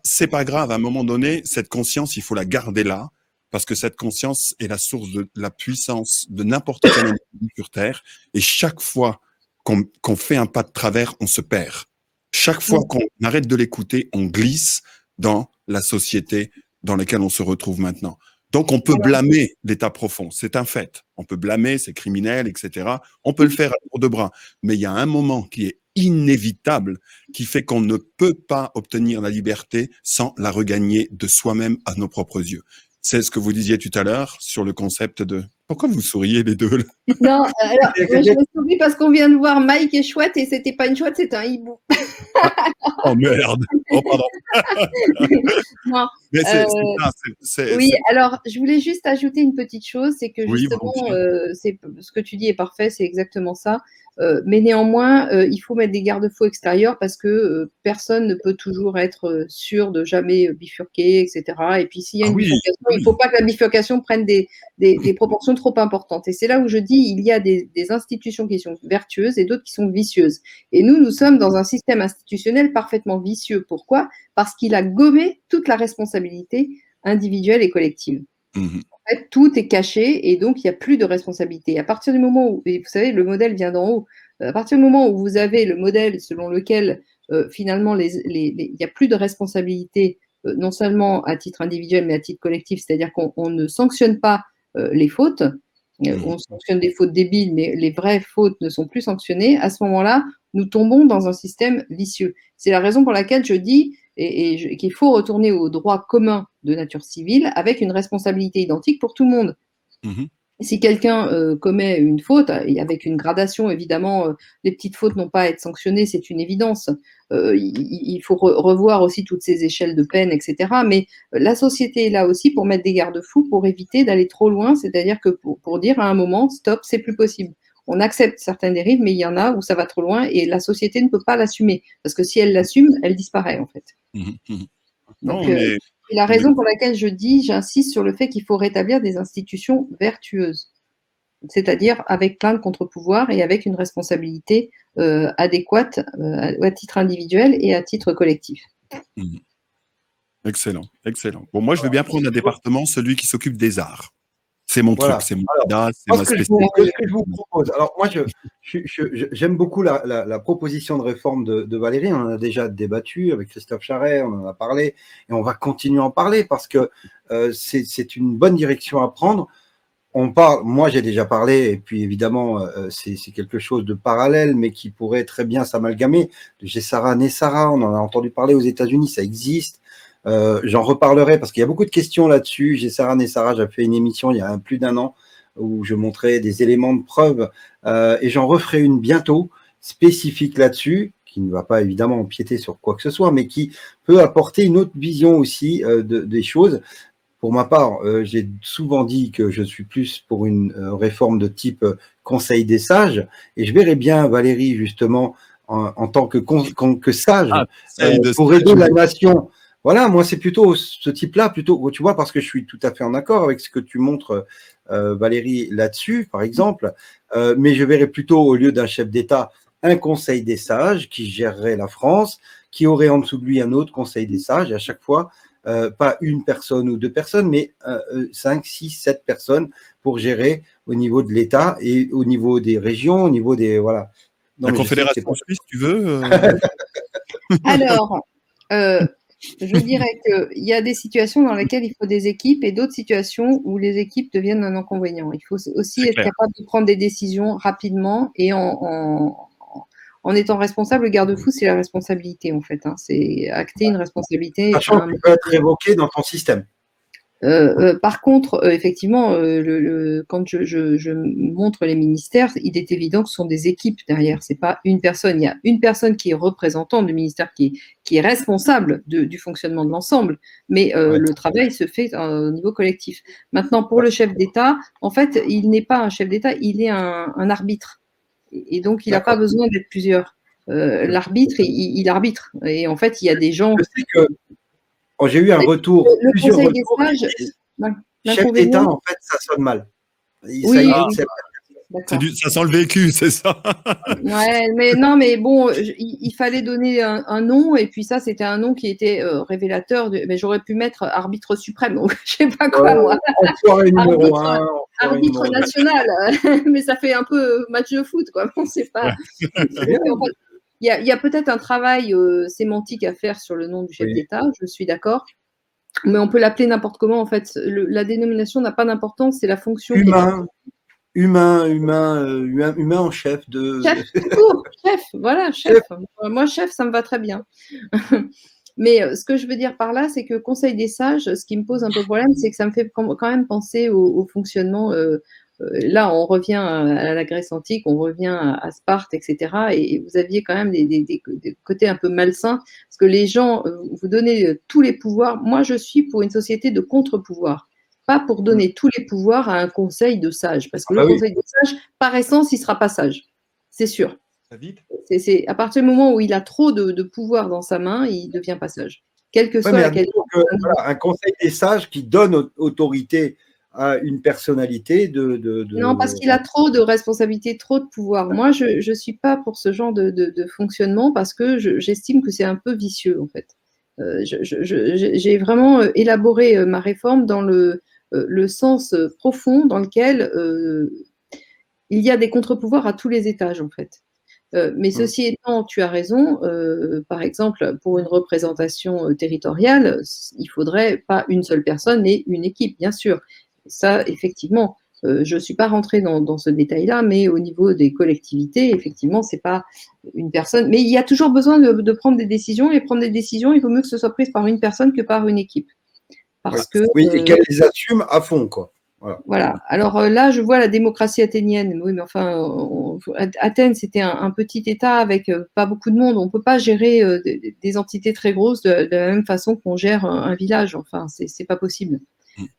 Speaker 2: c'est pas grave. À un moment donné, cette conscience, il faut la garder là. Parce que cette conscience est la source de la puissance de n'importe quel individu sur Terre. Et chaque fois qu'on fait un pas de travers, on se perd. Chaque fois qu'on arrête de l'écouter, on glisse dans la société dans laquelle on se retrouve maintenant. Donc, on peut blâmer l'état profond. C'est un fait. On peut blâmer ces criminels, etc. On peut le faire à tour de bras. Mais il y a un moment qui est inévitable, qui fait qu'on ne peut pas obtenir la liberté sans la regagner de soi-même à nos propres yeux. C'est ce que vous disiez tout à l'heure sur le concept de... Pourquoi vous souriez les deux là?
Speaker 3: Non, alors, je me souris parce qu'on vient de voir Mike et chouette et c'était pas une chouette, c'était un hibou.
Speaker 2: Oh merde. Oh pardon.
Speaker 3: Non,
Speaker 2: Mais
Speaker 3: oui, alors je voulais juste ajouter une petite chose, c'est que
Speaker 2: oui,
Speaker 3: justement, c'est ce que tu dis est parfait, c'est exactement ça. Mais néanmoins, il faut mettre des garde-fous extérieurs parce que personne ne peut toujours être sûr de jamais bifurquer, etc. Et puis s'il y a
Speaker 2: Ah
Speaker 3: une
Speaker 2: oui,
Speaker 3: bifurcation, il ne
Speaker 2: oui.
Speaker 3: faut pas que la bifurcation prenne des proportions trop importantes. Et c'est là où je dis il y a des institutions qui sont vertueuses et d'autres qui sont vicieuses. Et nous sommes dans un système institutionnel parfaitement vicieux. Pourquoi? Parce qu'il a gommé toute la responsabilité individuelle et collective.
Speaker 2: Mhm.
Speaker 3: En fait, tout est caché et donc il n'y a plus de responsabilité. À partir du moment où, et vous savez, le modèle vient d'en haut, à partir du moment où vous avez le modèle selon lequel finalement il n'y a plus de responsabilité, non seulement à titre individuel mais à titre collectif, c'est-à-dire qu'on ne sanctionne pas les fautes, on sanctionne des fautes débiles, mais les vraies fautes ne sont plus sanctionnées, à ce moment-là, nous tombons dans un système vicieux. C'est la raison pour laquelle je dis qu'il faut retourner au droit commun de nature civile avec une responsabilité identique pour tout le monde.
Speaker 2: Mhm.
Speaker 3: Si quelqu'un commet une faute, et avec une gradation, évidemment, les petites fautes n'ont pas à être sanctionnées, c'est une évidence. Il faut revoir aussi toutes ces échelles de peine, etc. Mais la société est là aussi pour mettre des garde-fous, pour éviter d'aller trop loin, c'est-à-dire que pour dire à un moment, stop, c'est plus possible. On accepte certaines dérives, mais il y en a où ça va trop loin et la société ne peut pas l'assumer. Parce que si elle l'assume, elle disparaît, en fait.
Speaker 2: Mhm. Mhm.
Speaker 3: Donc,
Speaker 2: Non, mais
Speaker 3: c'est la
Speaker 2: on est-
Speaker 3: raison pour laquelle j'insiste sur le fait qu'il faut rétablir des institutions vertueuses, c'est-à-dire avec plein de contre-pouvoirs et avec une responsabilité adéquate à titre individuel et à titre collectif.
Speaker 2: Mhm. Excellent, excellent. Bon, moi, je veux bien prendre un département, celui qui s'occupe des arts. C'est mon truc,
Speaker 1: Voilà.
Speaker 2: c'est mon
Speaker 1: Alors,
Speaker 2: dada, c'est
Speaker 1: moi,
Speaker 2: ma
Speaker 1: ce que
Speaker 2: spécialité.
Speaker 1: je vous propose, alors moi, j'aime beaucoup la proposition de réforme de Valérie. On en a déjà débattu avec Christophe Charret, on en a parlé, et on va continuer à en parler parce que c'est une bonne direction à prendre. On parle, moi j'ai déjà parlé, et puis évidemment c'est quelque chose de parallèle, mais qui pourrait très bien s'amalgamer. De Gessara, Nessara, on en a entendu parler aux États-Unis, ça existe. J'en reparlerai parce qu'il y a beaucoup de questions là-dessus. Gessara, Nessara, j'ai fait une émission il y a plus d'un an où je montrais des éléments de preuve et j'en referai une bientôt spécifique là-dessus, qui ne va pas évidemment empiéter sur quoi que ce soit, mais qui peut apporter une autre vision aussi des choses. Pour ma part, j'ai souvent dit que je suis plus pour une réforme de type Conseil des sages, et je verrais bien Valérie justement en tant que sage
Speaker 2: Ah, conseil de
Speaker 1: pour
Speaker 2: stage.
Speaker 1: aider la nation. Voilà, moi c'est plutôt ce type-là, plutôt, tu vois, parce que je suis tout à fait en accord avec ce que tu montres, Valérie, là-dessus, par exemple, mais je verrais plutôt, au lieu d'un chef d'État, un Conseil des sages qui gérerait la France, qui aurait en dessous de lui un autre Conseil des sages, et à chaque fois, pas une personne ou deux personnes, mais 5, 6, 7 personnes pour gérer au niveau de l'État et au niveau des régions, au niveau des... Voilà. Non,
Speaker 2: La
Speaker 1: mais je sais que c'est pas...
Speaker 2: Confédération suisse, tu veux
Speaker 3: Alors, je dirais qu'il y a des situations dans lesquelles il faut des équipes et d'autres situations où les équipes deviennent un inconvénient. Il faut aussi
Speaker 2: C'est
Speaker 3: être
Speaker 2: clair.
Speaker 3: capable de prendre des décisions rapidement et en étant responsable. Le garde-fou, c'est la responsabilité, en fait. Hein. C'est acter une responsabilité.
Speaker 1: Sachant qu'il peut être révoqué dans ton système.
Speaker 3: Par contre, effectivement, quand je montre les ministères, il est évident que ce sont des équipes derrière. C'est pas une personne. Il y a une personne qui est représentante du ministère, qui est responsable du fonctionnement de l'ensemble, mais
Speaker 1: Ouais.
Speaker 3: le travail se fait au niveau collectif. Maintenant, pour le chef d'État, en fait, il n'est pas un chef d'État, il est un arbitre. Et donc, il n'a pas besoin d'être plusieurs. L'arbitre, il arbitre. Et en fait, il y a des gens.
Speaker 1: Je sais que j'ai eu un retour,
Speaker 3: Le
Speaker 1: plusieurs
Speaker 3: Conseil des
Speaker 1: retours.
Speaker 3: sages,
Speaker 1: Chef d'État, en fait, ça sonne mal.
Speaker 3: Oui,
Speaker 1: Ça
Speaker 3: oui,
Speaker 1: irrite.
Speaker 3: d'accord.
Speaker 2: Ça sent le vécu, c'est ça.
Speaker 3: Ouais, mais non, mais bon, il fallait donner un nom, et puis ça, c'était un nom qui était révélateur. Mais j'aurais pu mettre arbitre suprême, donc je sais pas quoi, moi.
Speaker 1: Enfoiré numéro
Speaker 3: Arbitre,
Speaker 1: 1.
Speaker 3: arbitre national, mais ça fait un peu match de foot, quoi. On sait pas.
Speaker 1: C'est bien.
Speaker 3: En fait, il y a peut-être un travail sémantique à faire sur le nom du chef
Speaker 1: Oui.
Speaker 3: d'État, je suis d'accord. Mais on peut l'appeler n'importe comment, en fait. La dénomination n'a pas d'importance, c'est la fonction qui est
Speaker 1: Humain en chef de.
Speaker 3: chef, tout court, chef, voilà, chef. Moi, chef, ça me va très bien. Mais ce que je veux dire par là, c'est que Conseil des sages, ce qui me pose un peu problème, c'est que ça me fait quand même penser au fonctionnement. Là, on revient à la Grèce antique, on revient à Sparte, etc. Et vous aviez quand même des côtés un peu malsains, parce que les gens, vous donnez tous les pouvoirs. Moi, je suis pour une société de contre-pouvoirs, pas pour donner tous les pouvoirs à un conseil de sages, parce que le conseil de sages, par essence, il ne sera pas sage. c'est sûr.
Speaker 2: Ça vite.
Speaker 3: C'est à partir du moment où il a trop de pouvoir dans sa main, il devient pas sage. Quelle que soit la qualité.
Speaker 1: Voilà, un conseil des sages qui donne autorité à une personnalité
Speaker 3: Non, parce qu'il a trop de responsabilités, trop de pouvoir. Moi, je suis pas pour ce genre de fonctionnement parce que j'estime que c'est un peu vicieux, en fait. J'ai vraiment élaboré ma réforme dans le sens profond dans lequel il y a des contre-pouvoirs à tous les étages, en fait. Mais ceci étant, tu as raison, par exemple, pour une représentation territoriale, il faudrait pas une seule personne, mais une équipe, bien sûr. Ça, effectivement, je ne suis pas rentrée dans ce détail-là, mais au niveau des collectivités, effectivement, c'est pas une personne. Mais il y a toujours besoin de prendre des décisions, et prendre des décisions, il vaut mieux que ce soit prise par une personne que par une équipe. Parce que,
Speaker 1: oui, et qu'elle les assume à fond, quoi.
Speaker 3: Voilà. Alors là, je vois la démocratie athénienne. Oui, mais enfin, Athènes, c'était un petit État avec pas beaucoup de monde. On ne peut pas gérer des entités très grosses de la même façon qu'on gère un village. Enfin, c'est pas possible.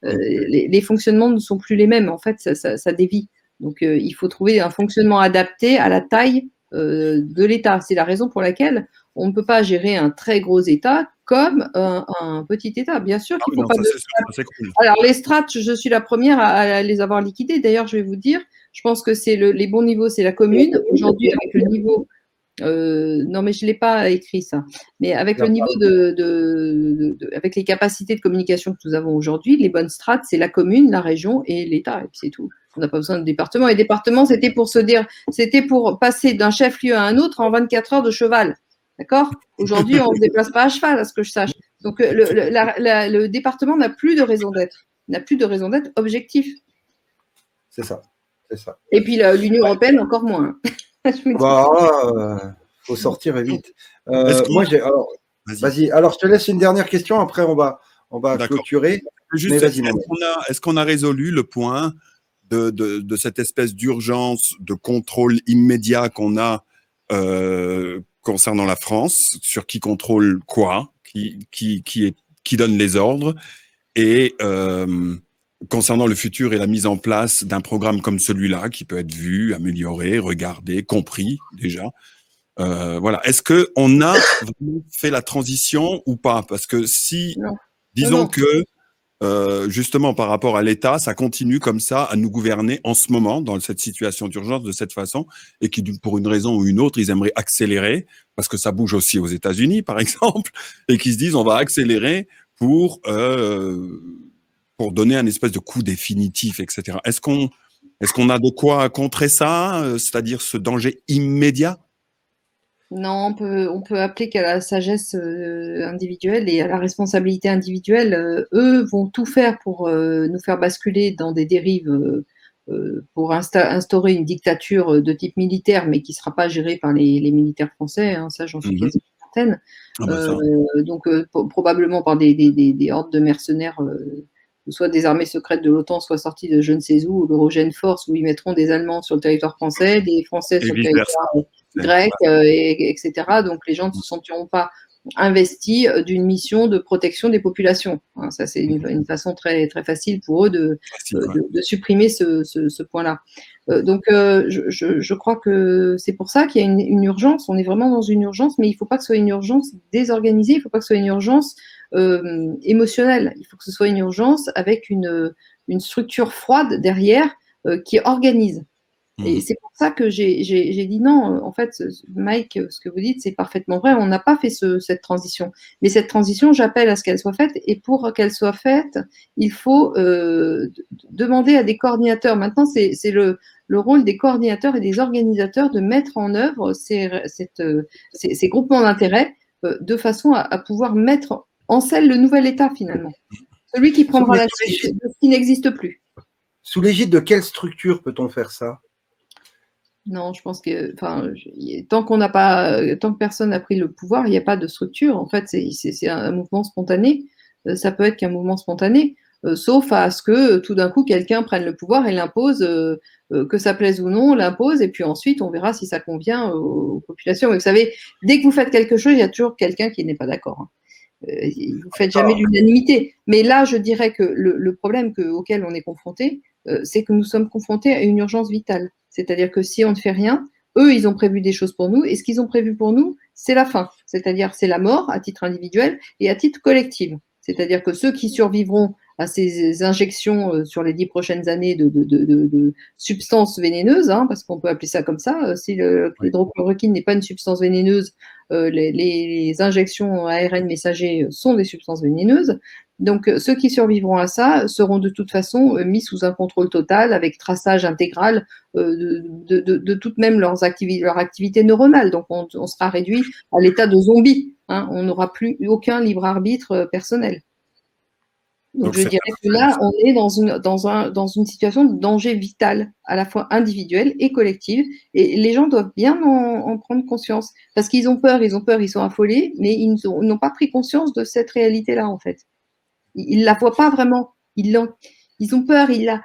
Speaker 3: Les fonctionnements ne sont plus les mêmes. En fait, ça dévie. Donc, il faut trouver un fonctionnement adapté à la taille de l'État. C'est la raison pour laquelle on ne peut pas gérer un très gros État comme un petit État. Bien sûr qu'il ne faut pas de strates. Cool. Alors, les strates, je suis la première à les avoir liquidées. D'ailleurs, je vais vous dire, je pense que c'est les bons niveaux, c'est la commune. Aujourd'hui, avec le niveau… non, mais je ne l'ai pas écrit ça. Mais avec le niveau avec les capacités de communication que nous avons aujourd'hui, les bonnes strates, c'est la commune, la région et l'État. Et puis c'est tout. On n'a pas besoin de département. Et département, c'était pour passer d'un chef-lieu à un autre en 24 heures de cheval. D'accord? Aujourd'hui, on ne se déplace pas à cheval, à ce que je sache. Donc, le département n'a plus de raison d'être. N'a plus de raison d'être objectif.
Speaker 1: C'est ça.
Speaker 3: Et puis, l'Union européenne, encore moins.
Speaker 1: Faut sortir vite. Moi, vas-y. Alors, je te laisse une dernière question. Après, on va clôturer.
Speaker 2: Juste, est-ce qu'on a résolu le point de cette espèce d'urgence de contrôle immédiat qu'on a concernant la France, sur qui contrôle quoi, qui donne les ordres, et concernant le futur et la mise en place d'un programme comme celui-là, qui peut être vu, amélioré, regardé, compris déjà. Voilà. Est-ce qu'on a vraiment fait la transition ou pas? Parce que si, disons que justement par rapport à l'État, ça continue comme ça à nous gouverner en ce moment dans cette situation d'urgence de cette façon, et qui pour une raison ou une autre, ils aimeraient accélérer, parce que ça bouge aussi aux États-Unis par exemple, et qui se disent on va accélérer pour donner un espèce de coup définitif, etc. Est-ce qu'on a de quoi contrer ça, c'est-à-dire ce danger immédiat?
Speaker 3: Non, on peut appeler qu'à la sagesse individuelle et à la responsabilité individuelle. Eux vont tout faire pour nous faire basculer dans des dérives, pour instaurer une dictature de type militaire, mais qui ne sera pas gérée par les militaires français. Hein, ça, j'en suis quasiment certaine. Donc, probablement par des hordes de mercenaires, soit des armées secrètes de l'OTAN, soit sorties de je ne sais où, l'Eurogène Force, où ils mettront des Allemands sur le territoire français, des Français sur le territoire grec, etc. Donc, les gens ne se sentiront pas investis d'une mission de protection des populations. Hein, ça, c'est une façon très, très facile pour eux de supprimer ce point-là. Donc, je crois que c'est pour ça qu'il y a une urgence. On est vraiment dans une urgence, mais il ne faut pas que ce soit une urgence désorganisée, il ne faut pas que ce soit une urgence émotionnelle. Il faut que ce soit une urgence avec une structure froide derrière qui organise. Et c'est pour ça que j'ai dit non. En fait, Mike, ce que vous dites, c'est parfaitement vrai. On n'a pas fait cette transition. Mais cette transition, j'appelle à ce qu'elle soit faite. Et pour qu'elle soit faite, il faut demander à des coordinateurs. Maintenant, c'est le rôle des coordinateurs et des organisateurs de mettre en œuvre ces groupements d'intérêt de façon à pouvoir mettre en selle le nouvel État, finalement. Celui qui prendra la suite de ce qui n'existe plus.
Speaker 1: Sous l'égide de quelle structure peut-on faire ça?
Speaker 3: Non, je pense que, tant que personne n'a pris le pouvoir, il n'y a pas de structure. En fait, c'est un mouvement spontané. Ça peut être qu'un mouvement spontané, sauf à ce que tout d'un coup quelqu'un prenne le pouvoir et l'impose, que ça plaise ou non, l'impose, et puis ensuite on verra si ça convient aux populations. Mais vous savez, dès que vous faites quelque chose, il y a toujours quelqu'un qui n'est pas d'accord. Hein. Vous ne faites jamais l'unanimité. Mais là, je dirais que le problème auquel on est confronté, c'est que nous sommes confrontés à une urgence vitale. C'est-à-dire que si on ne fait rien, eux, ils ont prévu des choses pour nous, et ce qu'ils ont prévu pour nous, c'est la fin, c'est-à-dire c'est la mort à titre individuel et à titre collectif. C'est-à-dire que ceux qui survivront à ces injections sur les 10 prochaines années de substances vénéneuses, hein, parce qu'on peut appeler ça comme ça, si l'hydrochloroquine n'est pas une substance vénéneuse, les injections ARN messager sont des substances vénéneuses. Donc, ceux qui survivront à ça seront de toute façon mis sous un contrôle total avec traçage intégral de toutes même leur activité neuronale. Donc, on sera réduit à l'état de zombie. Hein. On n'aura plus aucun libre arbitre personnel. Donc, je dirais que là, on est dans une situation de danger vital, à la fois individuel et collectif. Et les gens doivent bien en prendre conscience. Parce qu'ils ont peur, ils sont affolés, mais ils n'ont pas pris conscience de cette réalité-là, en fait. Ils ne la voient pas vraiment. Ils ont peur, ils la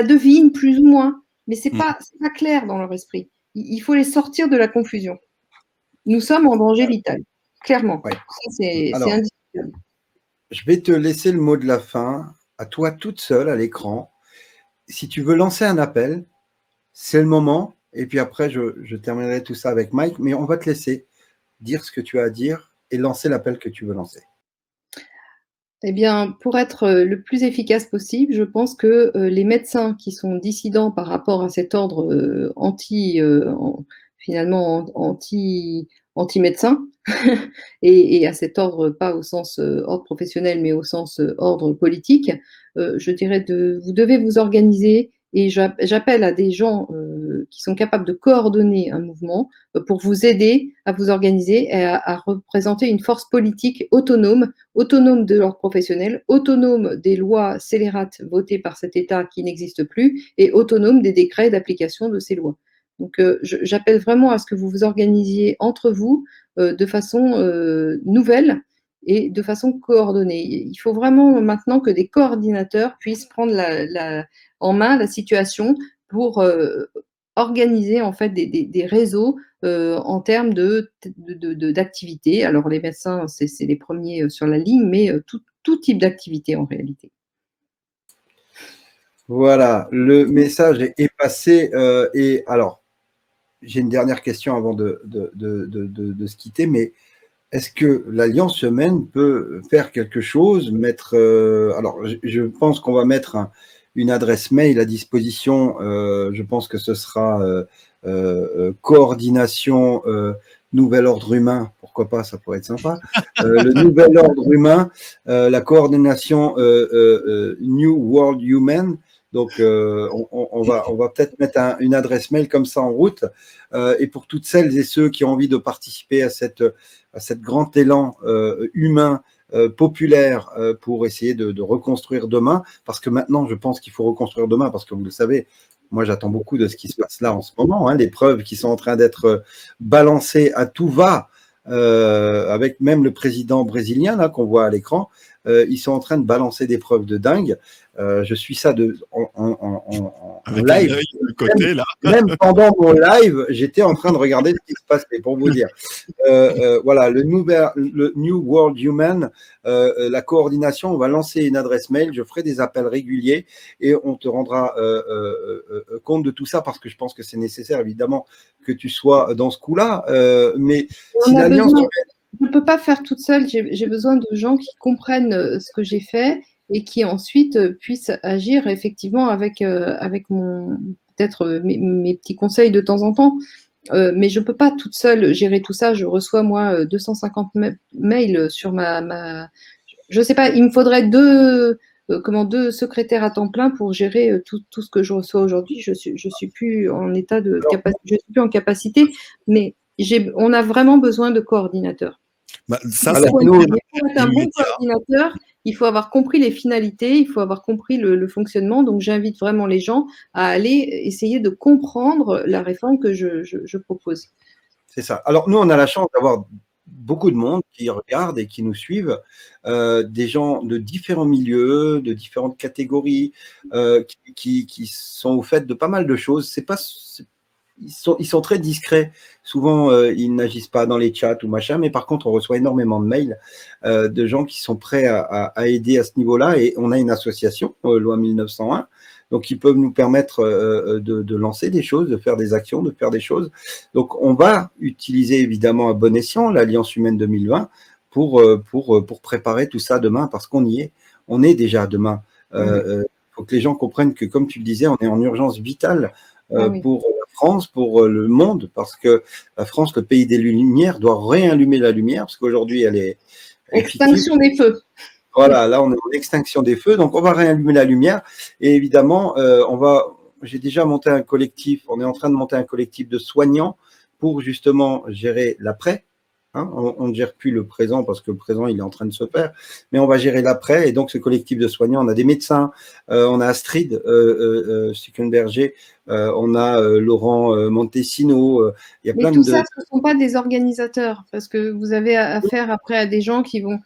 Speaker 3: devinent plus ou moins, mais c'est pas clair dans leur esprit. Il faut les sortir de la confusion. Nous sommes en danger vital, clairement.
Speaker 1: Ouais.
Speaker 3: C'est indiscutable.
Speaker 1: Je vais te laisser le mot de la fin, à toi toute seule à l'écran. Si tu veux lancer un appel, c'est le moment. Et puis après, je terminerai tout ça avec Mike, mais on va te laisser dire ce que tu as à dire et lancer l'appel que tu veux lancer.
Speaker 3: Eh bien, pour être le plus efficace possible, je pense que les médecins qui sont dissidents par rapport à cet ordre finalement anti-médecin, et à cet ordre, pas au sens ordre professionnel, mais au sens ordre politique, je dirais vous devez vous organiser, et j'appelle à des gens qui sont capables de coordonner un mouvement pour vous aider à vous organiser et à représenter une force politique autonome de l'ordre professionnel, autonome des lois scélérates votées par cet État qui n'existe plus, et autonome des décrets d'application de ces lois. Donc, j'appelle vraiment à ce que vous vous organisiez entre vous de façon nouvelle et de façon coordonnée. Il faut vraiment maintenant que des coordinateurs puissent prendre en main la situation pour organiser en fait des réseaux en termes d'activité. Alors les médecins, c'est les premiers sur la ligne, mais tout type d'activité en réalité.
Speaker 1: Voilà, le message est passé. Et alors, j'ai une dernière question avant de se quitter, mais est-ce que l'Alliance Humaine peut faire quelque chose, alors, je pense qu'on va mettre une adresse mail à disposition. Je pense que ce sera coordination Nouvel Ordre Humain. Pourquoi pas, ça pourrait être sympa. Le Nouvel Ordre Humain, la coordination New World Human. Donc, on va peut-être mettre une adresse mail comme ça en route. Et pour toutes celles et ceux qui ont envie de participer à cette grand élan humain, populaire, pour essayer de reconstruire demain, parce que maintenant, je pense qu'il faut reconstruire demain, parce que vous le savez, moi, j'attends beaucoup de ce qui se passe là en ce moment, hein, les preuves qui sont en train d'être balancées à tout va, avec même le président brésilien là qu'on voit à l'écran. Ils sont en train de balancer des preuves de dingue. Je suis ça en live.
Speaker 2: Côté, là.
Speaker 1: Même pendant mon live, j'étais en train de regarder ce qui se passait, pour vous dire. Voilà, le New World Human, la coordination, on va lancer une adresse mail, je ferai des appels réguliers et on te rendra compte de tout ça, parce que je pense que c'est nécessaire, évidemment, que tu sois dans ce coup-là. Mais si l'Alliance...
Speaker 3: Je ne peux pas faire toute seule, j'ai besoin de gens qui comprennent ce que j'ai fait et qui ensuite puissent agir effectivement avec peut-être mes petits conseils de temps en temps. Mais je ne peux pas toute seule gérer tout ça. Je reçois, moi, 250 mails sur je ne sais pas, il me faudrait deux secrétaires à temps plein pour gérer tout ce que je reçois aujourd'hui. Je suis plus en état de capacité, je suis plus en capacité, mais on a vraiment besoin de coordinateurs.
Speaker 2: Pour être
Speaker 3: un bon coordinateur, il faut avoir compris les finalités, il faut avoir compris le fonctionnement. Donc, j'invite vraiment les gens à aller essayer de comprendre la réforme que je propose.
Speaker 1: C'est ça. Alors, nous, on a la chance d'avoir beaucoup de monde qui regardent et qui nous suivent, des gens de différents milieux, de différentes catégories, qui sont au fait de pas mal de choses. Ils sont très discrets. Souvent, ils n'agissent pas dans les chats ou machin, mais par contre, on reçoit énormément de mails de gens qui sont prêts à aider à ce niveau-là. Et on a une association, Loi 1901, donc ils peuvent nous permettre de lancer des choses, de faire des actions, de faire des choses. Donc on va utiliser évidemment à bon escient l'Alliance humaine 2020 pour préparer tout ça demain, parce qu'on y est, on est déjà demain. Faut que les gens comprennent que, comme tu le disais, on est en urgence vitale pour la France, pour le monde, parce que la France, le pays des Lumières, doit réallumer la lumière, parce qu'aujourd'hui, elle est
Speaker 3: extinction des feux.
Speaker 1: Voilà, là, on est en extinction des feux, donc on va réallumer la lumière. Et évidemment, j'ai déjà monté un collectif, on est en train de monter un collectif de soignants pour justement gérer l'après. Hein, on ne gère plus le présent parce que le présent, il est en train de se faire, mais on va gérer l'après. Et donc, ce collectif de soignants, on a des médecins, on a Astrid Stuckenberger, on a Laurent Montesino, il y a plein de…
Speaker 3: Mais tout ça, ce ne sont pas des organisateurs, parce que vous avez affaire après à des gens qui vont…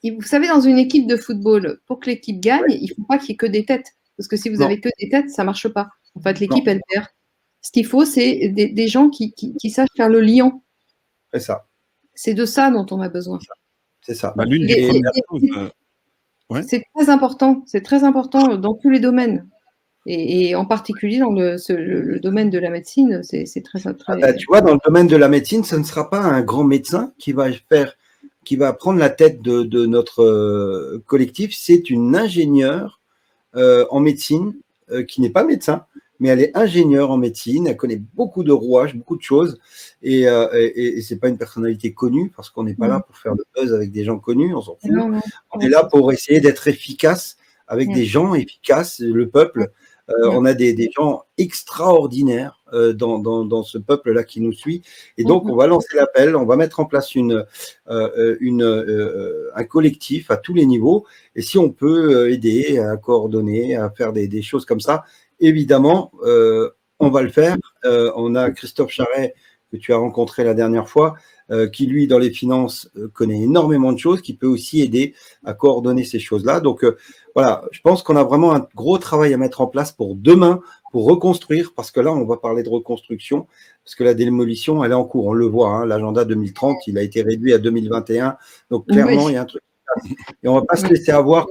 Speaker 3: Vous savez, dans une équipe de football, pour que l'équipe gagne, il ne faut pas qu'il y ait que des têtes. Parce que si vous avez que des têtes, ça ne marche pas. En fait, l'équipe, elle perd. Ce qu'il faut, c'est des gens qui sachent faire le lien.
Speaker 1: C'est ça.
Speaker 3: C'est de ça dont on a besoin.
Speaker 1: C'est ça.
Speaker 2: Bah, l'une des
Speaker 3: c'est très important. C'est très important dans tous les domaines. Et en particulier dans le domaine de la médecine, c'est très…
Speaker 1: Tu vois, dans le domaine de la médecine, ce ne sera pas un grand médecin qui va prendre la tête de notre collectif. C'est une ingénieure en médecine qui n'est pas médecin, mais elle est ingénieure en médecine, elle connaît beaucoup de rouages, beaucoup de choses, et c'est pas une personnalité connue, parce qu'on n'est pas là pour faire le buzz avec des gens connus, on s'en fout. On est là pour essayer d'être efficace avec des gens efficaces, le peuple. On a des gens extraordinaires dans ce peuple-là qui nous suit. Et donc, on va lancer l'appel, on va mettre en place un collectif à tous les niveaux. Et si on peut aider à coordonner, à faire des choses comme ça, évidemment, on va le faire. On a Christophe Charret, que tu as rencontré la dernière fois, qui, lui, dans les finances, connaît énormément de choses, qui peut aussi aider à coordonner ces choses-là. Donc, voilà, je pense qu'on a vraiment un gros travail à mettre en place pour demain, pour reconstruire, parce que là, on va parler de reconstruction, parce que la démolition, elle est en cours, on le voit, hein, l'agenda 2030, il a été réduit à 2021, donc clairement, il y a un truc. Et on ne va pas se laisser avoir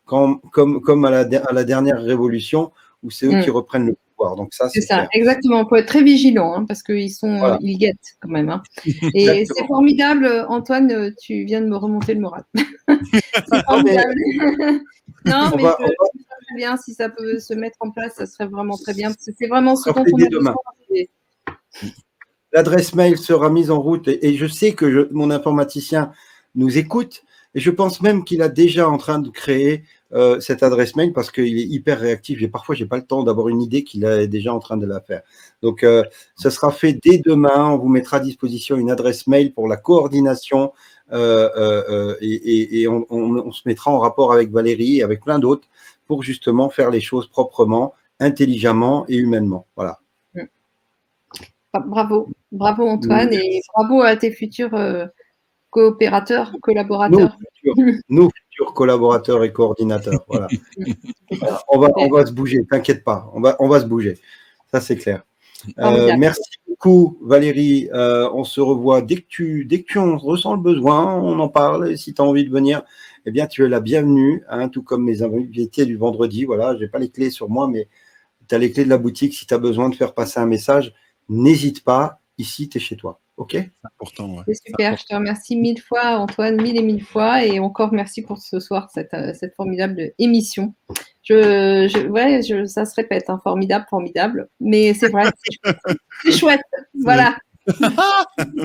Speaker 1: comme à la dernière révolution, où c'est eux qui reprennent le pouvoir. Donc ça,
Speaker 3: c'est ça, exactement. Il faut être très vigilant, hein, parce qu'ils ils guettent quand même. Hein. Et c'est formidable, Antoine, tu viens de me remonter le moral. C'est formidable. Non, mais très bien, si ça peut se mettre en place, ça serait vraiment très bien. C'est vraiment ce dont on a besoin.
Speaker 1: L'adresse mail sera mise en route et je sais que mon informaticien nous écoute et je pense même qu'il est déjà en train de créer cette adresse mail parce qu'il est hyper réactif et parfois je n'ai pas le temps d'avoir une idée qu'il est déjà en train de la faire. Donc, ce sera fait dès demain. On vous mettra à disposition une adresse mail pour la coordination et on se mettra en rapport avec Valérie et avec plein d'autres pour justement faire les choses proprement, intelligemment et humainement. Voilà.
Speaker 3: Bravo Antoine et bravo à tes futurs coopérateurs, collaborateurs.
Speaker 1: Nos futurs collaborateurs et coordinateurs. Voilà. On va se bouger, t'inquiète pas, on va se bouger. Ça, c'est clair. Merci beaucoup, Valérie. On se revoit dès que tu en ressens le besoin, on en parle. Et si tu as envie de venir, eh bien, tu es la bienvenue, hein, tout comme mes invités du vendredi. Voilà, je n'ai pas les clés sur moi, mais tu as les clés de la boutique. Si tu as besoin de faire passer un message, n'hésite pas. Ici, tu es chez toi. OK ?
Speaker 2: C'est important. Ouais.
Speaker 3: C'est super. Je te remercie 1000 fois, Antoine, 1000 et 1000 fois. Et encore merci pour ce soir, cette formidable émission. Ça se répète, hein, formidable. Mais c'est vrai, c'est chouette. Voilà.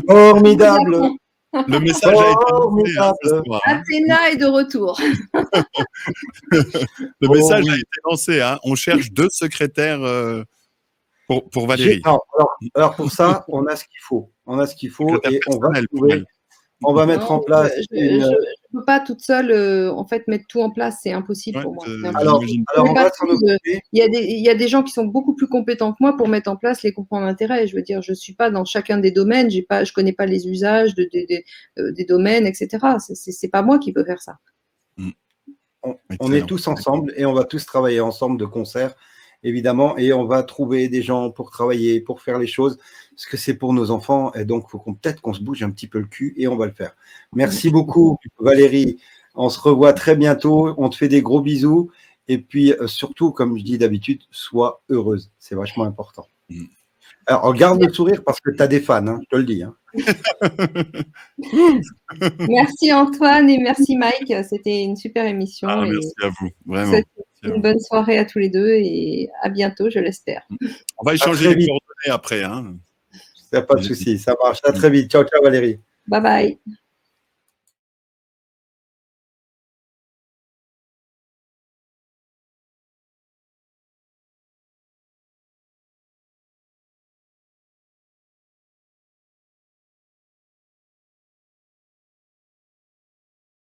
Speaker 1: Formidable.
Speaker 2: Le message a été lancé.
Speaker 3: Athéna est de retour.
Speaker 2: Le message a été lancé. Hein. On cherche 2 secrétaires pour Valérie.
Speaker 1: Alors, pour ça, on a ce qu'il faut. On a ce qu'il faut et on va mettre en place.
Speaker 3: Je ne peux pas toute seule en fait mettre tout en place, c'est impossible pour moi.
Speaker 1: Alors on va s'en occuper.
Speaker 3: Il y a des gens qui sont beaucoup plus compétents que moi pour mettre en place les groupements d'intérêt. Je veux dire, je ne suis pas dans chacun des domaines, je ne connais pas les usages des domaines, etc. C'est pas moi qui peux faire ça.
Speaker 1: On est tous ensemble et on va tous travailler ensemble de concert. Évidemment, et on va trouver des gens pour travailler, pour faire les choses, parce que c'est pour nos enfants, et donc il faut peut-être qu'on se bouge un petit peu le cul, et on va le faire. Merci beaucoup, Valérie. On se revoit très bientôt. On te fait des gros bisous, Et puis, surtout, comme je dis d'habitude, sois heureuse. C'est vachement important. Alors, garde le sourire parce que tu as des fans, hein, je te le dis. Hein.
Speaker 3: Merci Antoine et merci Mike. C'était une super émission.
Speaker 2: Ah,
Speaker 3: et
Speaker 2: merci à vous, vraiment.
Speaker 3: Une bonne soirée à tous les deux et à bientôt, je l'espère.
Speaker 2: On va échanger les coordonnées après. Hein.
Speaker 1: Pas de souci, ça marche. À très vite. Ciao, ciao Valérie.
Speaker 3: Bye bye.